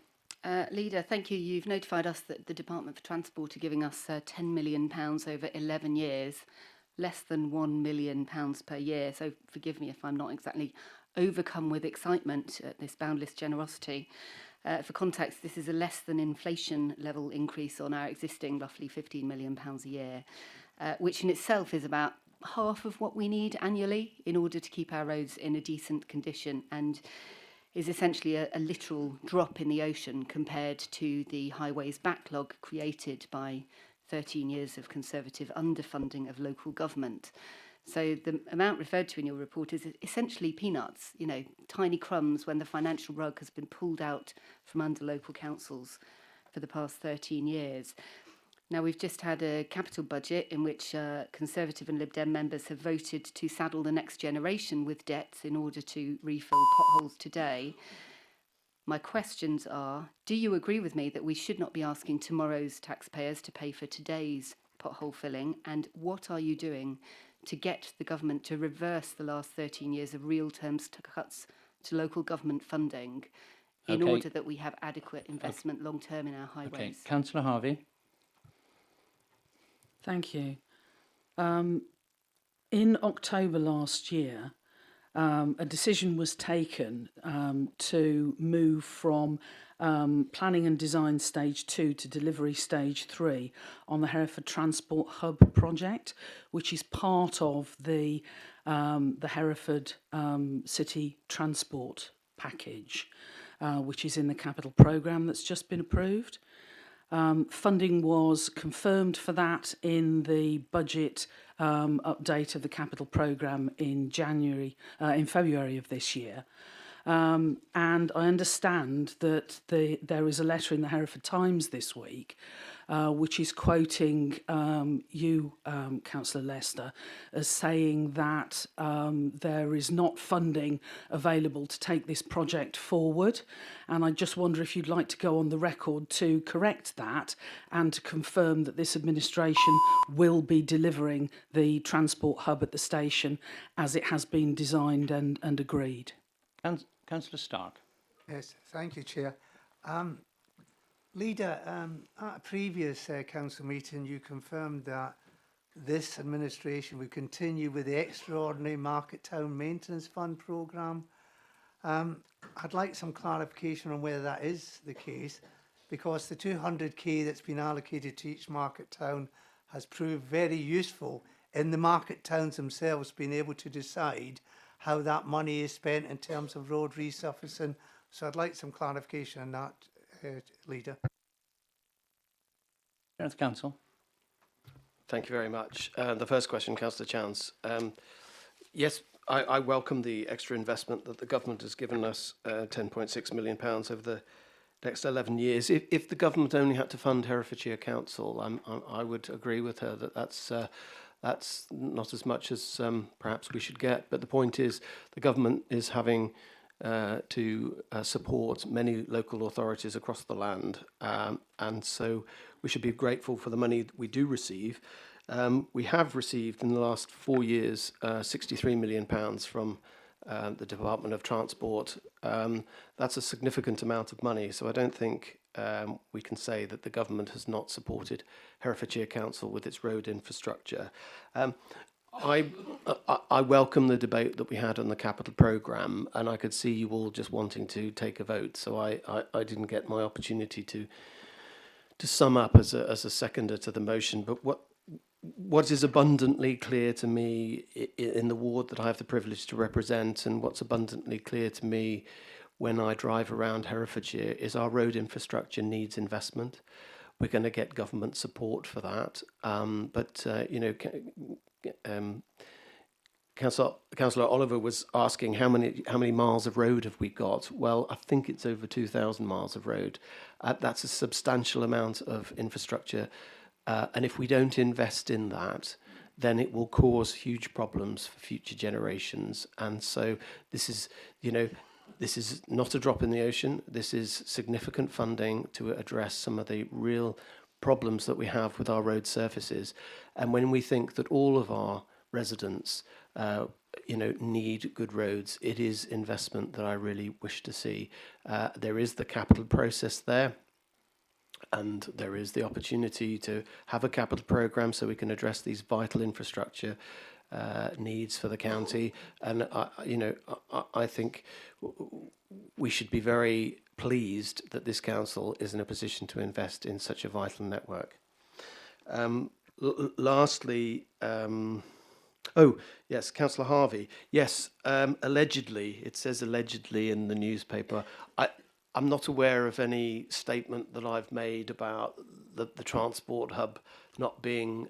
[SPEAKER 20] Leader, thank you. You've notified us that the Department for Transport are giving us £10 million over 11 years, less than £1 million per year. So forgive me if I'm not exactly overcome with excitement at this boundless generosity. For context, this is a less than inflation level increase on our existing roughly £15 million a year, which in itself is about half of what we need annually in order to keep our roads in a decent condition, and is essentially a literal drop in the ocean compared to the highways backlog created by 13 years of Conservative underfunding of local government. So the amount referred to in your report is essentially peanuts, tiny crumbs when the financial rug has been pulled out from under local councils for the past 13 years. Now, we've just had a capital budget in which Conservative and Lib Dem members have voted to saddle the next generation with debts in order to refill potholes today. My questions are, do you agree with me that we should not be asking tomorrow's taxpayers to pay for today's pothole filling? And what are you doing to get the government to reverse the last 13 years of real terms cuts to local government funding in order that we have adequate investment long term in our highways?
[SPEAKER 1] Okay, Councillor Harvey.
[SPEAKER 17] Thank you. In October last year, a decision was taken to move from planning and design stage 2 to delivery stage 3 on the Hereford Transport Hub project, which is part of the Hereford City Transport package, which is in the capital programme that's just been approved. Funding was confirmed for that in the budget update of the capital programme in February of this year. And I understand that there is a letter in the Hereford Times this week which is quoting you, Councillor Lester, as saying that there is not funding available to take this project forward. And I just wonder if you'd like to go on the record to correct that and to confirm that this administration will be delivering the transport hub at the station as it has been designed and agreed.
[SPEAKER 1] Councillor Stark.
[SPEAKER 15] Yes, thank you, Chair. Leader, at a previous council meeting, you confirmed that this administration would continue with the extraordinary Market Town Maintenance Fund programme. I'd like some clarification on whether that is the case, because the 200k that's been allocated to each market town has proved very useful in the market towns themselves being able to decide how that money is spent in terms of road resurfacing. So I'd like some clarification on that, Leader.
[SPEAKER 1] Council.
[SPEAKER 9] Thank you very much. The first question, Councillor Chance. Yes, I welcome the extra investment that the government has given us, £10.6 million over the next 11 years. If the government only had to fund Herefordshire Council, I would agree with her that that's not as much as perhaps we should get. But the point is, the government is having to support many local authorities across the land, and so we should be grateful for the money that we do receive. We have received in the last 4 years £63 million from the Department of Transport. That's a significant amount of money, so I don't think we can say that the government has not supported Herefordshire Council with its road infrastructure. I welcome the debate that we had on the capital programme, and I could see you all just wanting to take a vote, so I didn't get my opportunity to sum up as a seconder to the motion. But what is abundantly clear to me in the ward that I have the privilege to represent, and what's abundantly clear to me when I drive around Herefordshire, is our road infrastructure needs investment. We're going to get government support for that, but you know, Councillor Oliver was asking how many miles of road have we got. Well, I think it's over 2,000 miles of road. That's a substantial amount of infrastructure, and if we don't invest in that, then it will cause huge problems for future generations. And so this is, you know, this is not a drop in the ocean. This is significant funding to address some of the real problems that we have with our road surfaces. And when we think that all of our residents, you know, need good roads, it is investment that I really wish to see. There is the capital process there, and there is the opportunity to have a capital programme so we can address these vital infrastructure needs for the county. And you know, I think we should be very pleased that this council is in a position to invest in such a vital network. Lastly, oh yes, Councillor Harvey. Yes, allegedly, it says allegedly in the newspaper. I'm not aware of any statement that I've made about the transport hub not being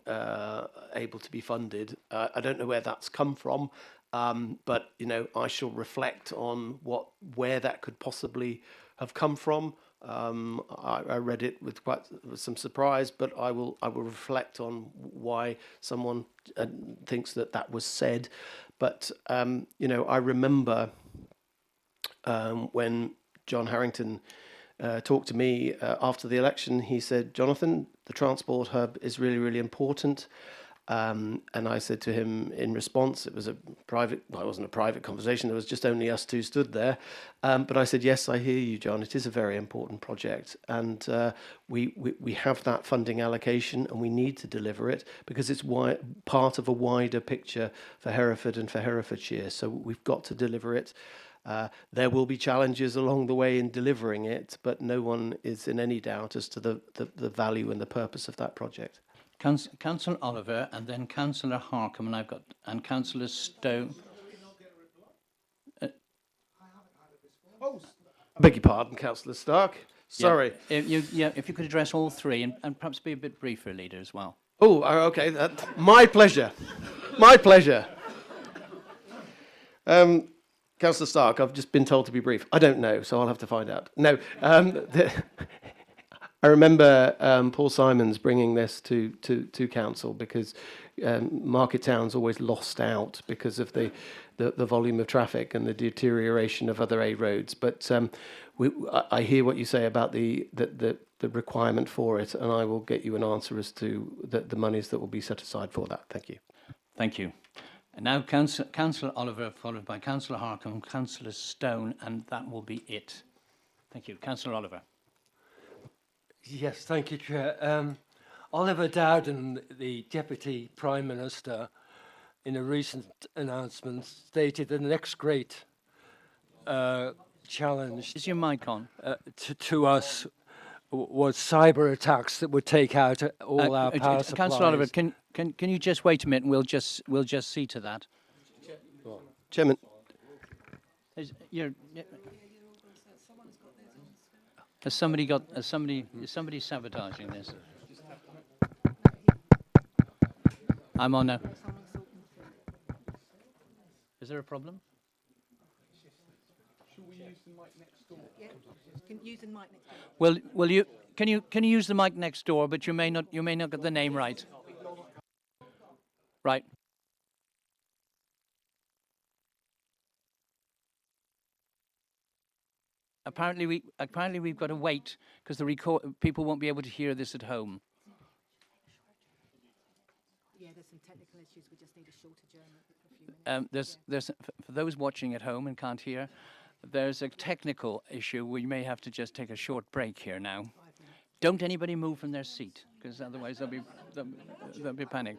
[SPEAKER 9] able to be funded. I don't know where that's come from, but you know, I shall reflect on where that could possibly have come from. I read it with some surprise, but I will reflect on why someone thinks that was said. But you know, I remember when John Harrington talked to me after the election. He said, "Jonathan, the transport hub is really, really important." And I said to him in response, it was a private, well, it wasn't a private conversation, there was just only us two stood there. But I said, yes, I hear you, John, it is a very important project. And we have that funding allocation and we need to deliver it because it's part of a wider picture for Hereford and for Herefordshire. So we've got to deliver it. There will be challenges along the way in delivering it, but no one is in any doubt as to the value and the purpose of that project.
[SPEAKER 1] Councillor Oliver, and then Councillor Harcombe, and Councillor Stone.
[SPEAKER 9] I beg your pardon, Councillor Stark. Sorry.
[SPEAKER 1] Yeah, if you could address all three and perhaps be a bit briefer, Leader, as well.
[SPEAKER 9] Oh, okay. My pleasure. My pleasure. Councillor Stark, I've just been told to be brief. I don't know, so I'll have to find out. No. I remember Paul Simons bringing this to council because Market Town's always lost out because of the volume of traffic and the deterioration of other A roads. But I hear what you say about the requirement for it, and I will get you an answer as to the monies that will be set aside for that. Thank you.
[SPEAKER 1] Thank you. And now Councillor Oliver, followed by Councillor Harcombe, Councillor Stone, and that will be it. Thank you. Councillor Oliver.
[SPEAKER 8] Yes, thank you, Chair. Oliver Dowden, the Deputy Prime Minister, in a recent announcement stated the next great challenge
[SPEAKER 1] is your mic on?
[SPEAKER 8] To us was cyber attacks that would take out all our power supplies.
[SPEAKER 1] Councillor Oliver, can you just wait a minute and we'll just see to that.
[SPEAKER 9] Chairman.
[SPEAKER 1] Is somebody sabotaging this? I'm on now. Is there a problem?
[SPEAKER 6] Should we use the mic next door? Yeah, can use the mic next door.
[SPEAKER 1] Well, can you use the mic next door, but you may not get the name right. Right. Apparently we've got to wait because people won't be able to hear this at home.
[SPEAKER 6] Yeah, there's some technical issues. We just need a shorter German.
[SPEAKER 1] There's for those watching at home and can't hear, there's a technical issue. We may have to just take a short break here now. Don't anybody move from their seat, because otherwise there'll be panic.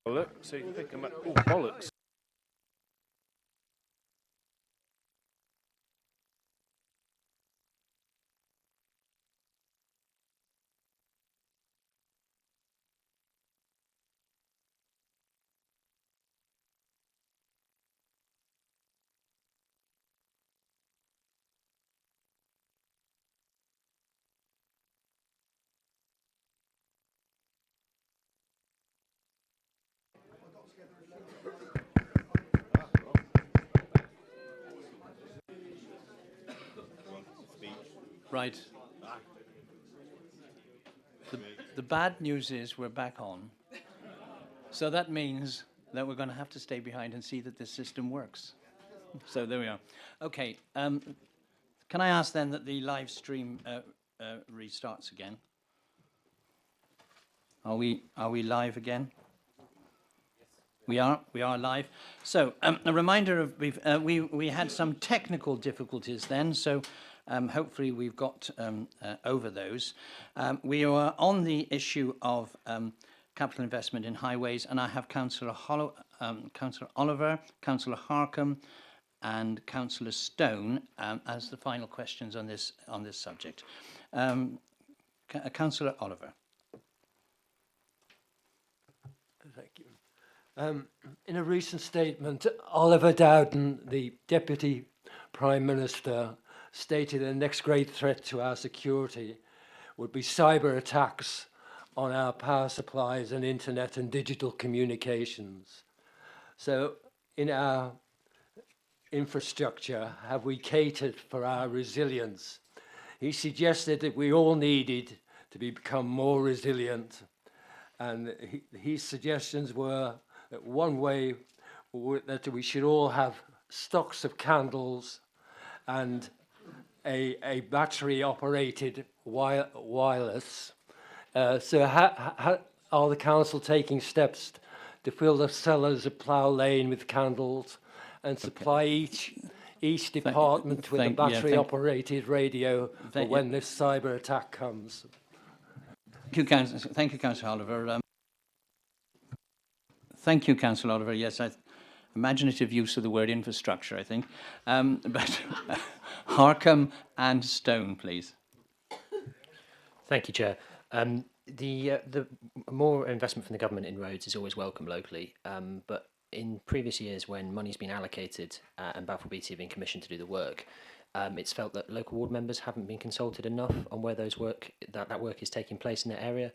[SPEAKER 12] Look, so you can pick them up. Oh, bollocks.
[SPEAKER 1] Right. The bad news is we're back on. So that means that we're going to have to stay behind and see that this system works. So there we are. Okay. Can I ask then that the live stream restarts again? Are we live again? We are live. So a reminder of we had some technical difficulties then. So hopefully we've got over those. We are on the issue of capital investment in highways, and I have Councillor Oliver, Councillor Harkham, and Councillor Stone as the final questions on this subject. Councillor Oliver.
[SPEAKER 8] Thank you. In a recent statement, Oliver Dowden, the Deputy Prime Minister, stated the next great threat to our security would be cyber attacks on our power supplies and internet and digital communications. So in our infrastructure, have we catered for our resilience? He suggested that we all needed to become more resilient, and his suggestions were that one way that we should all have stocks of candles and a battery-operated wireless. So how are the council taking steps to fill the cellars of Plough Lane with candles and supply each department with a battery-operated radio for when this cyber attack comes?
[SPEAKER 1] Thank you, Councillor Oliver. Thank you, Councillor Oliver. Yes, imaginative use of the word infrastructure, I think. But Harkham and Stone, please.
[SPEAKER 11] Thank you, Chair. The more investment from the government in roads is always welcome locally, but in previous years when money's been allocated and Balfour Beatty have been commissioned to do the work, it's felt that local ward members haven't been consulted enough on where that work is taking place in their area.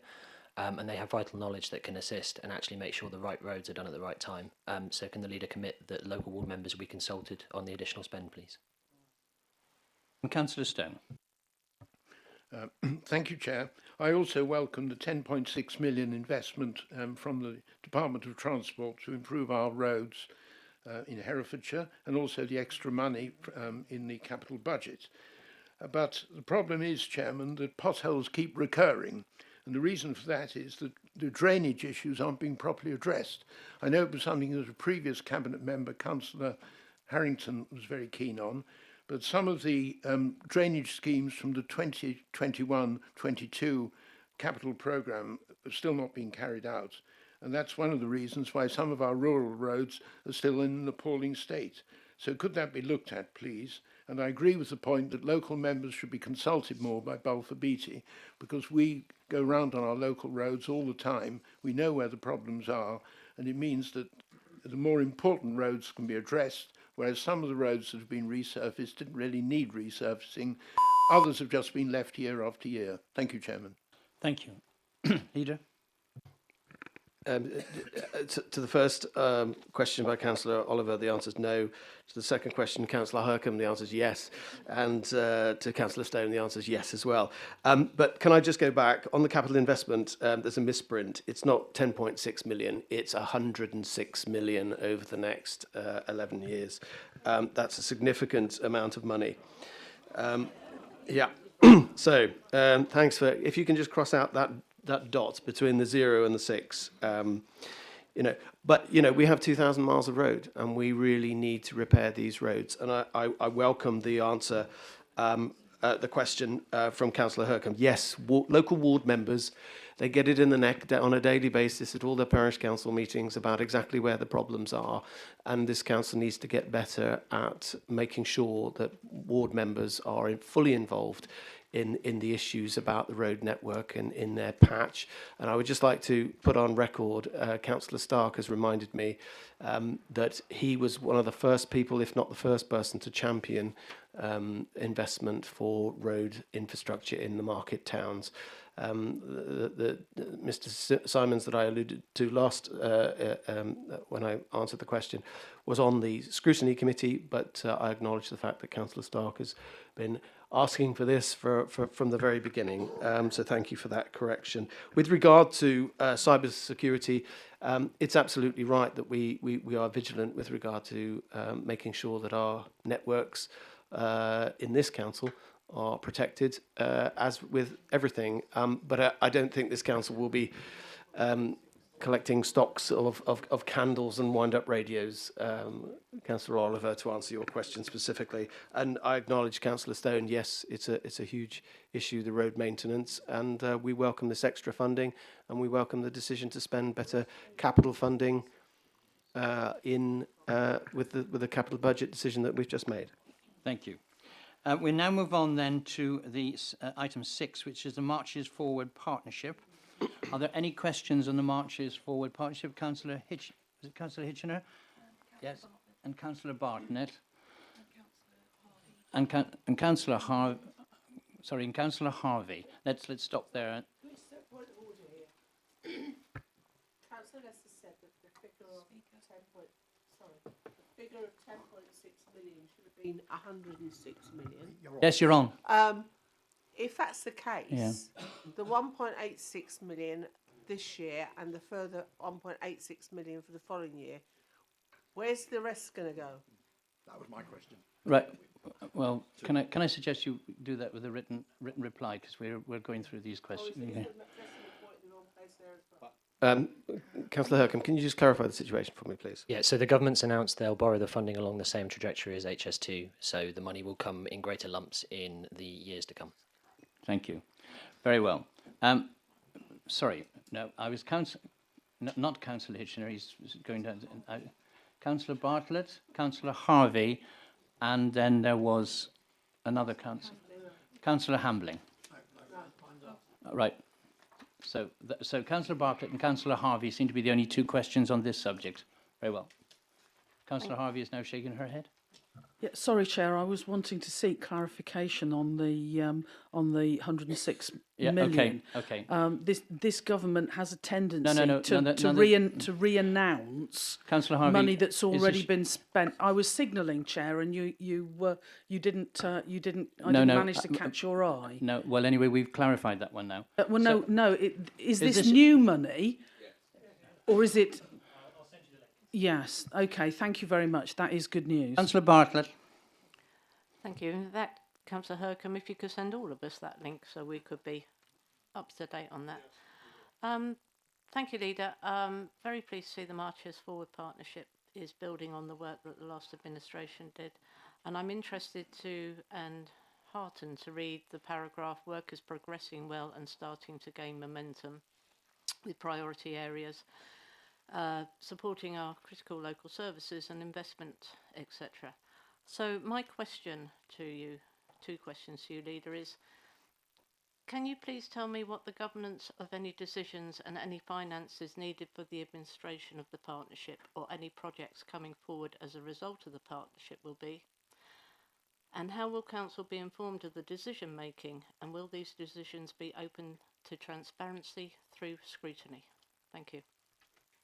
[SPEAKER 11] And they have vital knowledge that can assist and actually make sure the right roads are done at the right time. So can the leader commit that local ward members will be consulted on the additional spend, please?
[SPEAKER 1] And Councillor Stone.
[SPEAKER 16] Thank you, Chair. I also welcome the 10.6 million investment from the Department of Transport to improve our roads in Herefordshire, and also the extra money in the capital budget. But the problem is, Chairman, that potholes keep recurring. And the reason for that is that the drainage issues aren't being properly addressed. I know it was something that a previous cabinet member, Councillor Harrington, was very keen on, but some of the drainage schemes from the 2021-22 capital programme are still not being carried out. And that's one of the reasons why some of our rural roads are still in an appalling state. So could that be looked at, please? And I agree with the point that local members should be consulted more by Balfour Beatty, because we go round on our local roads all the time. We know where the problems are, and it means that the more important roads can be addressed, whereas some of the roads that have been resurfaced didn't really need resurfacing. Others have just been left year after year. Thank you, Chairman.
[SPEAKER 1] Thank you. Leader?
[SPEAKER 9] To the first question by Councillor Oliver, the answer is no. To the second question, Councillor Harkham, the answer is yes. And to Councillor Stone, the answer is yes as well. But can I just go back? On the capital investment, there's a misprint. It's not 10.6 million, it's 106 million over the next 11 years. That's a significant amount of money. Yeah. So thanks for, if you can just cross out that dot between the 0 and the 6, but we have 2,000 miles of road, and we really need to repair these roads. And I welcome the answer, the question from Councillor Harkham. Yes, local ward members, They get it in the neck on a daily basis at all their parish council meetings about exactly where the problems are. And this council needs to get better at making sure that ward members are fully involved in the issues about the road network and in their patch. And I would just like to put on record, Councillor Stark has reminded me that he was one of the first people, if not the first person, to champion investment for road infrastructure in the market towns. Mr. Simons that I alluded to last when I answered the question was on the scrutiny committee, but I acknowledge the fact that Councillor Stark has been asking for this from the very beginning. So thank you for that correction. With regard to cyber security, it's absolutely right that we are vigilant with regard to making sure that our networks in this council are protected, as with everything. But I don't think this council will be collecting stocks of candles and wind-up radios, Councillor Oliver, to answer your question specifically. And I acknowledge, Councillor Stone, yes, it's a huge issue, the road maintenance, and we welcome this extra funding, and we welcome the decision to spend better capital funding with the capital budget decision that we've just made.
[SPEAKER 1] Thank you. We now move on then to the item 6, which is the Marches Forward Partnership. Are there any questions on the Marches Forward Partnership? Councillor Hitchener? Yes. And Councillor Bartlett? And Councillor Harvey? Sorry, and Councillor Harvey. Let's stop there.
[SPEAKER 4] Councillor Lester said that the figure of 10.6 million should have been 106 million.
[SPEAKER 1] Yes, you're on.
[SPEAKER 4] If that's the case, the 1.86 million this year and the further 1.86 million for the following year, where's the rest going to go?
[SPEAKER 22] That was my question.
[SPEAKER 1] Right. Well, can I suggest you do that with a written reply, because we're going through these questions.
[SPEAKER 9] Councillor Hercombe, can you just clarify the situation for me, please?
[SPEAKER 11] Yeah, so the government's announced they'll borrow the funding along the same trajectory as HS2, so the money will come in greater lumps in the years to come.
[SPEAKER 1] Thank you. Very well. Sorry, no, I was not Councillor Hitchener, he's going down. Councillor Bartlett, Councillor Harvey, and then there was another councillor, Councillor Hambling. Right. So Councillor Bartlett and Councillor Harvey seem to be the only two questions on this subject. Very well. Councillor Harvey is now shaking her head.
[SPEAKER 17] Yeah, sorry, Chair. I was wanting to seek clarification on the 106 million.
[SPEAKER 1] Okay.
[SPEAKER 17] This government has a tendency to re-announce money that's already been spent. I was signalling, Chair, and you didn't manage to catch your eye.
[SPEAKER 1] No. Well, anyway, we've clarified that one now.
[SPEAKER 17] Is this new money, or is it? Yes. Okay. Thank you very much. That is good news.
[SPEAKER 1] Councillor Bartlett.
[SPEAKER 23] Thank you. That, Councillor Hercombe, if you could send all of us that link so we could be up to date on that. Thank you, Leader. Very pleased to see the Marches Forward Partnership is building on the work that the last administration did. And I'm interested to and heartened to read the paragraph, work is progressing well and starting to gain momentum with priority areas. Supporting our critical local services and investment, etc. So my question to you, two questions to you, Leader, is can you please tell me what the governance of any decisions and any finances needed for the administration of the partnership or any projects coming forward as a result of the partnership will be? And how will Council be informed of the decision making, and will these decisions be open to transparency through scrutiny? Thank you.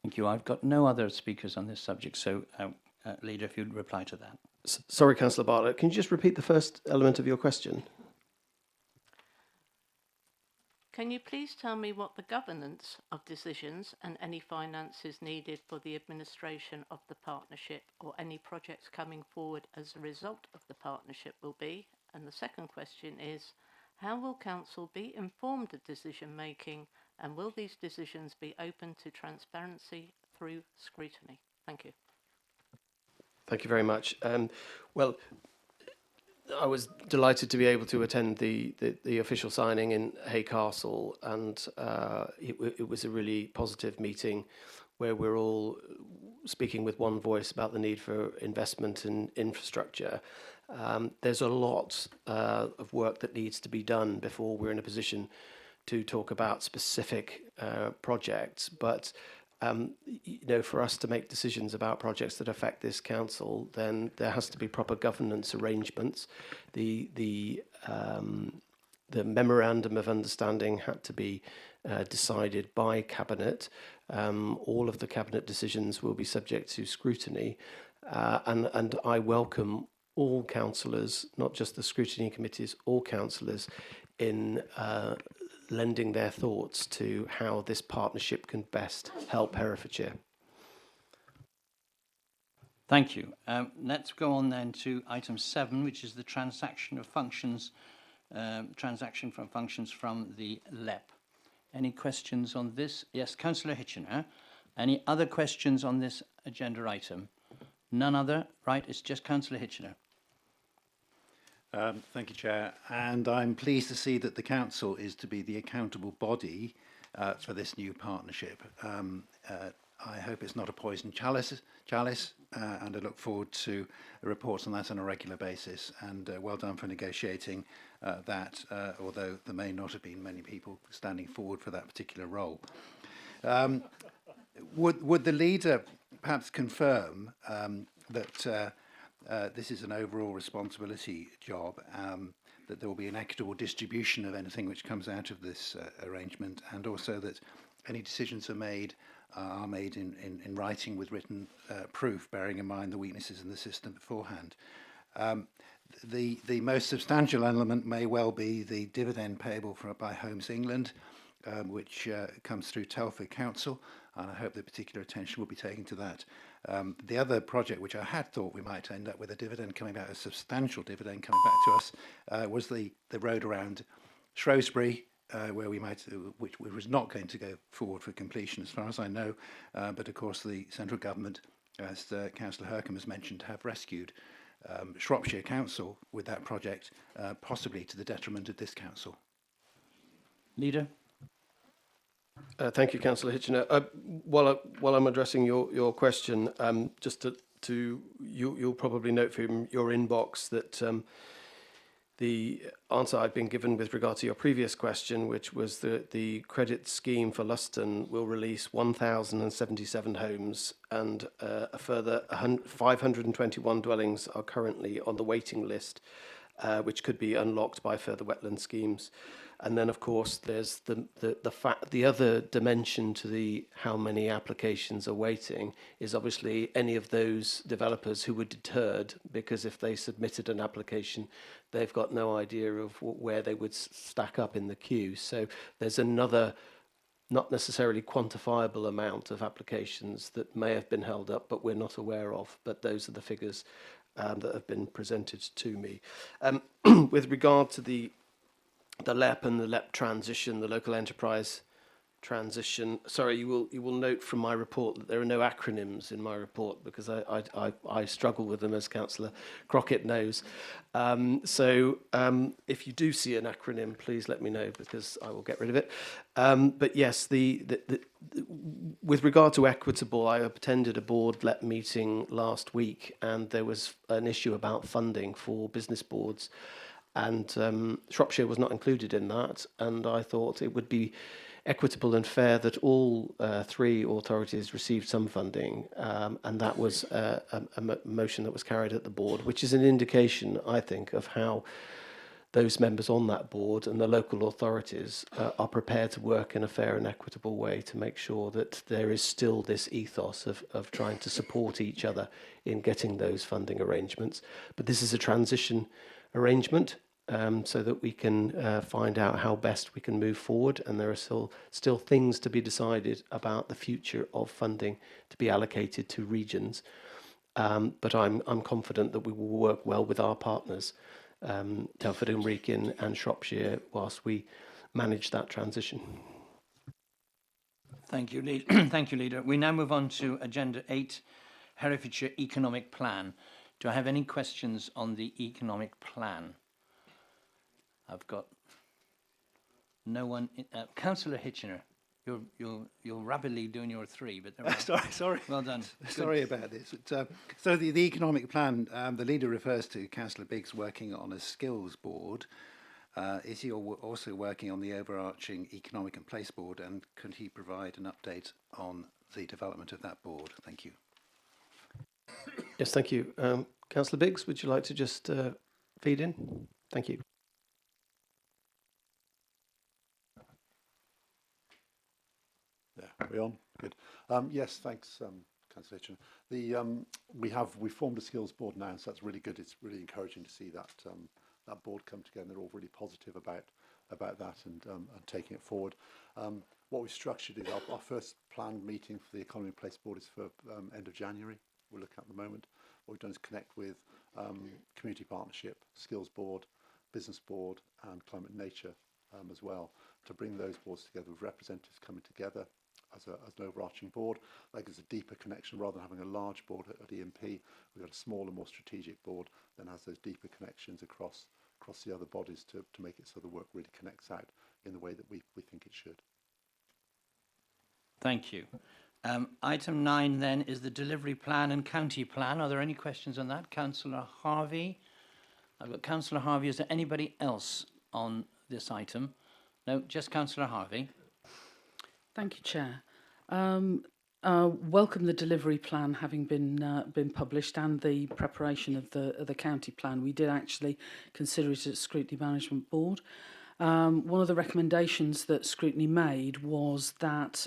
[SPEAKER 1] Thank you. I've got no other speakers on this subject, so Leader, if you'd reply to that.
[SPEAKER 9] Sorry, Councillor Bartlett, can you just repeat the first element of your question?
[SPEAKER 23] Can you please tell me what the governance of decisions and any finances needed for the administration of the partnership or any projects coming forward as a result of the partnership will be? And the second question is, how will Council be informed of decision making, and will these decisions be open to transparency through scrutiny? Thank you.
[SPEAKER 9] Thank you very much. Well, I was delighted to be able to attend the official signing in Hay Castle, and it was a really positive meeting where we're all speaking with one voice about the need for investment in infrastructure. There's a lot of work that needs to be done before we're in a position to talk about specific projects, but for us to make decisions about projects that affect this council, then there has to be proper governance arrangements. The memorandum of understanding had to be decided by Cabinet. All of the Cabinet decisions will be subject to scrutiny, and I welcome all councillors, not just the scrutiny committees, all councillors in lending their thoughts to how this partnership can best help Herefordshire.
[SPEAKER 1] Thank you. Let's go on then to item 7, which is the transaction from functions from the LEP. Any questions on this? Yes, Councillor Hitchener. Any other questions on this agenda item? None other? Right, it's just Councillor Hitchener.
[SPEAKER 2] Thank you, Chair. And I'm pleased to see that the Council is to be the accountable body for this new partnership. I hope it's not a poison chalice, and I look forward to reports on that on a regular basis. And well done for negotiating that, although there may not have been many people standing forward for that particular role. Would the leader perhaps confirm that this is an overall responsibility job, that there will be an equitable distribution of anything which comes out of this arrangement, and also that any decisions are made in writing with written proof, bearing in mind the weaknesses in the system beforehand. The most substantial element may well be the dividend payable by Homes England, which comes through Telford Council, and I hope that particular attention will be taken to that. The other project which I had thought we might end up with a dividend coming back, a substantial dividend coming back to us, was the road around Shrewsbury, where which was not going to go forward for completion as far as I know, but of course the central government, as Councillor Hercombe has mentioned, have rescued Shropshire Council with that project, possibly to the detriment of this council.
[SPEAKER 1] Leader.
[SPEAKER 9] Thank you, Councillor Hitchener. While I'm addressing your question, just you'll probably note from your inbox that the answer I've been given with regard to your previous question, which was that the credit scheme for Luston will release 1,077 homes, and a further 521 dwellings are currently on the waiting list, which could be unlocked by further wetland schemes. And then, of course, there's the other dimension to how many applications are waiting is obviously any of those developers who were deterred because if they submitted an application, they've got no idea of where they would stack up in the queue. So there's another, not necessarily quantifiable amount of applications that may have been held up, but we're not aware of. But those are the figures that have been presented to me. With regard to the LEP and the LEP transition, the local enterprise transition. Sorry, you will note from my report that there are no acronyms in my report because I struggle with them, as Councillor Crockett knows. So if you do see an acronym, please let me know because I will get rid of it. But yes, with regard to equitable, I attended a board LEP meeting last week, and there was an issue about funding for business boards. And Shropshire was not included in that, and I thought it would be equitable and fair that all 3 authorities received some funding, and that was a motion that was carried at the board, which is an indication, I think, of how those members on that board and the local authorities are prepared to work in a fair and equitable way to make sure that there is still this ethos of trying to support each other in getting those funding arrangements. But this is a transition arrangement, so that we can find out how best we can move forward, and there are still things to be decided about the future of funding to be allocated to regions. But I'm confident that we will work well with our partners, Telford and Wrekin and Shropshire, whilst we manage that transition.
[SPEAKER 1] Thank you, Leader. Thank you, Leader. We now move on to Agenda 8, Herefordshire Economic Plan. Do I have any questions on the economic plan? I've got no one. Councillor Hitchener, you're rapidly doing your three, but there are.
[SPEAKER 2] Sorry.
[SPEAKER 1] Well done.
[SPEAKER 2] Sorry about this. So the economic plan, the leader refers to Councillor Biggs working on a skills board. Is he also working on the overarching economic and place board, and could he provide an update on the development of that board? Thank you.
[SPEAKER 9] Yes, thank you. Councillor Biggs, would you like to just feed in? Thank you.
[SPEAKER 18] Yeah, are we on? Good. Yes, thanks, Councillor Hitchener. We formed a skills board now, so that's really good. It's really encouraging to see that that board come together. They're all really positive about that and taking it forward. What we've structured is our first planned meeting for the Economy and Place Board is for end of January. We're looking at the moment. What we've done is connect with Community Partnership, Skills Board, Business Board and Climate and Nature as well, to bring those boards together with representatives coming together as an overarching board. Like there's a deeper connection rather than having a large board at EMP. We've got a smaller, more strategic board that has those deeper connections across the other bodies to make it so the work really connects out in the way that we think it should.
[SPEAKER 1] Thank you. Item 9 then is the delivery plan and county plan. Are there any questions on that? Councillor Harvey. I've got Councillor Harvey. Is there anybody else on this item? No, just Councillor Harvey.
[SPEAKER 17] Thank you, Chair. Welcome the delivery plan having been published and the preparation of the county plan. We did actually consider it at Scrutiny Management Board. One of the recommendations that Scrutiny made was that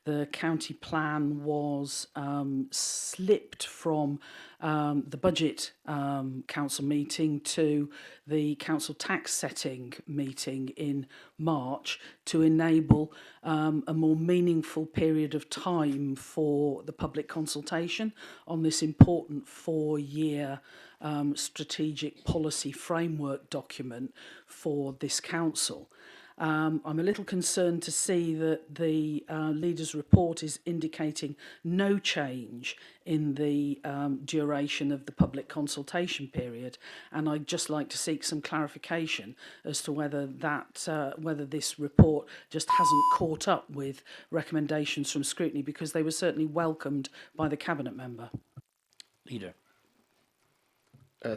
[SPEAKER 17] the county plan was slipped from the budget council meeting to the council tax setting meeting in March to enable a more meaningful period of time for the public consultation on this important 4-year strategic policy framework document for this council. I'm a little concerned to see that the leader's report is indicating no change in the duration of the public consultation period, and I'd just like to seek some clarification as to whether this report just hasn't caught up with recommendations from Scrutiny, because they were certainly welcomed by the Cabinet member.
[SPEAKER 1] Leader.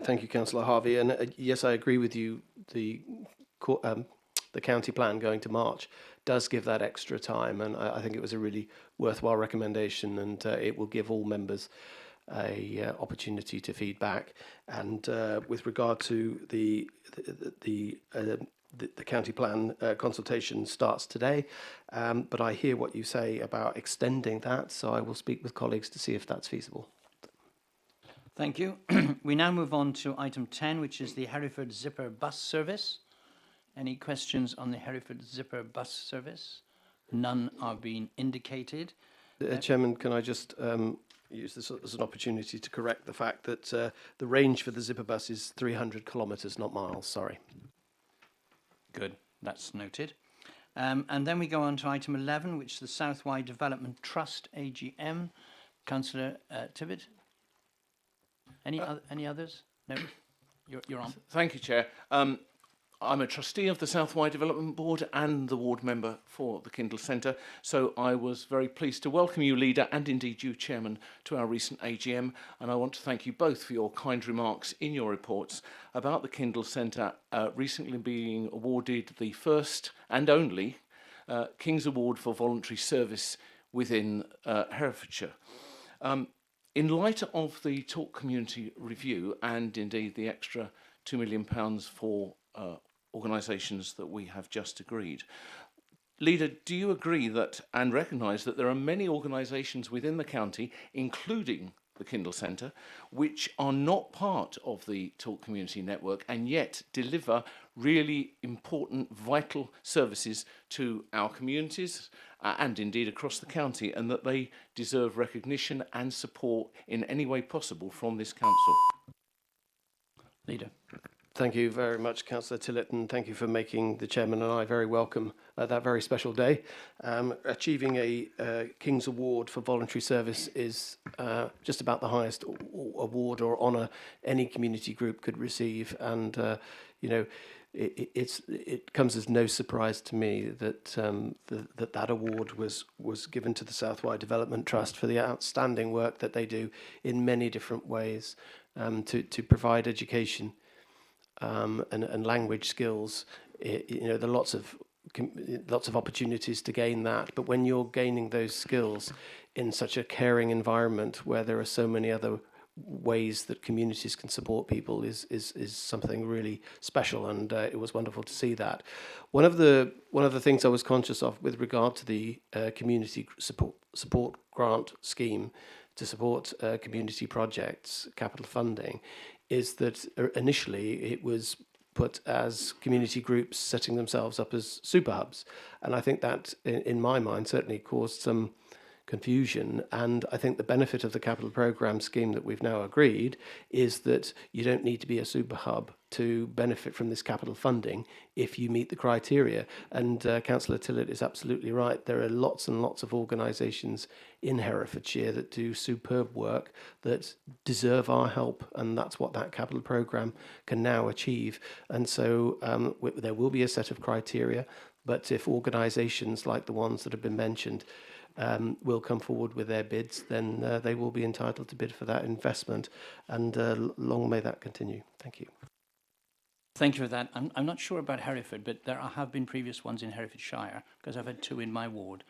[SPEAKER 9] Thank you, Councillor Harvey. And yes, I agree with you. The county plan going to March does give that extra time, and I think it was a really worthwhile recommendation, and it will give all members a opportunity to feed back. And with regard to the county plan consultation starts today, but I hear what you say about extending that, so I will speak with colleagues to see if that's feasible.
[SPEAKER 1] Thank you. We now move on to item 10, which is the Hereford Zipper bus service. Any questions on the Hereford Zipper bus service? None are being indicated.
[SPEAKER 9] Chairman, can I just use this as an opportunity to correct the fact that the range for the Zipper bus is 300 kilometres, not miles, sorry.
[SPEAKER 1] Good, that's noted. And then we go on to item 11, which is the Southwide Development Trust, AGM. Councillor Tibbett? Any others? No, you're on.
[SPEAKER 21] Thank you, Chair. I'm a trustee of the Southwide Development Board and the ward member for the Kindle Centre, so I was very pleased to welcome you, Leader, and indeed you, Chairman, to our recent AGM, and I want to thank you both for your kind remarks in your reports about the Kindle Centre recently being awarded the first and only King's Award for Voluntary Service within Herefordshire. In light of the Talk Community Review and indeed the extra £2 million for organisations that we have just agreed, Leader, do you agree that and recognise that there are many organisations within the county, including the Kindle Centre, which are not part of the Talk Community Network and yet deliver really important, vital services to our communities and indeed across the county, and that they deserve recognition and support in any way possible from this council?
[SPEAKER 1] Leader.
[SPEAKER 9] Thank you very much, Councillor Tillett, and thank you for making the Chairman and I very welcome at that very special day. Achieving a King's Award for voluntary service is just about the highest award or honour any community group could receive, and you know, it comes as no surprise to me that that award was given to the Southwide Development Trust for the outstanding work that they do in many different ways to provide education and language skills. You know, there are lots of opportunities to gain that, but when you're gaining those skills in such a caring environment where there are so many other ways that communities can support people is something really special, and it was wonderful to see that. One of the things I was conscious of with regard to the community support grant scheme to support community projects, capital funding, is that initially it was put as community groups setting themselves up as super hubs, and I think that in my mind certainly caused some confusion. And I think the benefit of the capital programme scheme that we've now agreed is that you don't need to be a super hub to benefit from this capital funding if you meet the criteria. And Councillor Tillett is absolutely right. There are lots and lots of organisations in Herefordshire that do superb work that deserve our help, and that's what that capital programme can now achieve. And so there will be a set of criteria, but if organisations like the ones that have been mentioned will come forward with their bids, then they will be entitled to bid for that investment, and long may that continue. Thank you.
[SPEAKER 1] Thank you for that. I'm not sure about Hereford, but there have been previous ones in Herefordshire, because I've had 2 in my ward.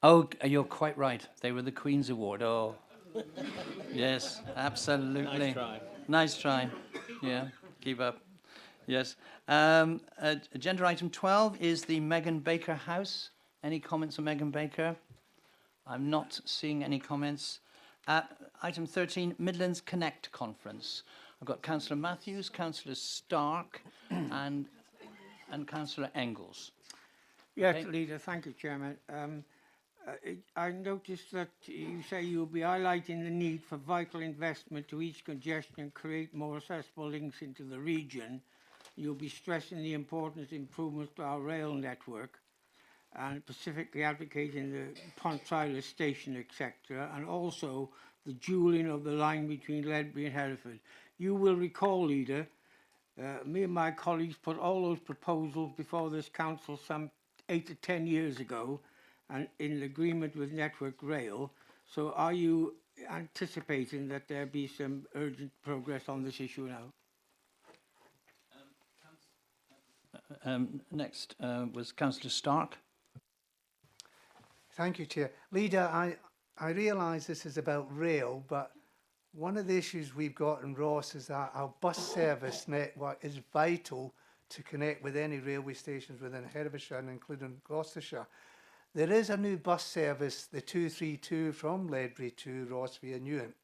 [SPEAKER 1] Oh, you're quite right. They were the Queen's Award. Oh, yes, absolutely.
[SPEAKER 19] Nice try.
[SPEAKER 1] Nice try. Yeah, keep up. Yes. Agenda item 12 is the Megan Baker House. Any comments on Megan Baker? I'm not seeing any comments. Item 13, Midlands Connect Conference. I've got Councillor Matthews, Councillor Stark, and Councillor Engels.
[SPEAKER 7] Yes,
[SPEAKER 1] Okay.
[SPEAKER 7] Leader. Thank you, Chairman. I noticed that you say you'll be highlighting the need for vital investment to ease congestion and create more accessible links into the region. You'll be stressing the importance of improvements to our rail network, and specifically advocating the Pontyler station, etc., and also the dualling of the line between Ledbury and Hereford. You will recall, Leader, me and my colleagues put all those proposals before this council some 8 to 10 years ago, and in agreement with Network Rail. So are you anticipating that there be some urgent progress on this issue now?
[SPEAKER 1] Next was Councillor Stark.
[SPEAKER 15] Thank you, Chair. Leader, I realise this is about rail, but one of the issues we've got in Ross is that our bus service network is vital to connect with any railway stations within Herefordshire, including Gloucestershire. There is a new bus service, the 232 from Ledbury to Ross via Newham,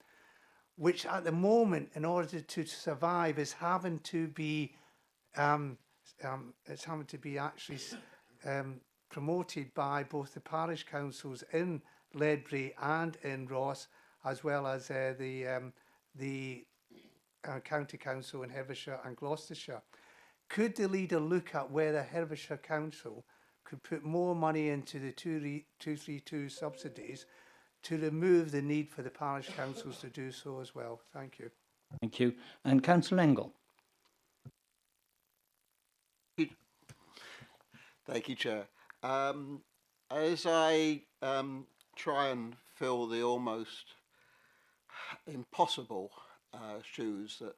[SPEAKER 15] which at the moment, in order to survive, is having to be actually promoted by both the parish councils in Ledbury and in Ross, as well as the county council in Herefordshire and Gloucestershire. Could the leader look at whether Herefordshire Council could put more money into the 232 subsidies to remove the need for the parish councils to do so as well? Thank you.
[SPEAKER 1] Thank you. And Councillor Engel.
[SPEAKER 10] Thank you, Chair. As I try and fill the almost impossible shoes that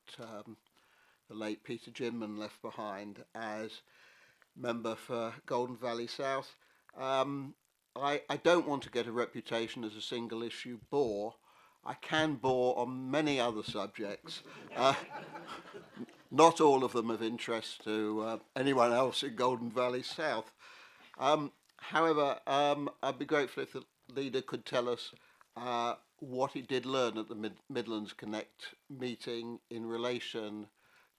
[SPEAKER 10] the late Peter Ginman left behind as member for Golden Valley South, I don't want to get a reputation as a single issue bore. I can bore on many other subjects. Not all of them of interest to anyone else in Golden Valley South. However, I'd be grateful if the leader could tell us what he did learn at the Midlands Connect meeting in relation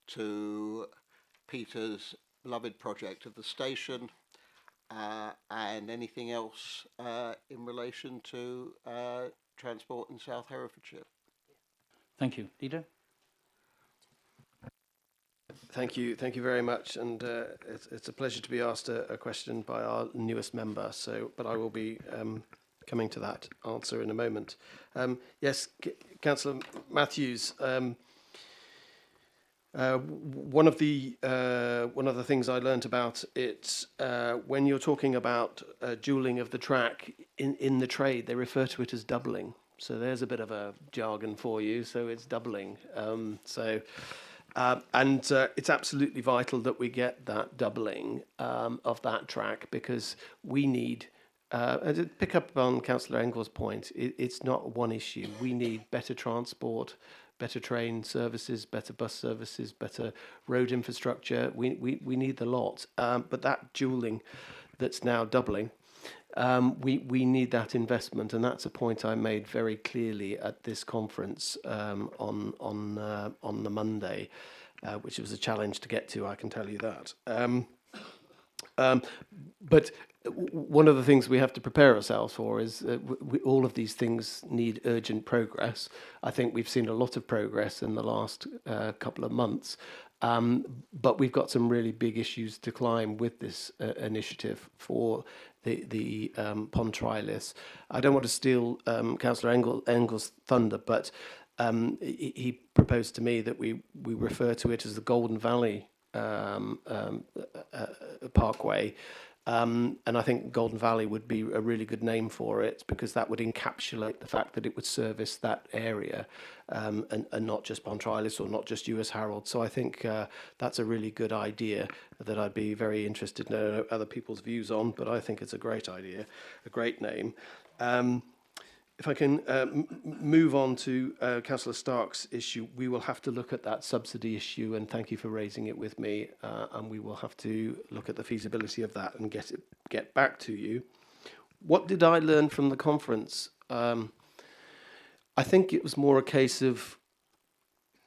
[SPEAKER 10] to Peter's beloved project of the station, and anything else in relation to transport in South Herefordshire.
[SPEAKER 1] Thank you. Leader?
[SPEAKER 9] Thank you very much, and it's a pleasure to be asked a question by our newest member. So, but I will be coming to that answer in a moment. Yes, Councillor Matthews. One of the things I learnt about it when you're talking about dualling of the track in the trade, they refer to it as doubling. So there's a bit of a jargon for you. So it's doubling. It's absolutely vital that we get that doubling of that track, because we need. To pick up on Councillor Engel's point, it's not one issue. We need better transport, better train services, better bus services, better road infrastructure. We need the lot. But that dualling that's now doubling, we need that investment, and that's a point I made very clearly at this conference on the Monday, which was a challenge to get to, I can tell you that. But one of the things we have to prepare ourselves for is all of these things need urgent progress. I think we've seen a lot of progress in the last couple of months, but we've got some really big issues to climb with this initiative for the Pontrialis. I don't want to steal Councillor Engel's thunder, but he proposed to me that we refer to it as the Golden Valley Parkway. And I think Golden Valley would be a really good name for it, because that would encapsulate the fact that it would service that area and not just Pontrialis or not just US Harold. So I think that's a really good idea that I'd be very interested to know other people's views on, but I think it's a great idea, a great name. If I can move on to Councillor Stark's issue, we will have to look at that subsidy issue, and thank you for raising it with me, and we will have to look at the feasibility of that and get back to you. What did I learn from the conference? I think it was more a case of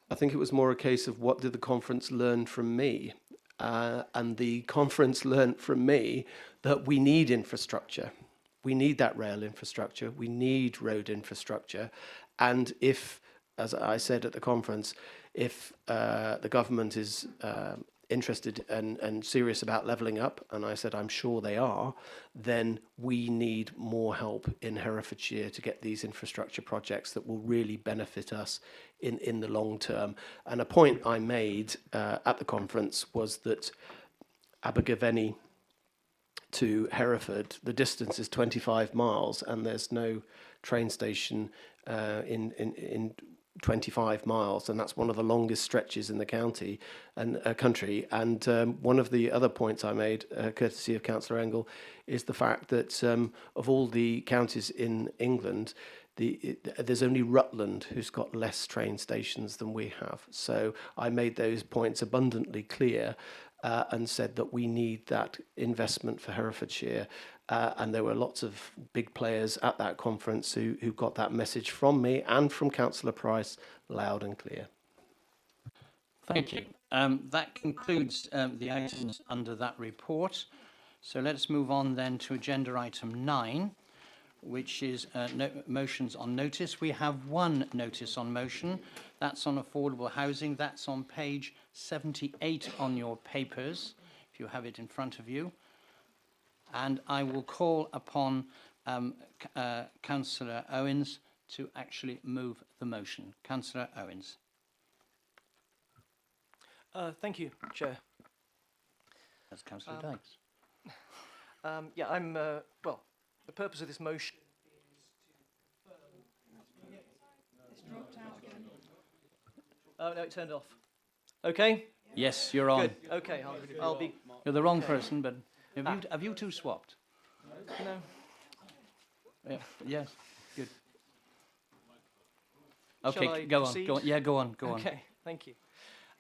[SPEAKER 9] what did the conference learn from me, and the conference learned from me that we need infrastructure. We need that rail infrastructure. We need road infrastructure. And if, as I said at the conference, if the government is interested and serious about levelling up, and I said I'm sure they are, then we need more help in Herefordshire to get these infrastructure projects that will really benefit us in the long term. And a point I made at the conference was that Abergavenny to Hereford, the distance is 25 miles, and there's no train station in 25 miles, and that's one of the longest stretches in the county and country. And one of the other points I made, courtesy of Councillor Engel, is the fact that of all the counties in England, there's only Rutland who's got less train stations than we have. So I made those points abundantly clear. And said that we need that investment for Herefordshire. And there were lots of big players at that conference who got that message from me and from Councillor Price loud and clear.
[SPEAKER 1] Thank you. That concludes the items under that report. So let us move on then to agenda item 9, which is motions on notice. We have one notice on motion. That's on affordable housing. That's on page 78 on your papers, if you have it in front of you. And I will call upon Councillor Owens to actually move the motion. Councillor Owens.
[SPEAKER 13] Thank you, Chair.
[SPEAKER 1] That's Councillor Dykes.
[SPEAKER 13] Yeah, I'm, well, the purpose of this motion is to Oh, no, it turned off. Okay?
[SPEAKER 1] Yes, you're on.
[SPEAKER 13] Good. Okay, I'll be...
[SPEAKER 1] You're the wrong person, but have you two swapped?
[SPEAKER 13] No.
[SPEAKER 1] Yeah, yes, good.
[SPEAKER 13] Shall
[SPEAKER 1] Okay,
[SPEAKER 13] I
[SPEAKER 1] go
[SPEAKER 13] proceed?
[SPEAKER 1] on. Yeah, go on.
[SPEAKER 13] Okay, thank you.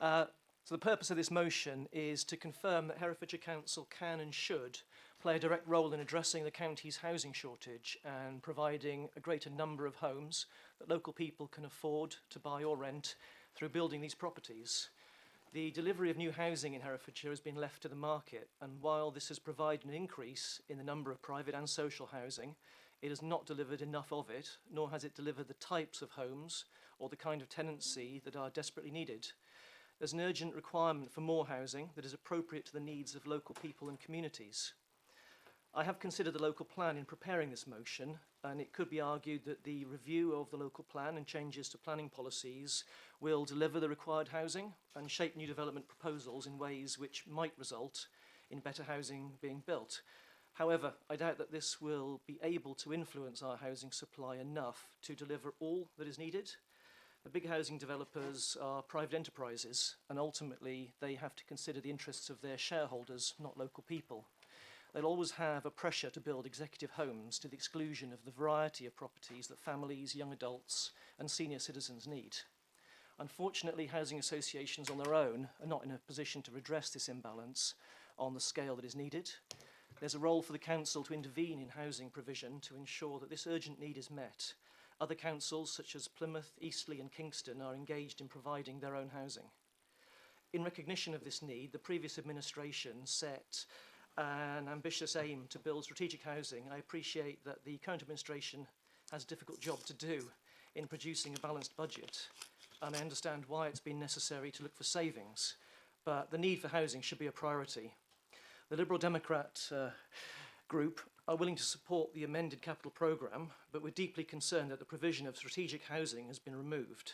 [SPEAKER 13] So the purpose of this motion is to confirm that Herefordshire Council can and should play a direct role in addressing the county's housing shortage and providing a greater number of homes that local people can afford to buy or rent through building these properties. The delivery of new housing in Herefordshire has been left to the market, and while this has provided an increase in the number of private and social housing, it has not delivered enough of it, nor has it delivered the types of homes or the kind of tenancy that are desperately needed. There's an urgent requirement for more housing that is appropriate to the needs of local people and communities. I have considered the local plan in preparing this motion, and it could be argued that the review of the local plan and changes to planning policies will deliver the required housing and shape new development proposals in ways which might result in better housing being built. However, I doubt that this will be able to influence our housing supply enough to deliver all that is needed. The big housing developers are private enterprises, and ultimately they have to consider the interests of their shareholders, not local people. They'll always have a pressure to build executive homes to the exclusion of the variety of properties that families, young adults and senior citizens need. Unfortunately, housing associations on their own are not in a position to redress this imbalance on the scale that is needed. There's a role for the council to intervene in housing provision to ensure that this urgent need is met. Other councils, such as Plymouth, Eastleigh and Kingston, are engaged in providing their own housing. In recognition of this need, the previous administration set an ambitious aim to build strategic housing. I appreciate that the current administration has a difficult job to do in producing a balanced budget, and I understand why it's been necessary to look for savings, but the need for housing should be a priority. The Liberal Democrat group are willing to support the amended capital programme, but we're deeply concerned that the provision of strategic housing has been removed.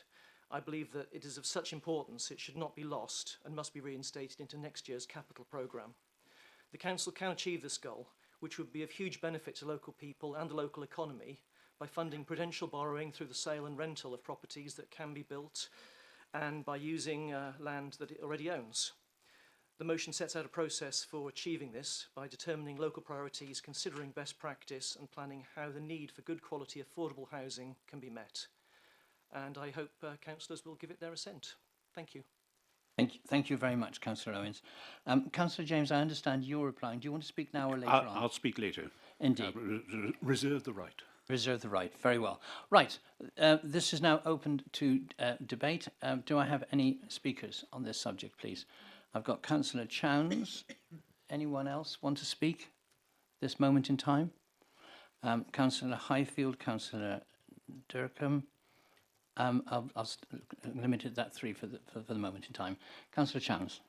[SPEAKER 13] I believe that it is of such importance it should not be lost and must be reinstated into next year's capital programme. The Council can achieve this goal, which would be of huge benefit to local people and the local economy, by funding prudential borrowing through the sale and rental of properties that can be built, and by using land that it already owns. The motion sets out a process for achieving this by determining local priorities, considering best practice and planning how the need for good quality affordable housing can be met. And I hope councillors will give it their assent. Thank you.
[SPEAKER 1] Thank you very much, Councillor Owens. Councillor James, I understand you're replying. Do you want to speak now or later on?
[SPEAKER 3] I'll speak later.
[SPEAKER 1] Indeed.
[SPEAKER 3] Reserve the right.
[SPEAKER 1] Reserve the right. Very well. Right. This is now open to debate. Do I have any speakers on this subject, please? I've got Councillor Chowns. Anyone else want to speak this moment in time? Councillor Highfield, Councillor Durkham. I'll limit it that three for the moment in time. Councillor Chowns.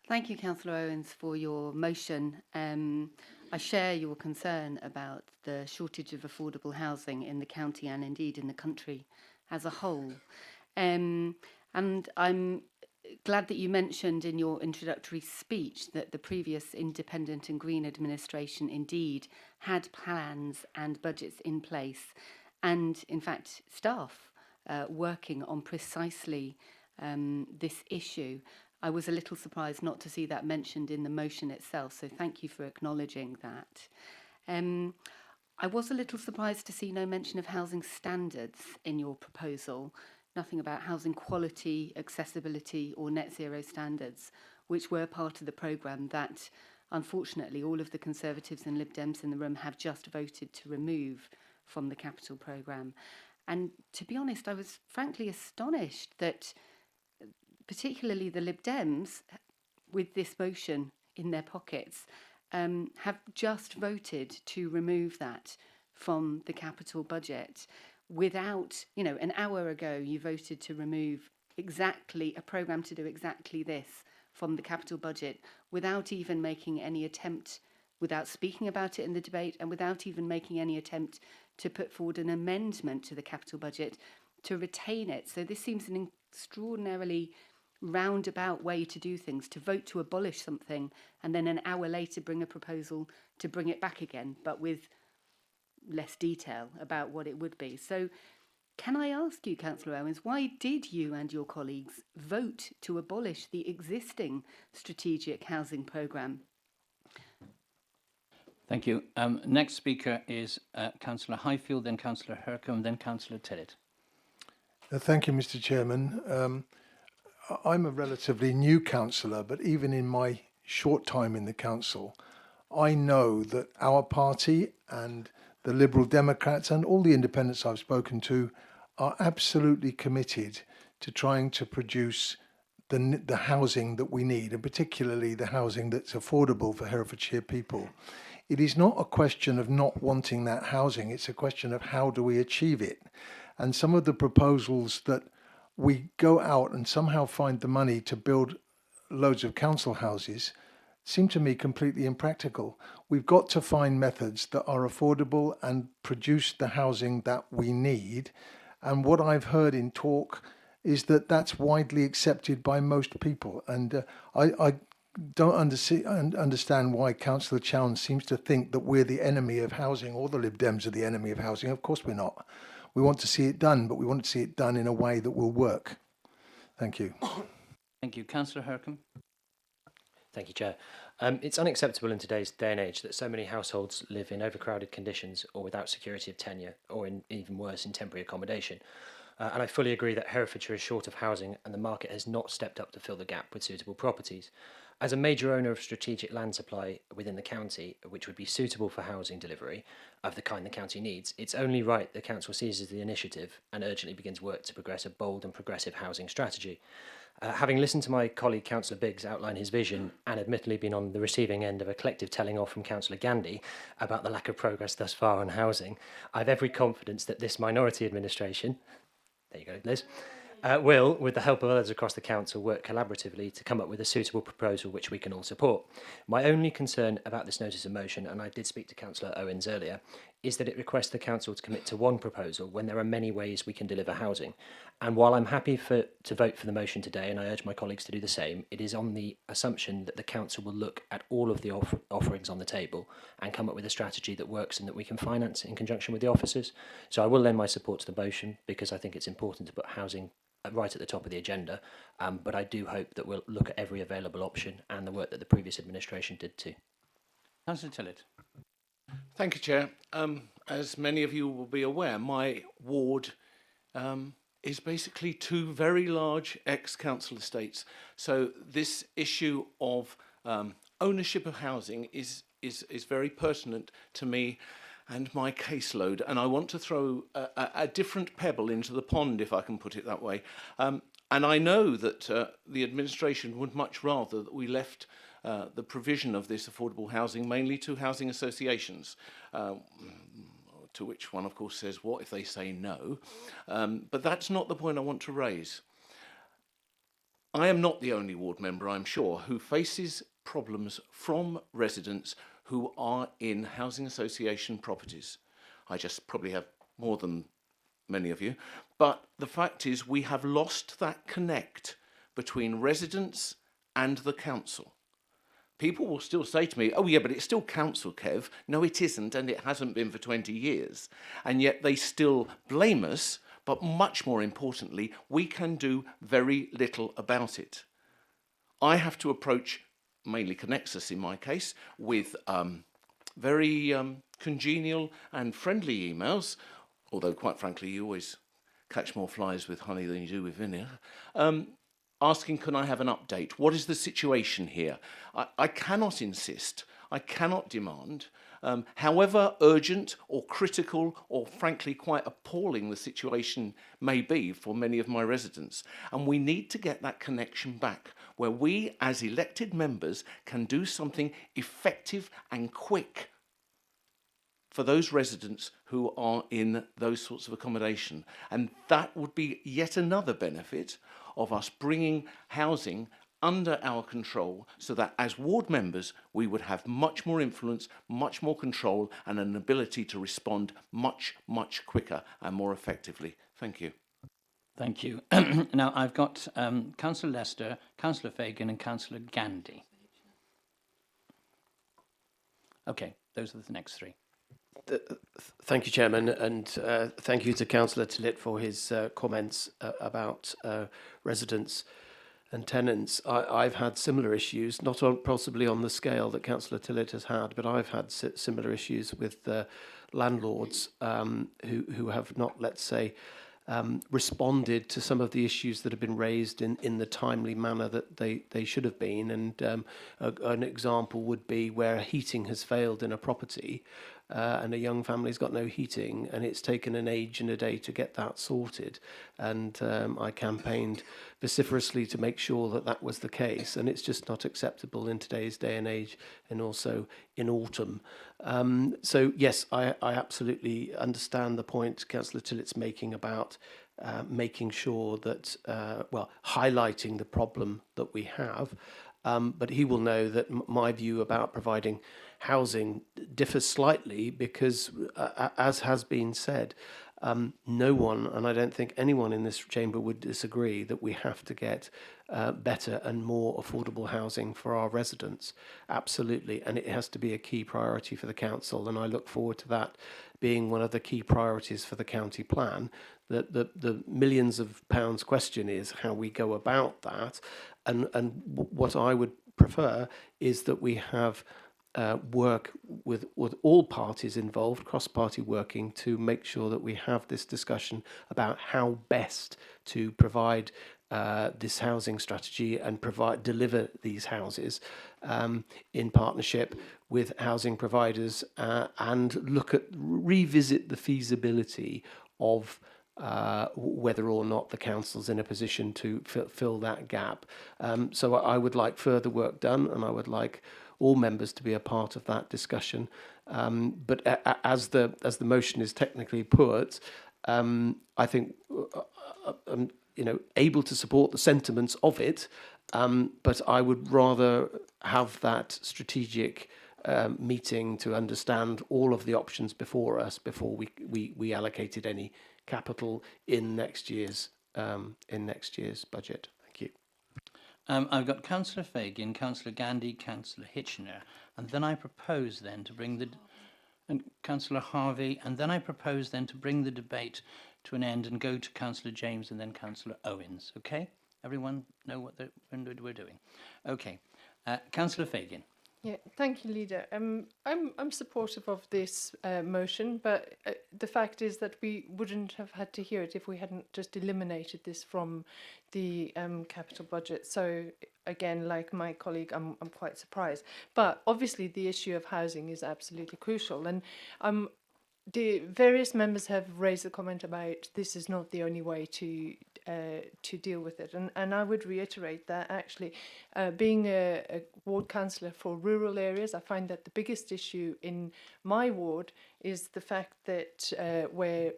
[SPEAKER 20] Thank you, Councillor Owens, for your motion. I share your concern about the shortage of affordable housing in the county and indeed in the country as a whole. And I'm glad that you mentioned in your introductory speech that the previous Independent and Green administration indeed had plans and budgets in place, and in fact staff working on precisely this issue. I was a little surprised not to see that mentioned in the motion itself, so thank you for acknowledging that. I was a little surprised to see no mention of housing standards in your proposal, nothing about housing quality, accessibility or net zero standards, which were part of the programme that unfortunately all of the Conservatives and Lib Dems in the room have just voted to remove from the capital programme. And to be honest, I was frankly astonished that particularly the Lib Dems, with this motion in their pockets, have just voted to remove that from the capital budget without, an hour ago you voted to remove exactly a programme to do exactly this from the capital budget without even making any attempt, without speaking about it in the debate and without even making any attempt to put forward an amendment to the capital budget to retain it. So this seems an extraordinarily roundabout way to do things, to vote to abolish something and then an hour later bring a proposal to bring it back again, but with less detail about what it would be. So can I ask you, Councillor Owens, why did you and your colleagues vote to abolish the existing strategic housing programme?
[SPEAKER 1] Thank you. Next speaker is Councillor Highfield, then Councillor Hercombe, then Councillor Tillett.
[SPEAKER 14] Thank you, Mr. Chairman. I'm a relatively new councillor, but even in my short time in the council, I know that our party and the Liberal Democrats and all the independents I've spoken to are absolutely committed to trying to produce the housing that we need, and particularly the housing that's affordable for Herefordshire people. It is not a question of not wanting that housing, it's a question of how do we achieve it. And some of the proposals that we go out and somehow find the money to build loads of council houses seem to me completely impractical. We've got to find methods that are affordable and produce the housing that we need. And what I've heard in talk is that that's widely accepted by most people. And I don't understand why Councillor Chown seems to think that we're the enemy of housing, or the Lib Dems are the enemy of housing. Of course we're not. We want to see it done, but we want to see it done in a way that will work. Thank you.
[SPEAKER 1] Thank you. Councillor Hercombe.
[SPEAKER 11] Thank you, Chair. It's unacceptable in today's day and age that so many households live in overcrowded conditions or without security of tenure, or in even worse, in temporary accommodation. And I fully agree that Herefordshire is short of housing and the market has not stepped up to fill the gap with suitable properties. As a major owner of strategic land supply within the county, which would be suitable for housing delivery of the kind the county needs, it's only right the council seizes the initiative and urgently begins work to progress a bold and progressive housing strategy. Having listened to my colleague Councillor Biggs outline his vision and admittedly been on the receiving end of a collective telling off from Councillor Gandy about the lack of progress thus far on housing, I have every confidence that this minority administration, there you go, Liz, will, with the help of others across the council, work collaboratively to come up with a suitable proposal which we can all support. My only concern about this notice of motion, and I did speak to Councillor Owens earlier, is that it requests the council to commit to one proposal when there are many ways we can deliver housing. And while I'm happy to vote for the motion today, and I urge my colleagues to do the same, it is on the assumption that the council will look at all of the offerings on the table and come up with a strategy that works and that we can finance in conjunction with the officers. So I will lend my support to the motion because I think it's important to put housing right at the top of the agenda, but I do hope that we'll look at every available option and the work that the previous administration did too.
[SPEAKER 1] Councillor Tillett.
[SPEAKER 21] Thank you, Chair. As many of you will be aware, my ward is basically two very large ex-council estates. So this issue of ownership of housing is very pertinent to me and my caseload, and I want to throw a different pebble into the pond, if I can put it that way. And I know that the administration would much rather that we left the provision of this affordable housing mainly to housing associations, to which one, of course, says, what if they say no? But that's not the point I want to raise. I am not the only ward member, I'm sure, who faces problems from residents who are in housing association properties. I just probably have more than many of you. But the fact is we have lost that connect between residents and the council. People will still say to me, oh yeah, but it's still council, Kev. No, it isn't, and it hasn't been for 20 years. And yet they still blame us, but much more importantly, we can do very little about it. I have to approach mainly Connexus in my case, with very congenial and friendly emails, although quite frankly you always catch more flies with honey than you do with vinegar, asking can I have an update? What is the situation here? I cannot insist, I cannot demand, however urgent or critical or frankly quite appalling the situation may be for many of my residents. And we need to get that connection back where we as elected members can do something effective and quick for those residents who are in those sorts of accommodation. And that would be yet another benefit of us bringing housing under our control so that as ward members we would have much more influence, much more control and an ability to respond much, much quicker and more effectively. Thank you.
[SPEAKER 1] Thank you. Now I've got Councillor Lester, Councillor Fagan and Councillor Gandy. Okay, those are the next three.
[SPEAKER 9] Thank you, Chairman, and thank you to Councillor Tillett for his comments about residents and tenants. I've had similar issues, not possibly on the scale that Councillor Tillett has had, but I've had similar issues with landlords who have not, let's say, responded to some of the issues that have been raised in the timely manner that they should have been. And an example would be where heating has failed in a property. and a young family's got no heating, and it's taken an age and a day to get that sorted. And I campaigned vociferously to make sure that that was the case, and it's just not acceptable in today's day and age, and also in autumn. So yes, I absolutely understand the point Councillor Tillett's making about making sure that, highlighting the problem that we have. But he will know that my view about providing housing differs slightly because, as has been said, no one, and I don't think anyone in this chamber would disagree, that we have to get better and more affordable housing for our residents. Absolutely. And it has to be a key priority for the council. And I look forward to that being one of the key priorities for the county plan. The millions of pounds question is how we go about that. And what I would prefer is that we have work with all parties involved, cross-party working, to make sure that we have this discussion about how best to provide this housing strategy and deliver these houses in partnership with housing providers and revisit the feasibility of whether or not the council's in a position to fill that gap. So I would like further work done, and I would like all members to be a part of that discussion. But as the motion is technically put, I think I'm able to support the sentiments of it, but I would rather have that strategic meeting to understand all of the options before us before we allocated any capital in next year's budget. Thank you.
[SPEAKER 1] I've got Councillor Fagan, Councillor Gandy, Councillor Hitchener, and then I propose then to bring and Councillor Harvey, and then I propose then to bring the debate to an end and go to Councillor James and then Councillor Owens. Okay, everyone know what we're doing. Okay, Councillor Fagan.
[SPEAKER 5] Yeah, thank you, Leader. I'm supportive of this motion, but the fact is that we wouldn't have had to hear it if we hadn't just eliminated this from the capital budget. So again, like my colleague, I'm quite surprised. But obviously, the issue of housing is absolutely crucial, and the various members have raised the comment about this is not the only way to deal with it, and I would reiterate that actually, being a ward councillor for rural areas, I find that the biggest issue in my ward is the fact that where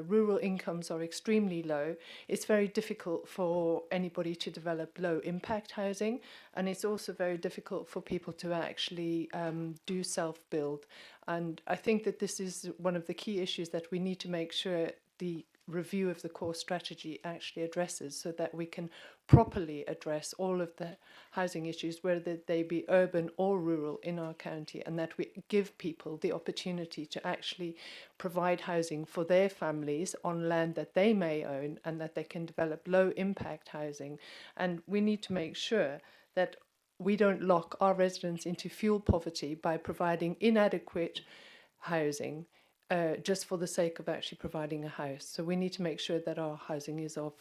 [SPEAKER 5] rural incomes are extremely low, it's very difficult for anybody to develop low impact housing, and it's also very difficult for people to actually do self-build. And I think that this is one of the key issues that we need to make sure the review of the core strategy actually addresses, so that we can properly address all of the housing issues, whether they be urban or rural in our county, and that we give people the opportunity to actually provide housing for their families on land that they may own, and that they can develop low impact housing. And we need to make sure that we don't lock our residents into fuel poverty by providing inadequate housing just for the sake of actually providing a house. So we need to make sure that our housing is of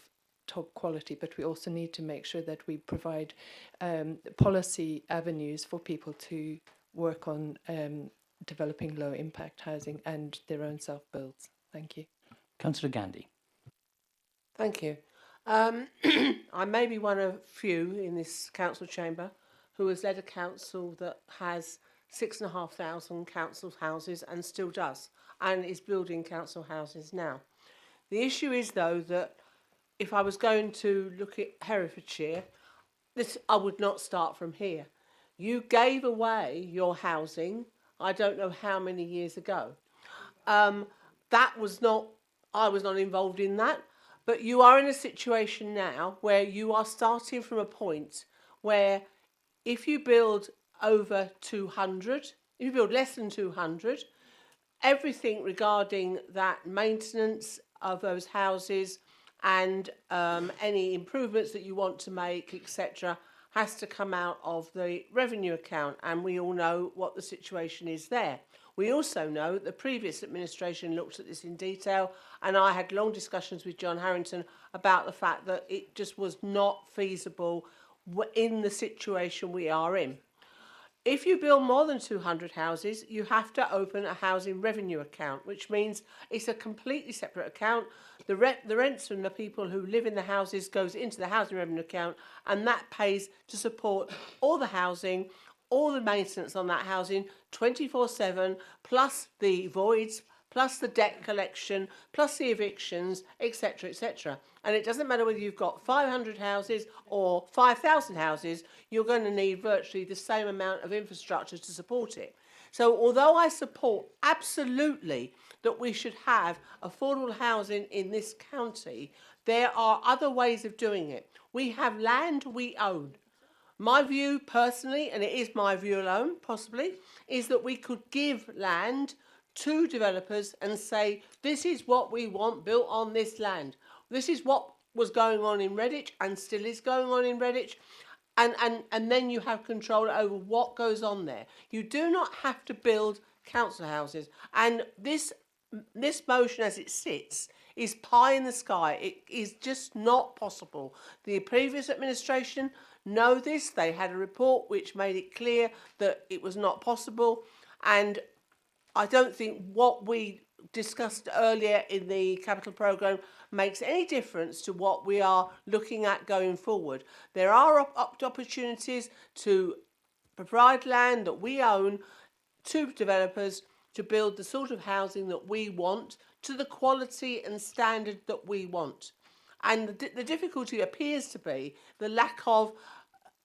[SPEAKER 5] top quality, but we also need to make sure that we provide policy avenues for people to work on developing low impact housing and their own self-builds. Thank you.
[SPEAKER 1] Councillor Gandy.
[SPEAKER 4] Thank you. I may be one of few in this council chamber who has led a council that has 6,500 council houses and still does, and is building council houses now. The issue is, though, that if I was going to look at Herefordshire, I would not start from here. You gave away your housing, I don't know how many years ago. I was not involved in that, but you are in a situation now where you are starting from a point where if you build over 200, if you build less than 200, everything regarding that maintenance of those houses and any improvements that you want to make, etc., has to come out of the revenue account, and we all know what the situation is there. We also know that the previous administration looked at this in detail, and I had long discussions with John Harrington about the fact that it just was not feasible in the situation we are in. If you build more than 200 houses, you have to open a housing revenue account, which means it's a completely separate account. The rents from the people who live in the houses goes into the housing revenue account, and that pays to support all the housing, all the maintenance on that housing 24/7, plus the voids, plus the debt collection, plus the evictions, etc., etc. And it doesn't matter whether you've got 500 houses or 5,000 houses, you're going to need virtually the same amount of infrastructure to support it. So although I support absolutely that we should have affordable housing in this county, there are other ways of doing it. We have land we own. My view personally, and it is my view alone possibly, is that we could give land to developers and say, this is what we want built on this land. This is what was going on in Redditch and still is going on in Redditch. And then you have control over what goes on there. You do not have to build council houses. And this motion as it sits is pie in the sky. It is just not possible. The previous administration know this. They had a report which made it clear that it was not possible. And I don't think what we discussed earlier in the capital programme makes any difference to what we are looking at going forward. There are opportunities to provide land that we own to developers to build the sort of housing that we want to the quality and standard that we want. And the difficulty appears to be the lack of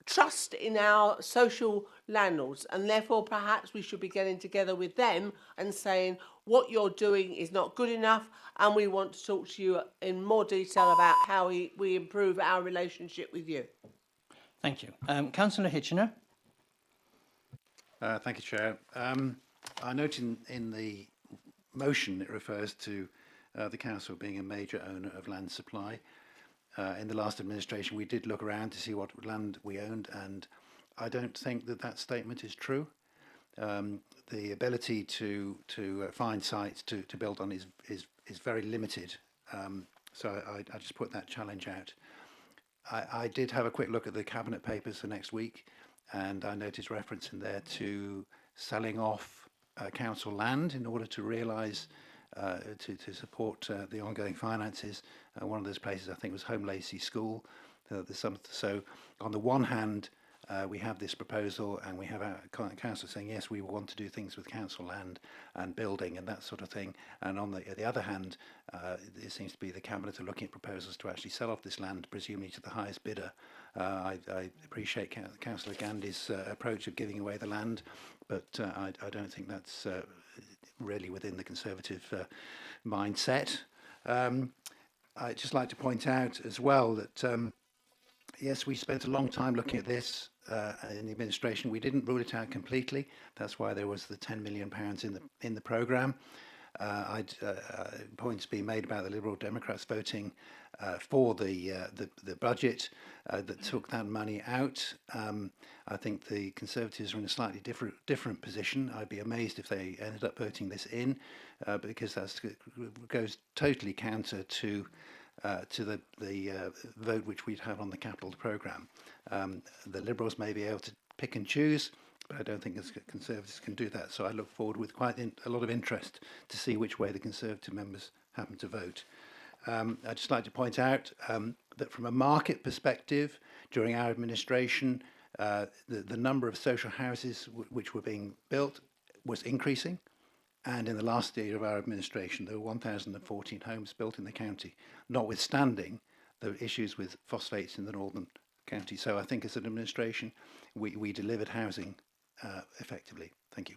[SPEAKER 4] trust in our social landlords, and therefore perhaps we should be getting together with them and saying what you're doing is not good enough, and we want to talk to you in more detail about how we improve our relationship with you.
[SPEAKER 1] Thank you. Councillor Hitchener.
[SPEAKER 2] Thank you, Chair. I note in the motion it refers to the council being a major owner of land supply. In the last administration, we did look around to see what land we owned, and I don't think that statement is true. The ability to find sites to build on is very limited. So I just put that challenge out. I did have a quick look at the cabinet papers for next week, and I noticed reference in there to selling off council land in order to realise to support the ongoing finances. One of those places I think was Home Lacey School. So on the one hand, we have this proposal, and we have our council saying yes, we want to do things with council land and building and that sort of thing. And on the other hand, it seems to be the cabinet are looking at proposals to actually sell off this land, presumably to the highest bidder. I appreciate Councillor Gandy's approach of giving away the land, but I don't think that's really within the Conservative mindset. I'd just like to point out as well that yes, we spent a long time looking at this in the administration. We didn't rule it out completely. That's why there was the £10 million in the programme. Points being made about the Liberal Democrats voting for the budget that took that money out. I think the Conservatives are in a slightly different position. I'd be amazed if they ended up voting this in, because that goes totally counter to the vote which we'd have on the capital programme. The Liberals may be able to pick and choose, but I don't think the Conservatives can do that. So I look forward with quite a lot of interest to see which way the Conservative members happen to vote. I'd just like to point out that from a market perspective, during our administration, the number of social houses which were being built was increasing. And in the last year of our administration, there were 1,014 homes built in the county, notwithstanding the issues with phosphates in the northern county. So I think as an administration, we delivered housing effectively. Thank you.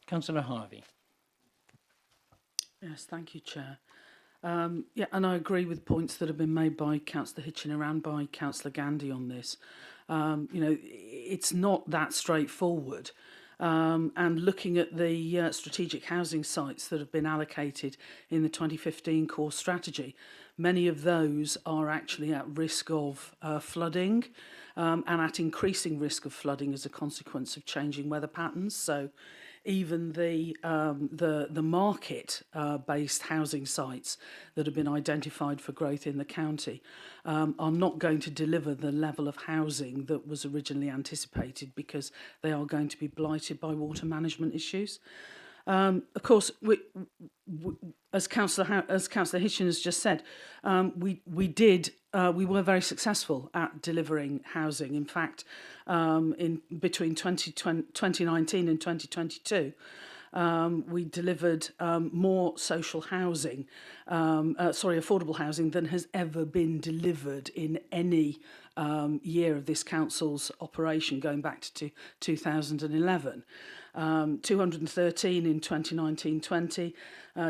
[SPEAKER 1] Councillor Harvey.
[SPEAKER 17] Yes, thank you, Chair. Yeah, and I agree with points that have been made by Councillor Hitchener and by Councillor Gandy on this. You know, it's not that straightforward. And looking at the strategic housing sites that have been allocated in the 2015 core strategy, many of those are actually at risk of flooding and at increasing risk of flooding as a consequence of changing weather patterns. So even the market-based housing sites that have been identified for growth in the county are not going to deliver the level of housing that was originally anticipated, because they are going to be blighted by water management issues. Of course, as Councillor Hitchin has just said, we were very successful at delivering housing. In fact, in between 2019 and 2022, we delivered more social housing, affordable housing, than has ever been delivered in any year of this council's operation, going back to 2011. 213 in 2019-20,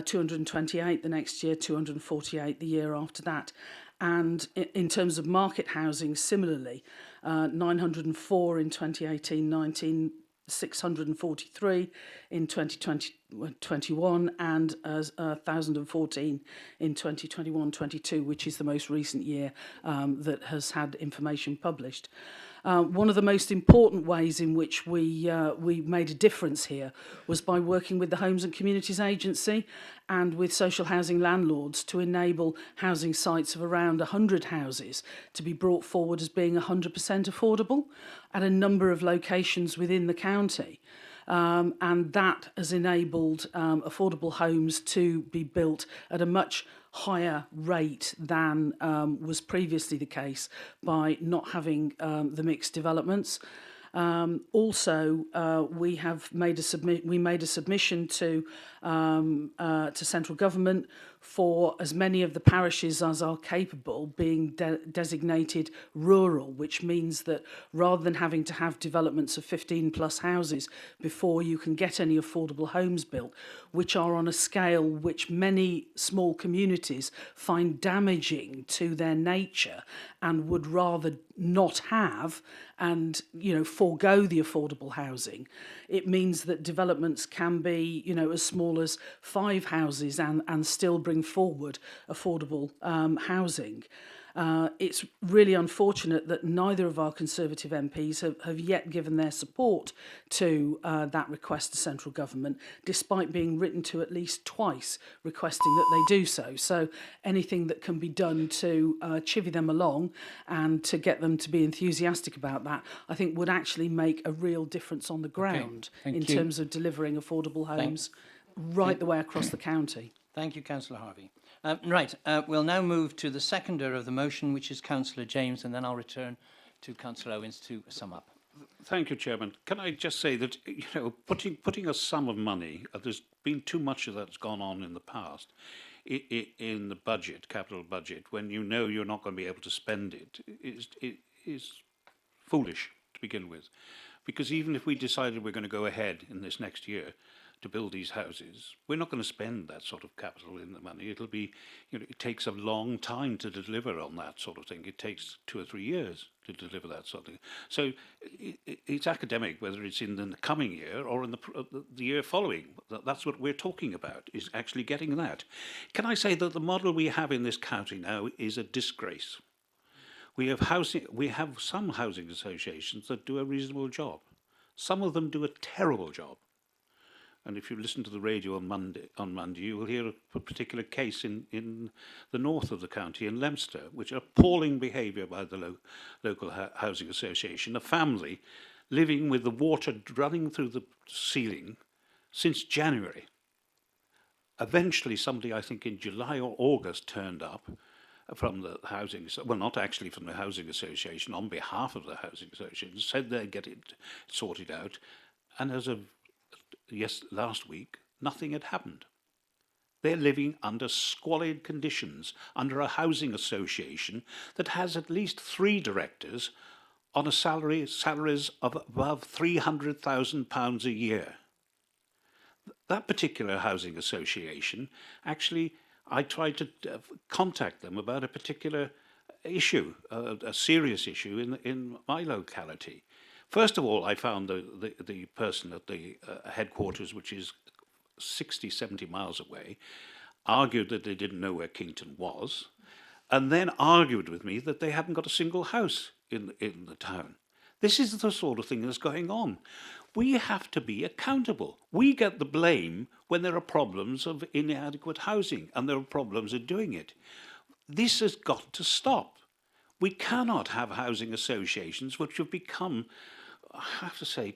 [SPEAKER 17] 228 the next year, 248 the year after that. And in terms of market housing, similarly, 904 in 2018-19, 643 in 2020-21, and 1,014 in 2021-22, which is the most recent year that has had information published. One of the most important ways in which we made a difference here was by working with the Homes and Communities Agency and with social housing landlords to enable housing sites of around 100 houses to be brought forward as being 100% affordable at a number of locations within the county. And that has enabled affordable homes to be built at a much higher rate than was previously the case by not having the mixed developments. Also, we made a submission to central government for as many of the parishes as are capable being designated rural, which means that rather than having to have developments of 15 plus houses before you can get any affordable homes built, which are on a scale which many small communities find damaging to their nature and would rather not have, and forego the affordable housing, it means that developments can be as small as 5 houses and still bring forward affordable housing. It's really unfortunate that neither of our Conservative MPs have yet given their support to that request to central government, despite being written to at least twice requesting that they do so. So anything that can be done to chivvy them along and to get them to be enthusiastic about that, I think would actually make a real difference on the ground in terms of delivering affordable homes right the way across the county.
[SPEAKER 1] Thank you, Councillor Harvey. We'll now move to the seconder of the motion, which is Councillor James, and then I'll return to Councillor Owens to sum up.
[SPEAKER 3] Thank you, Chairman. Can I just say that, putting a sum of money, there's been too much of that's gone on in the past in the budget, capital budget, when you know you're not going to be able to spend it is foolish to begin with. Because even if we decided we're going to go ahead in this next year to build these houses, we're not going to spend that sort of capital in the money. It'll be, it takes a long time to deliver on that sort of thing. It takes 2 or 3 years to deliver that sort of thing. So it's academic whether it's in the coming year or in the year following. That's what we're talking about, is actually getting that. Can I say that the model we have in this county now is a disgrace? We have some housing associations that do a reasonable job. Some of them do a terrible job. And if you listen to the radio on Monday, you will hear a particular case in the north of the county, in Leominster, which appalling behaviour by the local housing association. A family living with the water running through the ceiling since January. Eventually, somebody, I think in July or August, turned up from the housing, well, not actually from the housing association, on behalf of the housing association, said they'd get it sorted out. And as of last week, nothing had happened. They're living under squalid conditions, under a housing association that has at least 3 directors on salaries of above £300,000 a year. That particular housing association, actually, I tried to contact them about a particular issue, a serious issue in my locality. First of all, I found the person at the headquarters, which is 60, 70 miles away, argued that they didn't know where Kington was, and then argued with me that they hadn't got a single house in the town. This is the sort of thing that's going on. we have to be accountable. We get the blame when there are problems of inadequate housing and there are problems of doing it. This has got to stop. We cannot have housing associations which have become, I have to say,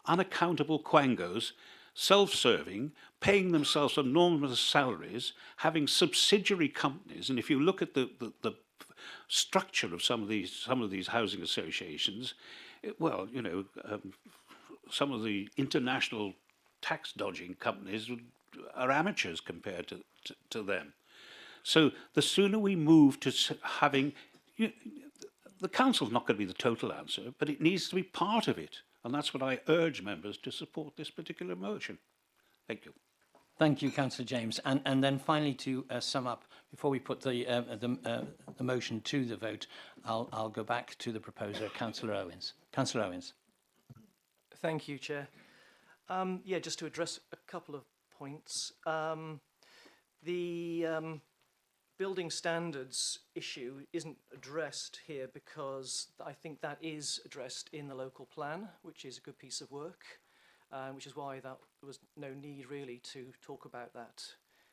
[SPEAKER 3] unaccountable quangos, self-serving, paying themselves enormous salaries, having subsidiary companies. And if you look at the structure of some of these housing associations, well, you know, some of the international tax dodging companies are amateurs compared to them. So the sooner we move to having, the council's not going to be the total answer, but it needs to be part of it. And that's what I urge members to support this particular motion. Thank you.
[SPEAKER 1] Thank you, Councillor James. And then finally, to sum up, before we put the motion to the vote, I'll go back to the proposer, Councillor Owens. Councillor Owens.
[SPEAKER 13] Thank you, Chair. Yeah, just to address a couple of points. The building standards issue isn't addressed here because I think that is addressed in the local plan, which is a good piece of work, which is why there was no need really to talk about that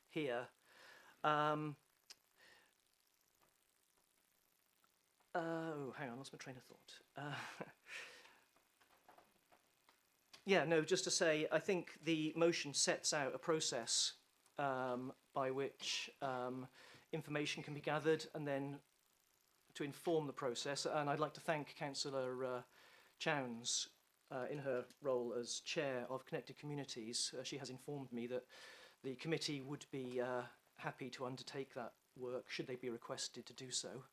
[SPEAKER 13] here. Oh, hang on, lost my train of thought. Yeah, no, just to say, I think the motion sets out a process by which information can be gathered and then to inform the process. And I'd like to thank Councillor Chowns in her role as Chair of Connected Communities. She has informed me that the committee would be happy to undertake that work should they be requested to do so.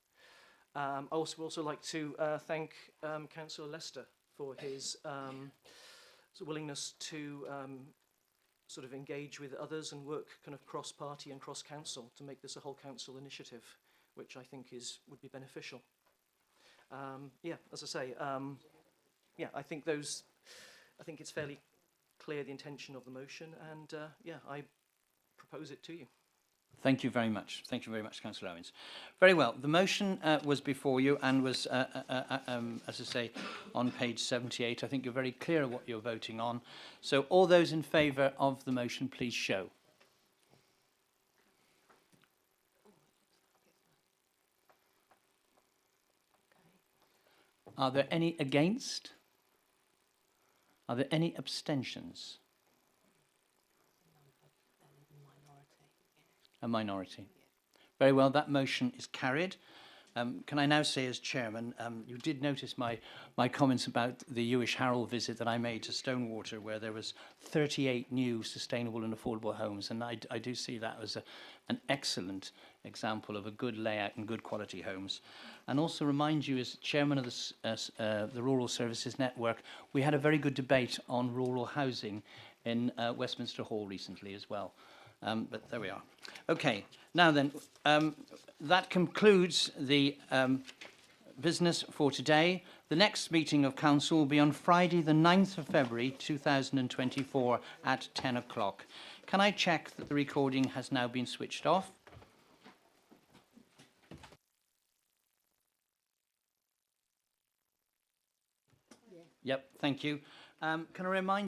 [SPEAKER 13] I also like to thank Councillor Lester for his willingness to sort of engage with others and work kind of cross-party and cross-council to make this a whole council initiative, which I think would be beneficial. Yeah, as I say, yeah, I think it's fairly clear the intention of the motion, and yeah, I propose it to you.
[SPEAKER 1] Thank you very much. Thank you very much, Councillor Owens. Very well. The motion was before you and was, as I say, on page 78. I think you're very clear what you're voting on. So all those in favour of the motion, please show. Are there any against? Are there any abstentions? A minority. Very well, that motion is carried. Can I now say as chairman, you did notice my comments about the Ewish Harrold visit that I made to Stonewater, where there was 38 new sustainable and affordable homes, and I do see that as an excellent example of a good layout and good quality homes. And also remind you, as chairman of the Rural Services Network, we had a very good debate on rural housing in Westminster Hall recently as well. But there we are. Okay, now then, that concludes the business for today. The next meeting of Council will be on Friday, the 9th of February 2024 at 10 o'clock. Can I check that the recording has now been switched off? Yep, thank you. Can I remind